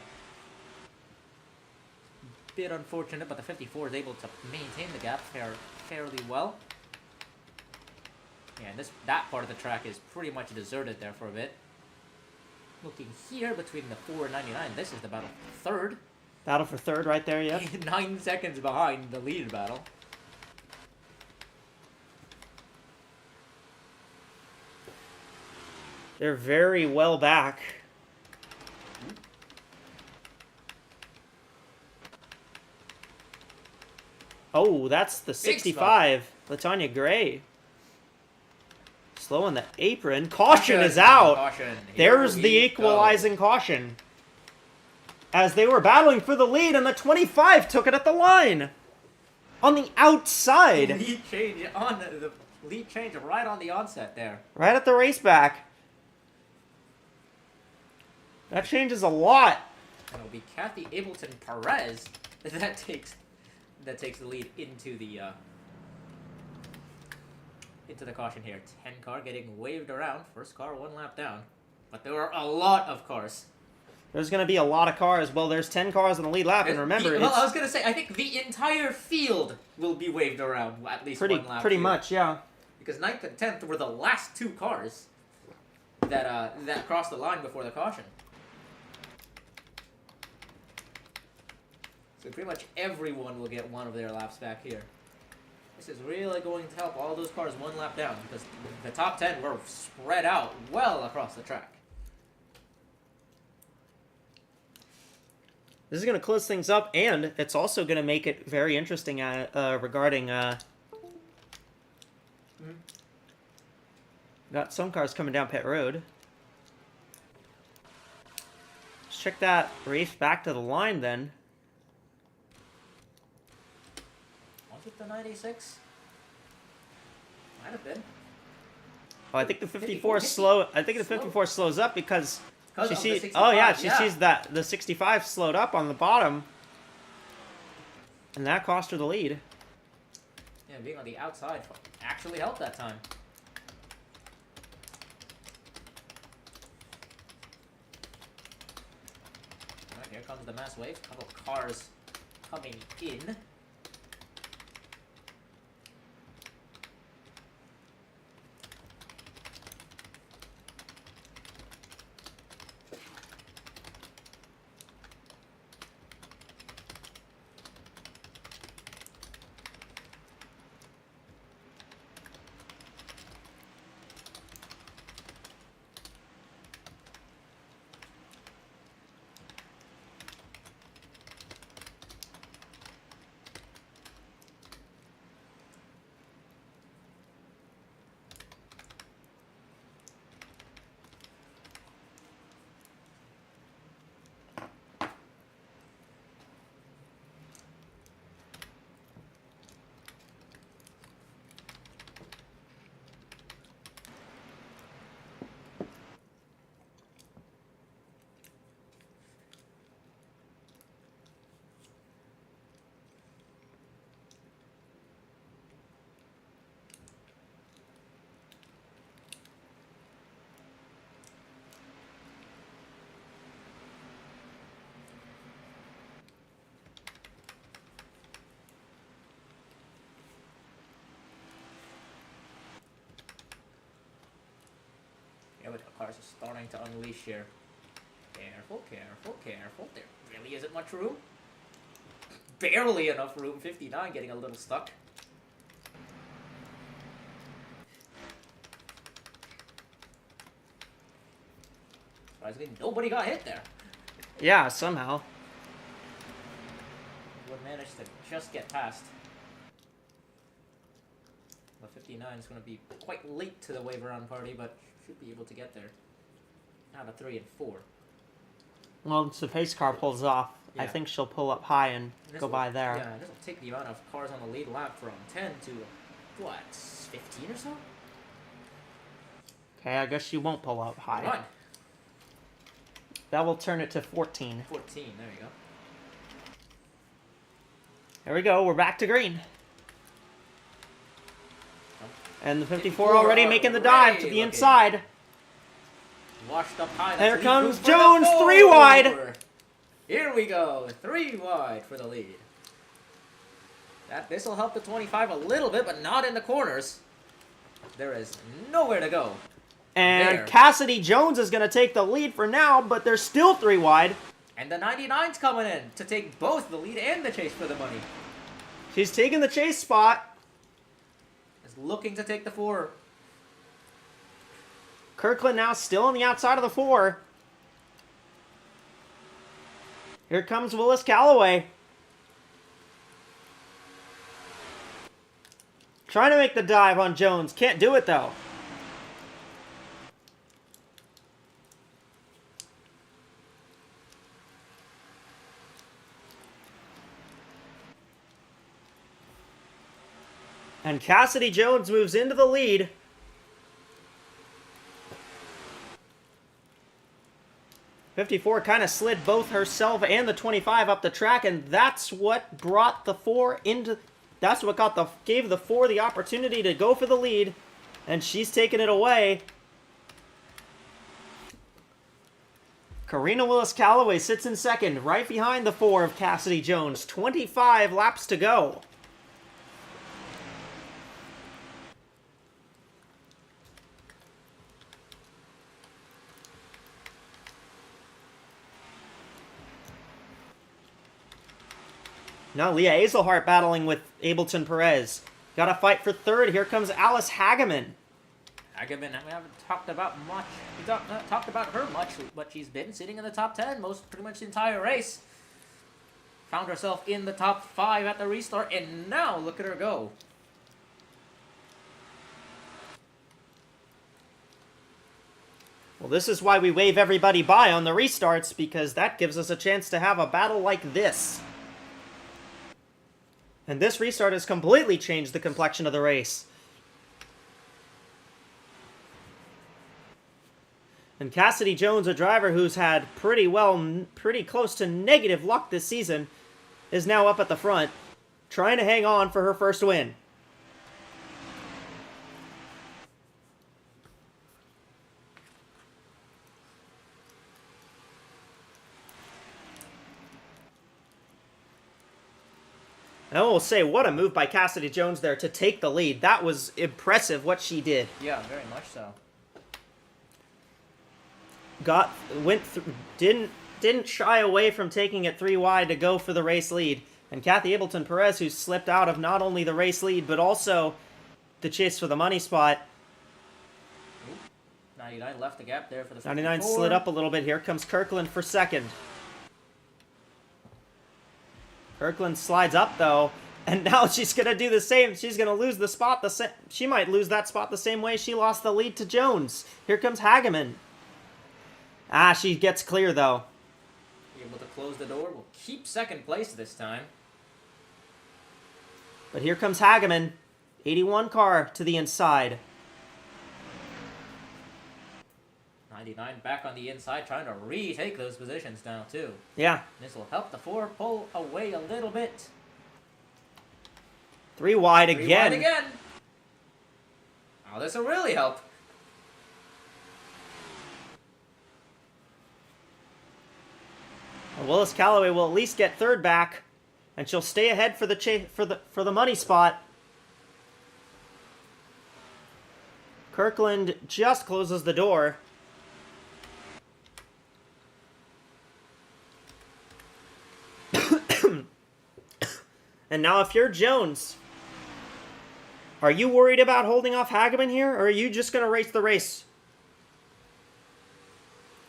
[SPEAKER 4] Bit unfortunate, but the 54 is able to maintain the gap fairly well. Yeah, and that part of the track is pretty much deserted there for a bit. Looking here between the 4 and 99, this is the battle for third.
[SPEAKER 3] Battle for third right there, yep.
[SPEAKER 4] 9 seconds behind the lead battle.
[SPEAKER 3] They're very well back. Oh, that's the 65. LaTanya Gray. Slow on the apron. Caution is out.
[SPEAKER 4] Caution.
[SPEAKER 3] There's the equalizing caution. As they were battling for the lead, and the 25 took it at the line. On the outside.
[SPEAKER 4] Lead change right on the onset there.
[SPEAKER 3] Right at the race back. That changes a lot.
[SPEAKER 4] And it'll be Kathy Ableton Perez that takes the lead into the caution here. 10 car getting waved around. First car 1 lap down. But there are a lot of cars.
[SPEAKER 3] There's going to be a lot of cars. Well, there's 10 cars in the lead lap, and remember,
[SPEAKER 4] I was going to say, I think the entire field will be waved around at least 1 lap.
[SPEAKER 3] Pretty
[SPEAKER 4] here.
[SPEAKER 3] much, yeah.
[SPEAKER 4] Because 9th and 10th were the last 2 cars that crossed the line before the caution. So pretty much everyone will get 1 of their laps back here. This is really going to help all those cars 1 lap down, because the top 10 were spread out well across the track.
[SPEAKER 3] This is going to close things up, and it's also going to make it very interesting regarding... Got some cars coming down pit road. Let's check that race back to the line, then.
[SPEAKER 4] Was it the 96? Might have been.
[SPEAKER 3] Oh, I think the 54 slow. I think the 54 slows up because she
[SPEAKER 4] of the
[SPEAKER 3] sees.
[SPEAKER 4] 65,
[SPEAKER 3] Oh yeah, she
[SPEAKER 4] yeah.
[SPEAKER 3] sees that the 65 slowed up on the bottom. And that cost her the lead.
[SPEAKER 4] Yeah, being on the outside actually helped that time. Alright, here comes the mass wave. A couple cars coming in. Yeah, but the cars are starting to unleash here. Careful, careful, careful. There really isn't much room. Barely enough room. 59 getting a little stuck. Surprisingly, nobody got hit there.
[SPEAKER 3] Yeah, somehow.
[SPEAKER 4] Would manage to just get past. But 59 is going to be quite late to the wave around party, but should be able to get there. Out of 3 and 4.
[SPEAKER 3] Well, if the pace car pulls off, I
[SPEAKER 4] Yeah.
[SPEAKER 3] think she'll pull up high and go by there.
[SPEAKER 4] Yeah, this will take the amount of cars on the lead lap from 10 to, what, 15 or so?
[SPEAKER 3] Okay, I guess she won't pull up high.
[SPEAKER 4] Run.
[SPEAKER 3] That will turn it to 14.
[SPEAKER 4] 14, there you go.
[SPEAKER 3] There we go, we're back to green. And the 54
[SPEAKER 4] 54
[SPEAKER 3] already making the dive to the
[SPEAKER 4] looking.
[SPEAKER 3] inside.
[SPEAKER 4] Washed up high.
[SPEAKER 3] There
[SPEAKER 4] That's
[SPEAKER 3] comes
[SPEAKER 4] lead for the
[SPEAKER 3] Jones, 3
[SPEAKER 4] 4.
[SPEAKER 3] wide.
[SPEAKER 4] Here we go, 3 wide for the lead. This will help the 25 a little bit, but not in the corners. There is nowhere to go.
[SPEAKER 3] And
[SPEAKER 4] There.
[SPEAKER 3] Cassidy Jones is going to take the lead for now, but they're still 3 wide.
[SPEAKER 4] And the 99's coming in to take both the lead and the chase for the money.
[SPEAKER 3] She's taking the chase spot.
[SPEAKER 4] Is looking to take the 4.
[SPEAKER 3] Kirkland now still on the outside of the 4. Here comes Willis Calloway. Trying to make the dive on Jones. Can't do it, though. And Cassidy Jones moves into the lead. .54 kind of slid both herself and the 25 up the track, and that's what brought the 4 into... That's what gave the 4 the opportunity to go for the lead, and she's taking it away. Karina Willis-Calloway sits in second, right behind the 4 of Cassidy Jones. 25 laps to go. Now Leah Azelhart battling with Ableton Perez. Got to fight for third. Here comes Alice Hageman.
[SPEAKER 4] Hageman, we haven't talked about much. We not talked about her much, but she's been sitting in the top 10 pretty much the entire race. Found herself in the top 5 at the restart, and now look at her go.
[SPEAKER 3] Well, this is why we wave everybody by on the restarts, because that gives us a chance to have a battle like this. And this restart has completely changed the complexion of the race. And Cassidy Jones, a driver who's had pretty close to negative luck this season, is now up at the front. trying to hang on for her first win. I will say, what a move by Cassidy Jones there to take the lead. That was impressive what she did.
[SPEAKER 4] Yeah, very much so.
[SPEAKER 3] Didn't shy away from taking it 3 wide to go for the race lead. And Kathy Ableton Perez, who slipped out of not only the race lead, but also the chase for the money spot.
[SPEAKER 4] 99 left the gap there for the
[SPEAKER 3] 99
[SPEAKER 4] 54.
[SPEAKER 3] slid up a little bit. Here comes Kirkland for second. Kirkland slides up, though, and now she's going to do the same. She's going to lose the spot. She might lose that spot the same way she lost the lead to Jones. Here comes Hageman. She gets clear, though.
[SPEAKER 4] Able to close the door. Will keep second place this time.
[SPEAKER 3] But here comes Hageman. 81 car to the inside.
[SPEAKER 4] 99 back on the inside, trying to retake those positions now, too.
[SPEAKER 3] Yeah.
[SPEAKER 4] This will help the 4 pull away a little bit.
[SPEAKER 3] 3 wide
[SPEAKER 4] 3
[SPEAKER 3] again.
[SPEAKER 4] wide again. Oh, this will really help.
[SPEAKER 3] Willis Calloway will at least get third back, and she'll stay ahead for the money spot. Kirkland just closes the door. And now if you're Jones, are you worried about holding off Hageman here, or are you just going to race the race?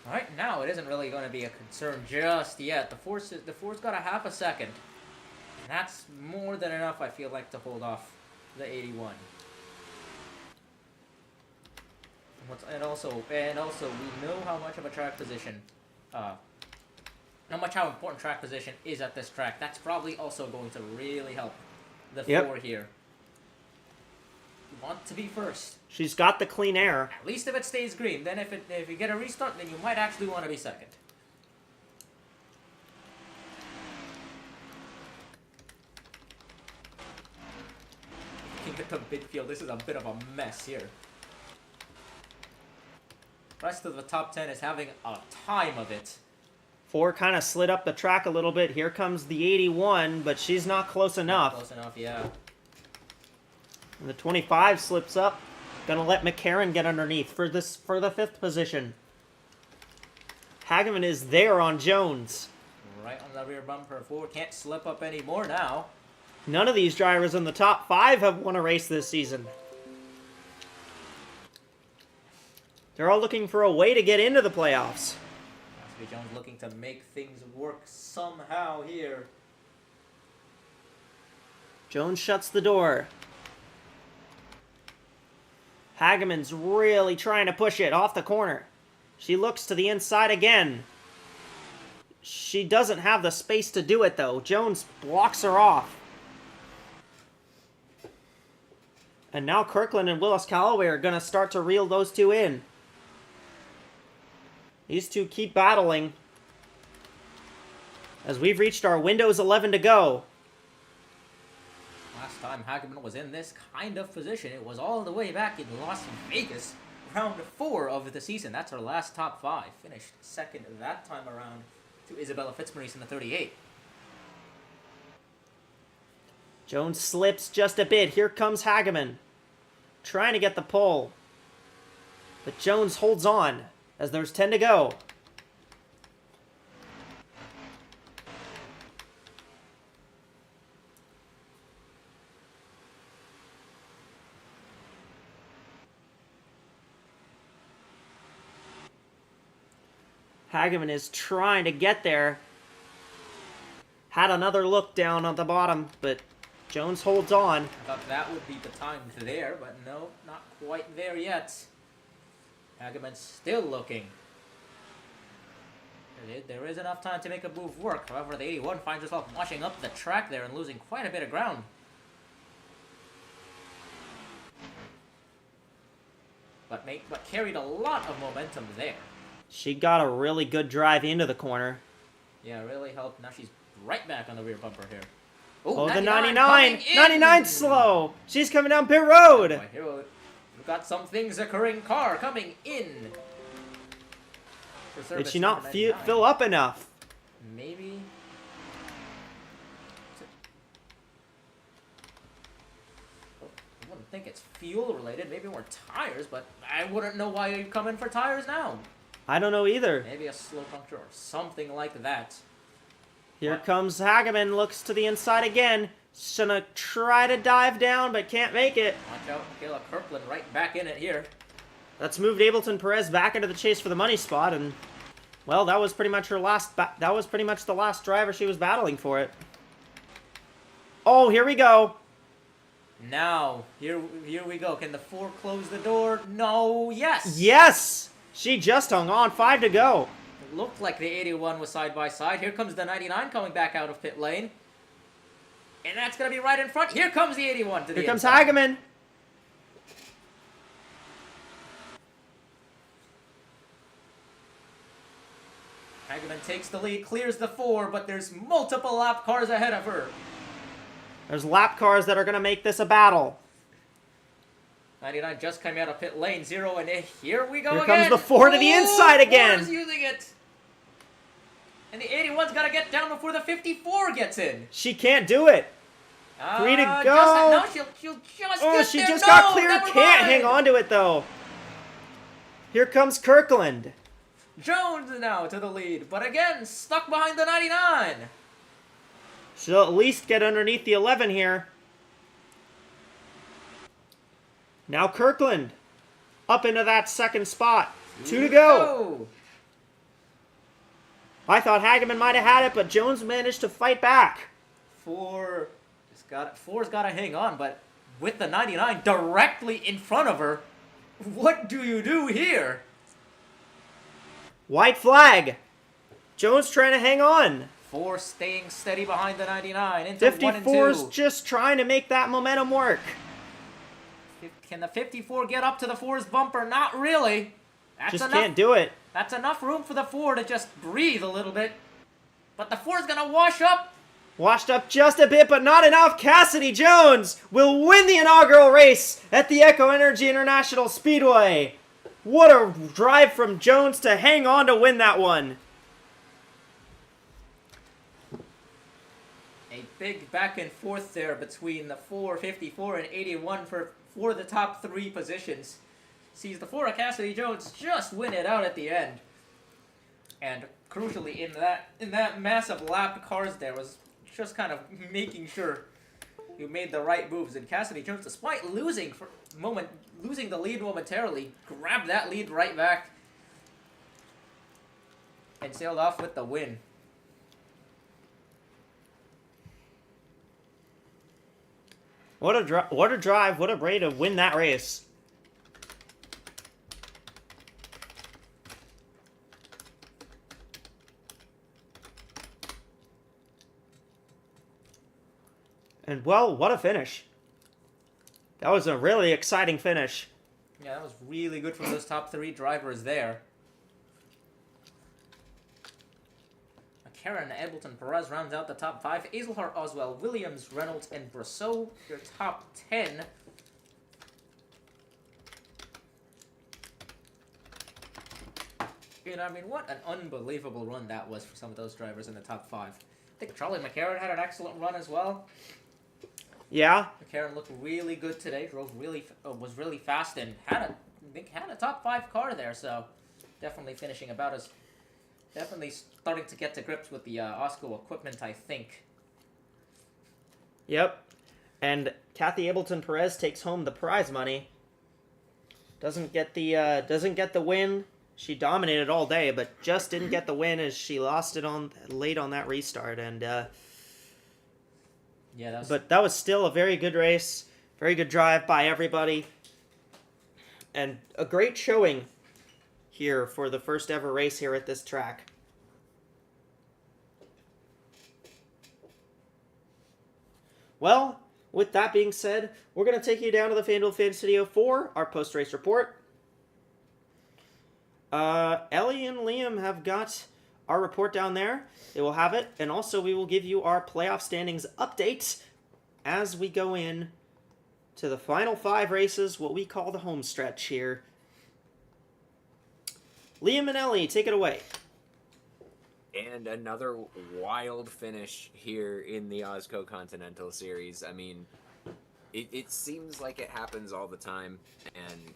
[SPEAKER 4] Right now, it isn't really going to be a concern just yet. The Force got a half a second. And that's more than enough, I feel like, to hold off the 81. And also, we know how much of a track position, how important track position is at this track. That's probably also going to really help the 4 here. You want to be first.
[SPEAKER 3] She's got the clean air.
[SPEAKER 4] At least if it stays green. Then if you get a restart, then you might actually want to be second. Looking at the midfield, this is a bit of a mess here. Rest of the top 10 is having a time of it.
[SPEAKER 3] 4 kind of slid up the track a little bit. Here comes the 81, but she's not close enough.
[SPEAKER 4] Close enough, yeah.
[SPEAKER 3] And the 25 slips up. Gonna let McCarran get underneath for the 5th position. Hageman is there on Jones.
[SPEAKER 4] Right on the rear bumper. 4 can't slip up anymore now.
[SPEAKER 3] None of these drivers in the top 5 have won a race this season. They're all looking for a way to get into the playoffs.
[SPEAKER 4] Cassidy Jones looking to make things work somehow here.
[SPEAKER 3] Jones shuts the door. Hageman's really trying to push it off the corner. She looks to the inside again. She doesn't have the space to do it, though. Jones blocks her off. And now Kirkland and Willis Calloway are going to start to reel those 2 in. These 2 keep battling. As we've reached our Windows 11 to go.
[SPEAKER 4] Last time Hageman was in this kind of position, it was all the way back in Las Vegas, round 4 of the season. That's our last top 5. Finished second that time around to Isabella Fitzmaurice in the 38.
[SPEAKER 3] Jones slips just a bit. Here comes Hageman. Trying to get the pole. But Jones holds on as there's 10 to go. Hageman is trying to get there. Had another look down on the bottom, but Jones holds on.
[SPEAKER 4] I thought that would be the time there, but no, not quite there yet. Hageman's still looking. There is enough time to make a move work. However, the 81 finds herself washing up the track there and losing quite a bit of ground. But carried a lot of momentum there.
[SPEAKER 3] She got a really good drive into the corner.
[SPEAKER 4] Yeah, really helped. Now she's right back on the rear bumper here.
[SPEAKER 3] Oh, the
[SPEAKER 4] 99
[SPEAKER 3] 99!
[SPEAKER 4] coming in.
[SPEAKER 3] 99 slow! She's coming down pit road!
[SPEAKER 4] Boy, here we've got some things occurring. Car coming in. For
[SPEAKER 3] Did
[SPEAKER 4] service
[SPEAKER 3] she not
[SPEAKER 4] number 99.
[SPEAKER 3] fill up enough?
[SPEAKER 4] Maybe. I wouldn't think it's fuel related. Maybe more tires, but I wouldn't know why you come in for tires now.
[SPEAKER 3] I don't know either.
[SPEAKER 4] Maybe a slow puncture or something like that.
[SPEAKER 3] Here comes Hageman, looks to the inside again. She's gonna try to dive down, but can't make it.
[SPEAKER 4] Watch out, Michaela Kirkland right back in it here.
[SPEAKER 3] That's moved Ableton Perez back into the chase for the money spot, and well, that was pretty much her last. That was pretty much the last driver she was battling for it. Oh, here we go.
[SPEAKER 4] Now, here we go. Can the 4 close the door? No, yes!
[SPEAKER 3] Yes! She just hung on. 5 to go.
[SPEAKER 4] It looked like the 81 was side by side. Here comes the 99 coming back out of pit lane. And that's going to be right in front. Here comes the 81 to the
[SPEAKER 3] Here comes
[SPEAKER 4] inside.
[SPEAKER 3] Hageman.
[SPEAKER 4] Hageman takes the lead, clears the 4, but there's multiple lap cars ahead of her.
[SPEAKER 3] There's lap cars that are going to make this a battle.
[SPEAKER 4] 99 just coming out of pit lane, 0, and here we go
[SPEAKER 3] Here
[SPEAKER 4] again.
[SPEAKER 3] comes the 4 to the inside again.
[SPEAKER 4] 4 is using it. And the 81's got to get down before the 54 gets in.
[SPEAKER 3] She can't do it. 3 to go.
[SPEAKER 4] No, she'll just
[SPEAKER 3] Oh,
[SPEAKER 4] get
[SPEAKER 3] she
[SPEAKER 4] there.
[SPEAKER 3] just
[SPEAKER 4] No,
[SPEAKER 3] got cleared.
[SPEAKER 4] never
[SPEAKER 3] Can't
[SPEAKER 4] mind.
[SPEAKER 3] hang on to it, though. Here comes Kirkland.
[SPEAKER 4] Jones now to the lead, but again, stuck behind the 99.
[SPEAKER 3] She'll at least get underneath the 11 here. Now Kirkland. Up into that second spot. 2 to go. I thought Hageman might have had it, but Jones managed to fight back.
[SPEAKER 4] 4's got to hang on, but with the 99 directly in front of her, what do you do here?
[SPEAKER 3] White flag. Jones trying to hang on.
[SPEAKER 4] 4 staying steady behind the 99 into 1 and 2.
[SPEAKER 3] 54's just trying to make that momentum work.
[SPEAKER 4] Can the 54 get up to the 4's bumper? Not really. That's
[SPEAKER 3] Just
[SPEAKER 4] enough.
[SPEAKER 3] can't do it.
[SPEAKER 4] That's enough room for the 4 to just breathe a little bit. But the 4's gonna wash up.
[SPEAKER 3] Washed up just a bit, but not enough. Cassidy Jones will win the inaugural race at the Echo Energy International Speedway. What a drive from Jones to hang on to win that one.
[SPEAKER 4] A big back and forth there between the 4, 54, and 81 for the top 3 positions. Sees the 4 of Cassidy Jones just win it out at the end. And crucially, in that massive lap cars there was just kind of making sure you made the right moves. And Cassidy Jones, despite losing the lead momentarily, grabbed that lead right back and sailed off with the win.
[SPEAKER 3] What a drive, what a way to win that race. And well, what a finish. That was a really exciting finish.
[SPEAKER 4] Yeah, that was really good from those top 3 drivers there. Karen Ableton Perez rounds out the top 5. Azelhart, Oswell, Williams, Reynolds, and Brosseau, your top 10. And I mean, what an unbelievable run that was for some of those drivers in the top 5. I think Charlie McCarron had an excellent run as well.
[SPEAKER 3] Yeah.
[SPEAKER 4] McCarron looked really good today. Was really fast and had a top 5 car there. So definitely finishing about as definitely starting to get to grips with the AWSCO equipment, I think.
[SPEAKER 3] Yep. And Kathy Ableton Perez takes home the prize money. Doesn't get the win. She dominated all day, but just didn't get the win as she lost it late on that restart. And
[SPEAKER 4] yeah,
[SPEAKER 3] but that was still a very good race, very good drive by everybody, and a great showing here for the first ever race here at this track. Well, with that being said, we're going to take you down to the FanDuel Fan Studio for our post-race report. Ellie and Liam have got our report down there. It will have it, and also we will give you our playoff standings update as we go in to the final 5 races, what we call the home stretch here. Liam and Ellie, take it away.
[SPEAKER 1] And another wild finish here in the AWSCO Continental Series. I mean, it seems like it happens all the time, and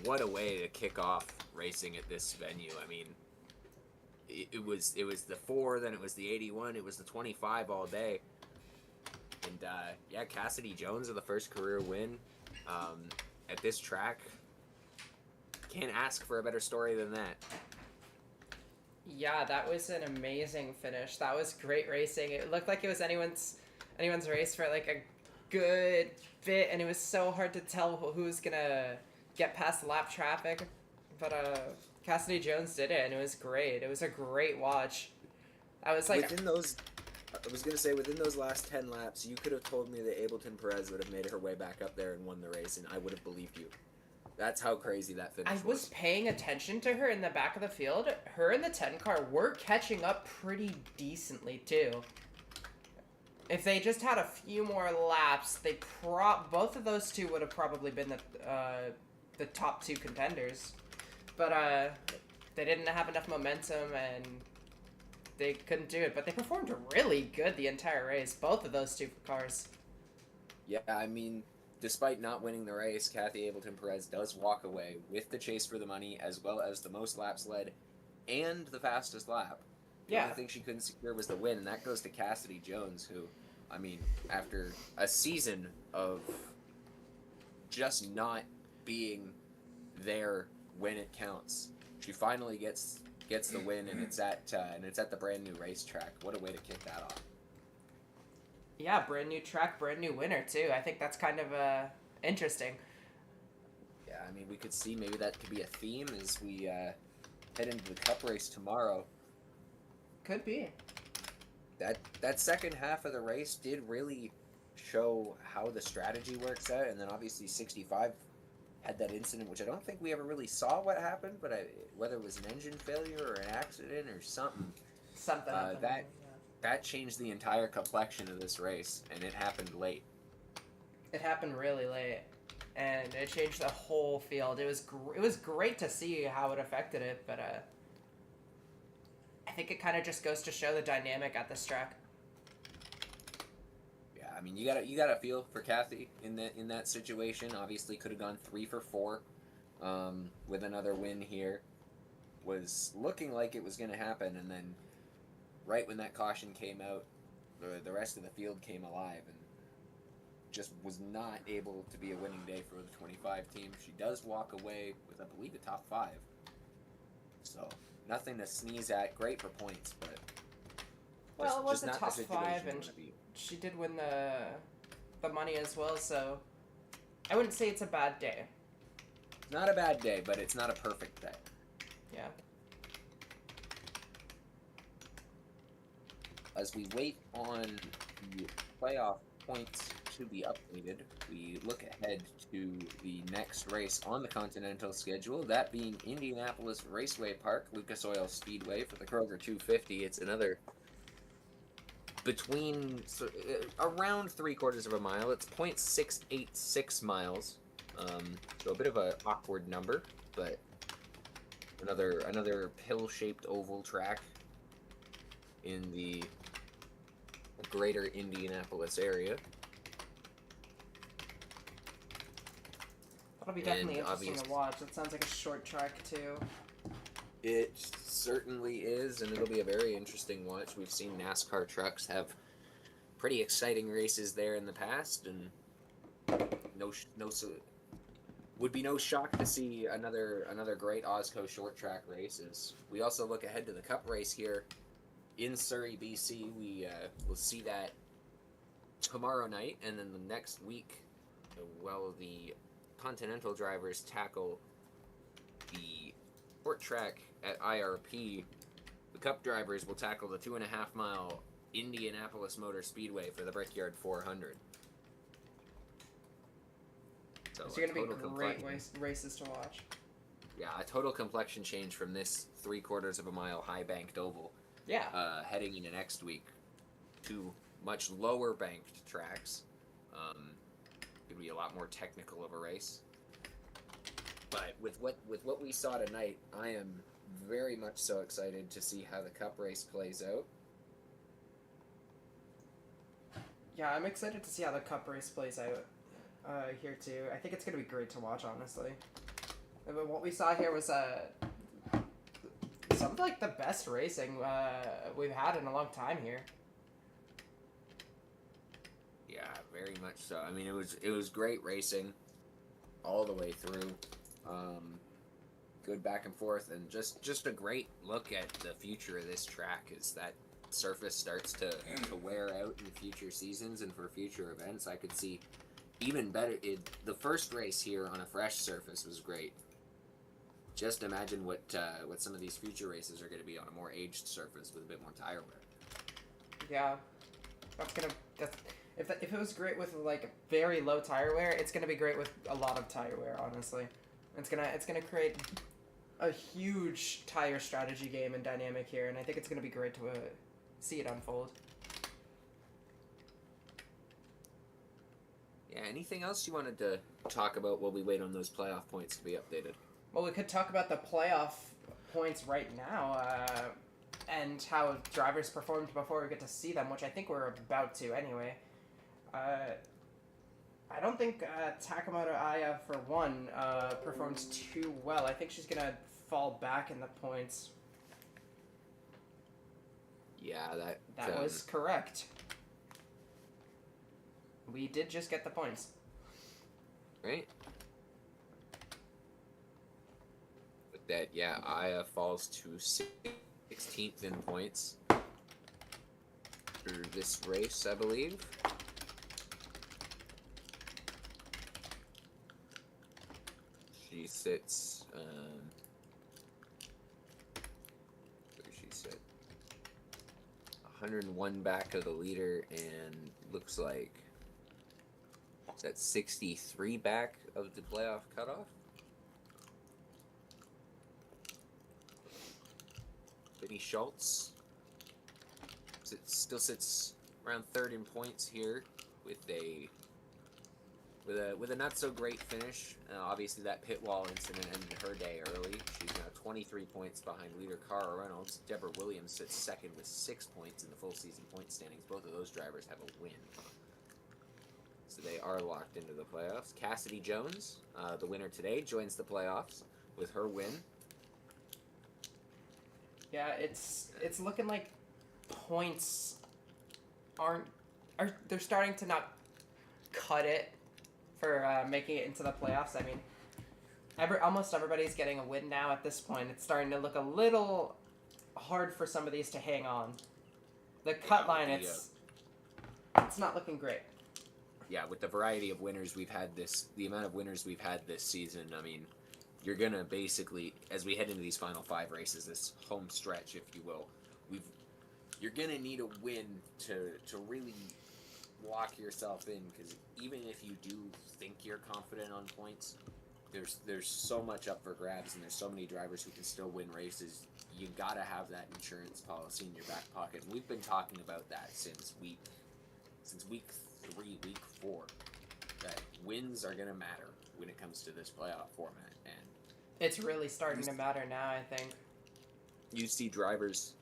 [SPEAKER 1] what a way to kick off racing at this venue. I mean, it was the 4, then it was the 81, it was the 25 all day. And yeah, Cassidy Jones with the first career win at this track. Can't ask for a better story than that.
[SPEAKER 2] Yeah, that was an amazing finish. That was great racing. It looked like it was anyone's race for like a good bit, and it was so hard to tell who's gonna get past lap traffic. But Cassidy Jones did it, and it was great. It was a great watch. I was like,
[SPEAKER 1] within those last 10 laps, you could have told me that Ableton Perez would have made her way back up there and won the race, and I would have believed you. That's how crazy that finish was.
[SPEAKER 2] I was paying attention to her in the back of the field. Her and the 10 car were catching up pretty decently too. If they just had a few more laps, both of those two would have probably been the top 2 contenders. But they didn't have enough momentum and they couldn't do it. But they performed really good the entire race, both of those 2 cars.
[SPEAKER 1] Yeah, I mean, despite not winning the race, Kathy Ableton Perez does walk away with the chase for the money, as well as the most laps led and the fastest lap. The only thing she couldn't secure was the win, and that goes to Cassidy Jones, who, I mean, after a season of just not being there when it counts, she finally gets the win, and it's at the brand new racetrack. What a way to kick that off.
[SPEAKER 2] Yeah, brand new track, brand new winner too. I think that's kind of interesting.
[SPEAKER 1] Yeah, I mean, we could see maybe that could be a theme as we head into the Cup race tomorrow.
[SPEAKER 2] Could be.
[SPEAKER 1] That second half of the race did really show how the strategy works out, and then obviously 65 had that incident, which I don't think we ever really saw what happened, but whether it was an engine failure or an accident or something.
[SPEAKER 2] Something.
[SPEAKER 1] That changed the entire complexion of this race, and it happened late.
[SPEAKER 2] It happened really late, and it changed the whole field. It was great to see how it affected it, but I think it kind of just goes to show the dynamic at this track.
[SPEAKER 1] Yeah, I mean, you gotta feel for Kathy in that situation. Obviously, could have gone 3 for 4 with another win here. Was looking like it was going to happen, and then right when that caution came out, the rest of the field came alive and just was not able to be a winning day for the 25 team. She does walk away with, I believe, a top 5. So, nothing to sneeze at. Great for points, but
[SPEAKER 2] well, it was a
[SPEAKER 1] not
[SPEAKER 2] top
[SPEAKER 1] the
[SPEAKER 2] 5, and she did win the money as well, so I wouldn't say it's a bad day.
[SPEAKER 1] Not a bad day, but it's not a perfect day.
[SPEAKER 2] Yeah.
[SPEAKER 1] As we wait on the playoff points to be updated, we look ahead to the next race on the Continental schedule, that being Indianapolis Raceway Park, Lucas Oil Speedway for the Kroger 250. It's another around 3/4 of a mile. It's 0.686 miles, so a bit of an awkward number, but another pill-shaped oval track in the greater Indianapolis area.
[SPEAKER 2] That'll be definitely interesting to watch. That sounds like a short track too.
[SPEAKER 1] It certainly is, and it'll be a very interesting watch. We've seen NASCAR trucks have pretty exciting races there in the past, and would be no shock to see another great AWSCO short track races. We also look ahead to the Cup race here in Surrey, BC. We will see that tomorrow night, and then the next week, well, the Continental drivers tackle the short track at IRP. The Cup drivers will tackle the 2.5 mile Indianapolis Motor Speedway for the Brickyard 400. So
[SPEAKER 2] it's going to be great races to watch.
[SPEAKER 1] Yeah, a total complexion change from this 3/4 of a mile high banked oval
[SPEAKER 2] Yeah.
[SPEAKER 1] Heading into next week, two much lower banked tracks. Gonna be a lot more technical of a race. But with what we saw tonight, I am very much so excited to see how the Cup race plays out.
[SPEAKER 2] Yeah, I'm excited to see how the Cup race plays out here too. I think it's gonna be great to watch, honestly. But what we saw here was some of like the best racing we've had in a long time here.
[SPEAKER 1] Yeah, very much so. I mean, it was great racing all the way through. Good back and forth, and just a great look at the future of this track as that surface starts to wear out in future seasons and for future events. I could see even better. The first race here on a fresh surface was great. Just imagine what some of these future races are going to be on a more aged surface with a bit more tire wear.
[SPEAKER 2] Yeah, if it was great with like very low tire wear, it's gonna be great with a lot of tire wear. Honestly, it's gonna create a huge tire strategy game and dynamic here, and I think it's gonna be great to see it unfold.
[SPEAKER 1] Yeah. Anything else you wanted to talk about while we wait on those playoff points to be updated?
[SPEAKER 2] Well, we could talk about the playoff points right now, and how drivers performed before we get to see them, which I think we're about to anyway. I don't think Takamoto Aya, for one, performs too well. I think she's going to fall back in the points.
[SPEAKER 1] Yeah,
[SPEAKER 2] That was correct. We did just get the points.
[SPEAKER 1] right. With that, yeah, Aya falls to 16th in points for this race, I believe. She sits. Where does she sit? 101 back of the leader, and looks like is that 63 back of the playoff cutoff. Vinny Schultz still sits around third in points here with a not so great finish. Obviously, that pit wall incident ended her day early. She's now 23 points behind leader Cara Reynolds. Deborah Williams sits second with 6 points in the full season point standings. Both of those drivers have a win, so they are locked into the playoffs. Cassidy Jones, the winner today, joins the playoffs with her win.
[SPEAKER 2] Yeah, it's looking like points they're starting to not cut it for making it into the playoffs. I mean, almost everybody's getting a win now at this point. It's starting to look a little hard for some of these to hang on. The cut line, it's not looking great.
[SPEAKER 1] Yeah, with the variety of winners we've had the amount of winners we've had this season, I mean, you're gonna basically, as we head into these final 5 races, this home stretch, if you will, you're gonna need a win to really lock yourself in, because even if you do think you're confident on points, there's so much up for grabs, and there's so many drivers who can still win races. You gotta have that insurance policy in your back pocket. And we've been talking about that since week 3, week 4, that wins are gonna matter when it comes to this playoff format, and
[SPEAKER 2] it's really starting to matter now. I think
[SPEAKER 1] you see drivers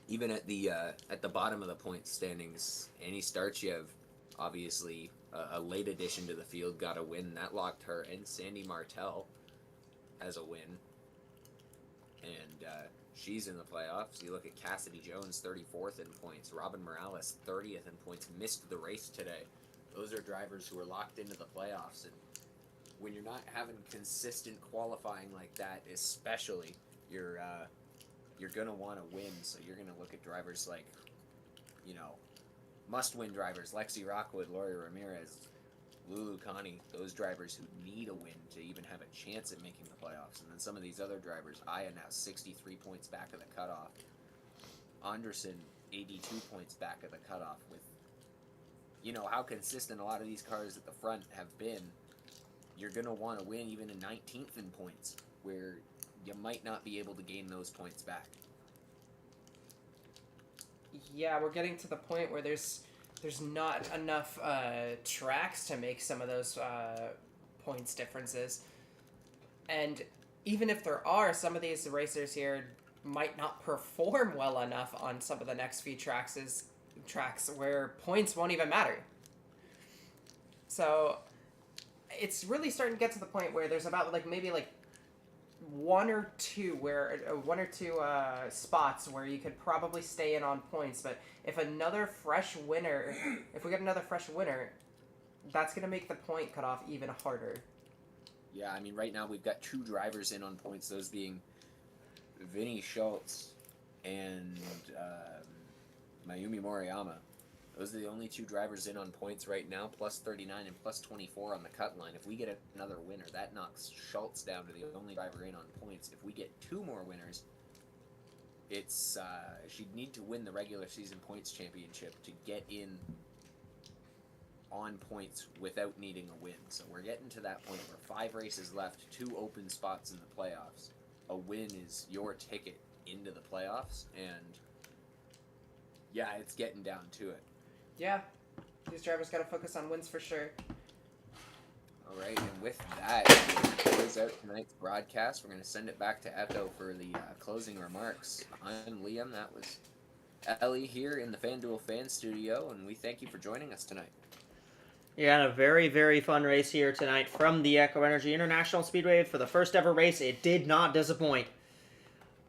[SPEAKER 1] even at the bottom of the point standings. Annie Starchev, obviously a late addition to the field, got a win that locked her, and Sandy Martel has a win, and she's in the playoffs. You look at Cassidy Jones, 34th in points. Robin Morales, 30th in points, missed the race today. Those are drivers who are locked into the playoffs, and when you're not having consistent qualifying like that, especially, you're gonna want to win. So you're gonna look at drivers like, must-win drivers: Lexi Rockwood, Lori Ramirez, Lulu Connie. Those drivers who need a win to even have a chance at making the playoffs. And then some of these other drivers: Aya now 63 points back of the cutoff. Anderson 82 points back of the cutoff. With how consistent a lot of these cars at the front have been, you're going to want to win even in 19th in points, where you might not be able to gain those points back.
[SPEAKER 2] Yeah, we're getting to the point where there's not enough tracks to make some of those points differences, and even if there are, some of these racers here might not perform well enough on some of the next few tracks where points won't even matter. So it's really starting to get to the point where there's about maybe one or two spots where you could probably stay in on points, but if we get another fresh winner, that's going to make the point cutoff even harder.
[SPEAKER 1] Yeah, I mean, right now we've got 2 drivers in on points, those being Vinny Schultz and Mayumi Moriyama. Those are the only 2 drivers in on points right now, plus 39 and plus 24 on the cut line. If we get another winner, that knocks Schultz down to the only driver in on points. If we get 2 more winners, it's she'd need to win the regular season points championship to get in on points without needing a win. So we're getting to that point where 5 races left, 2 open spots in the playoffs. A win is your ticket into the playoffs, and yeah, it's getting down to it.
[SPEAKER 2] Yeah, these drivers got to focus on wins for sure.
[SPEAKER 1] All right, and with that, we'll close out tonight's broadcast. We're going to send it back to Echo for the closing remarks. I'm Liam. That was Ellie here in the FanDuel Fan Studio, and we thank you for joining us tonight.
[SPEAKER 3] Yeah, and a very, very fun race here tonight from the Echo Energy International Speedway for the first ever race. It did not disappoint.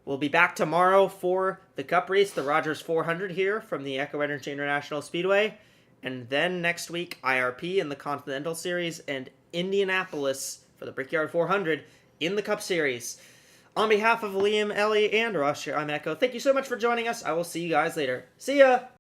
[SPEAKER 3] We'll be back tomorrow for the Cup race, the Rogers 400 here from the Echo Energy International Speedway. And then next week, IRP in the Continental Series and Indianapolis for the Brickyard 400 in the Cup Series. On behalf of Liam, Ellie, and Rush, I'm Echo. Thank you so much for joining us. I will see you guys later. See ya!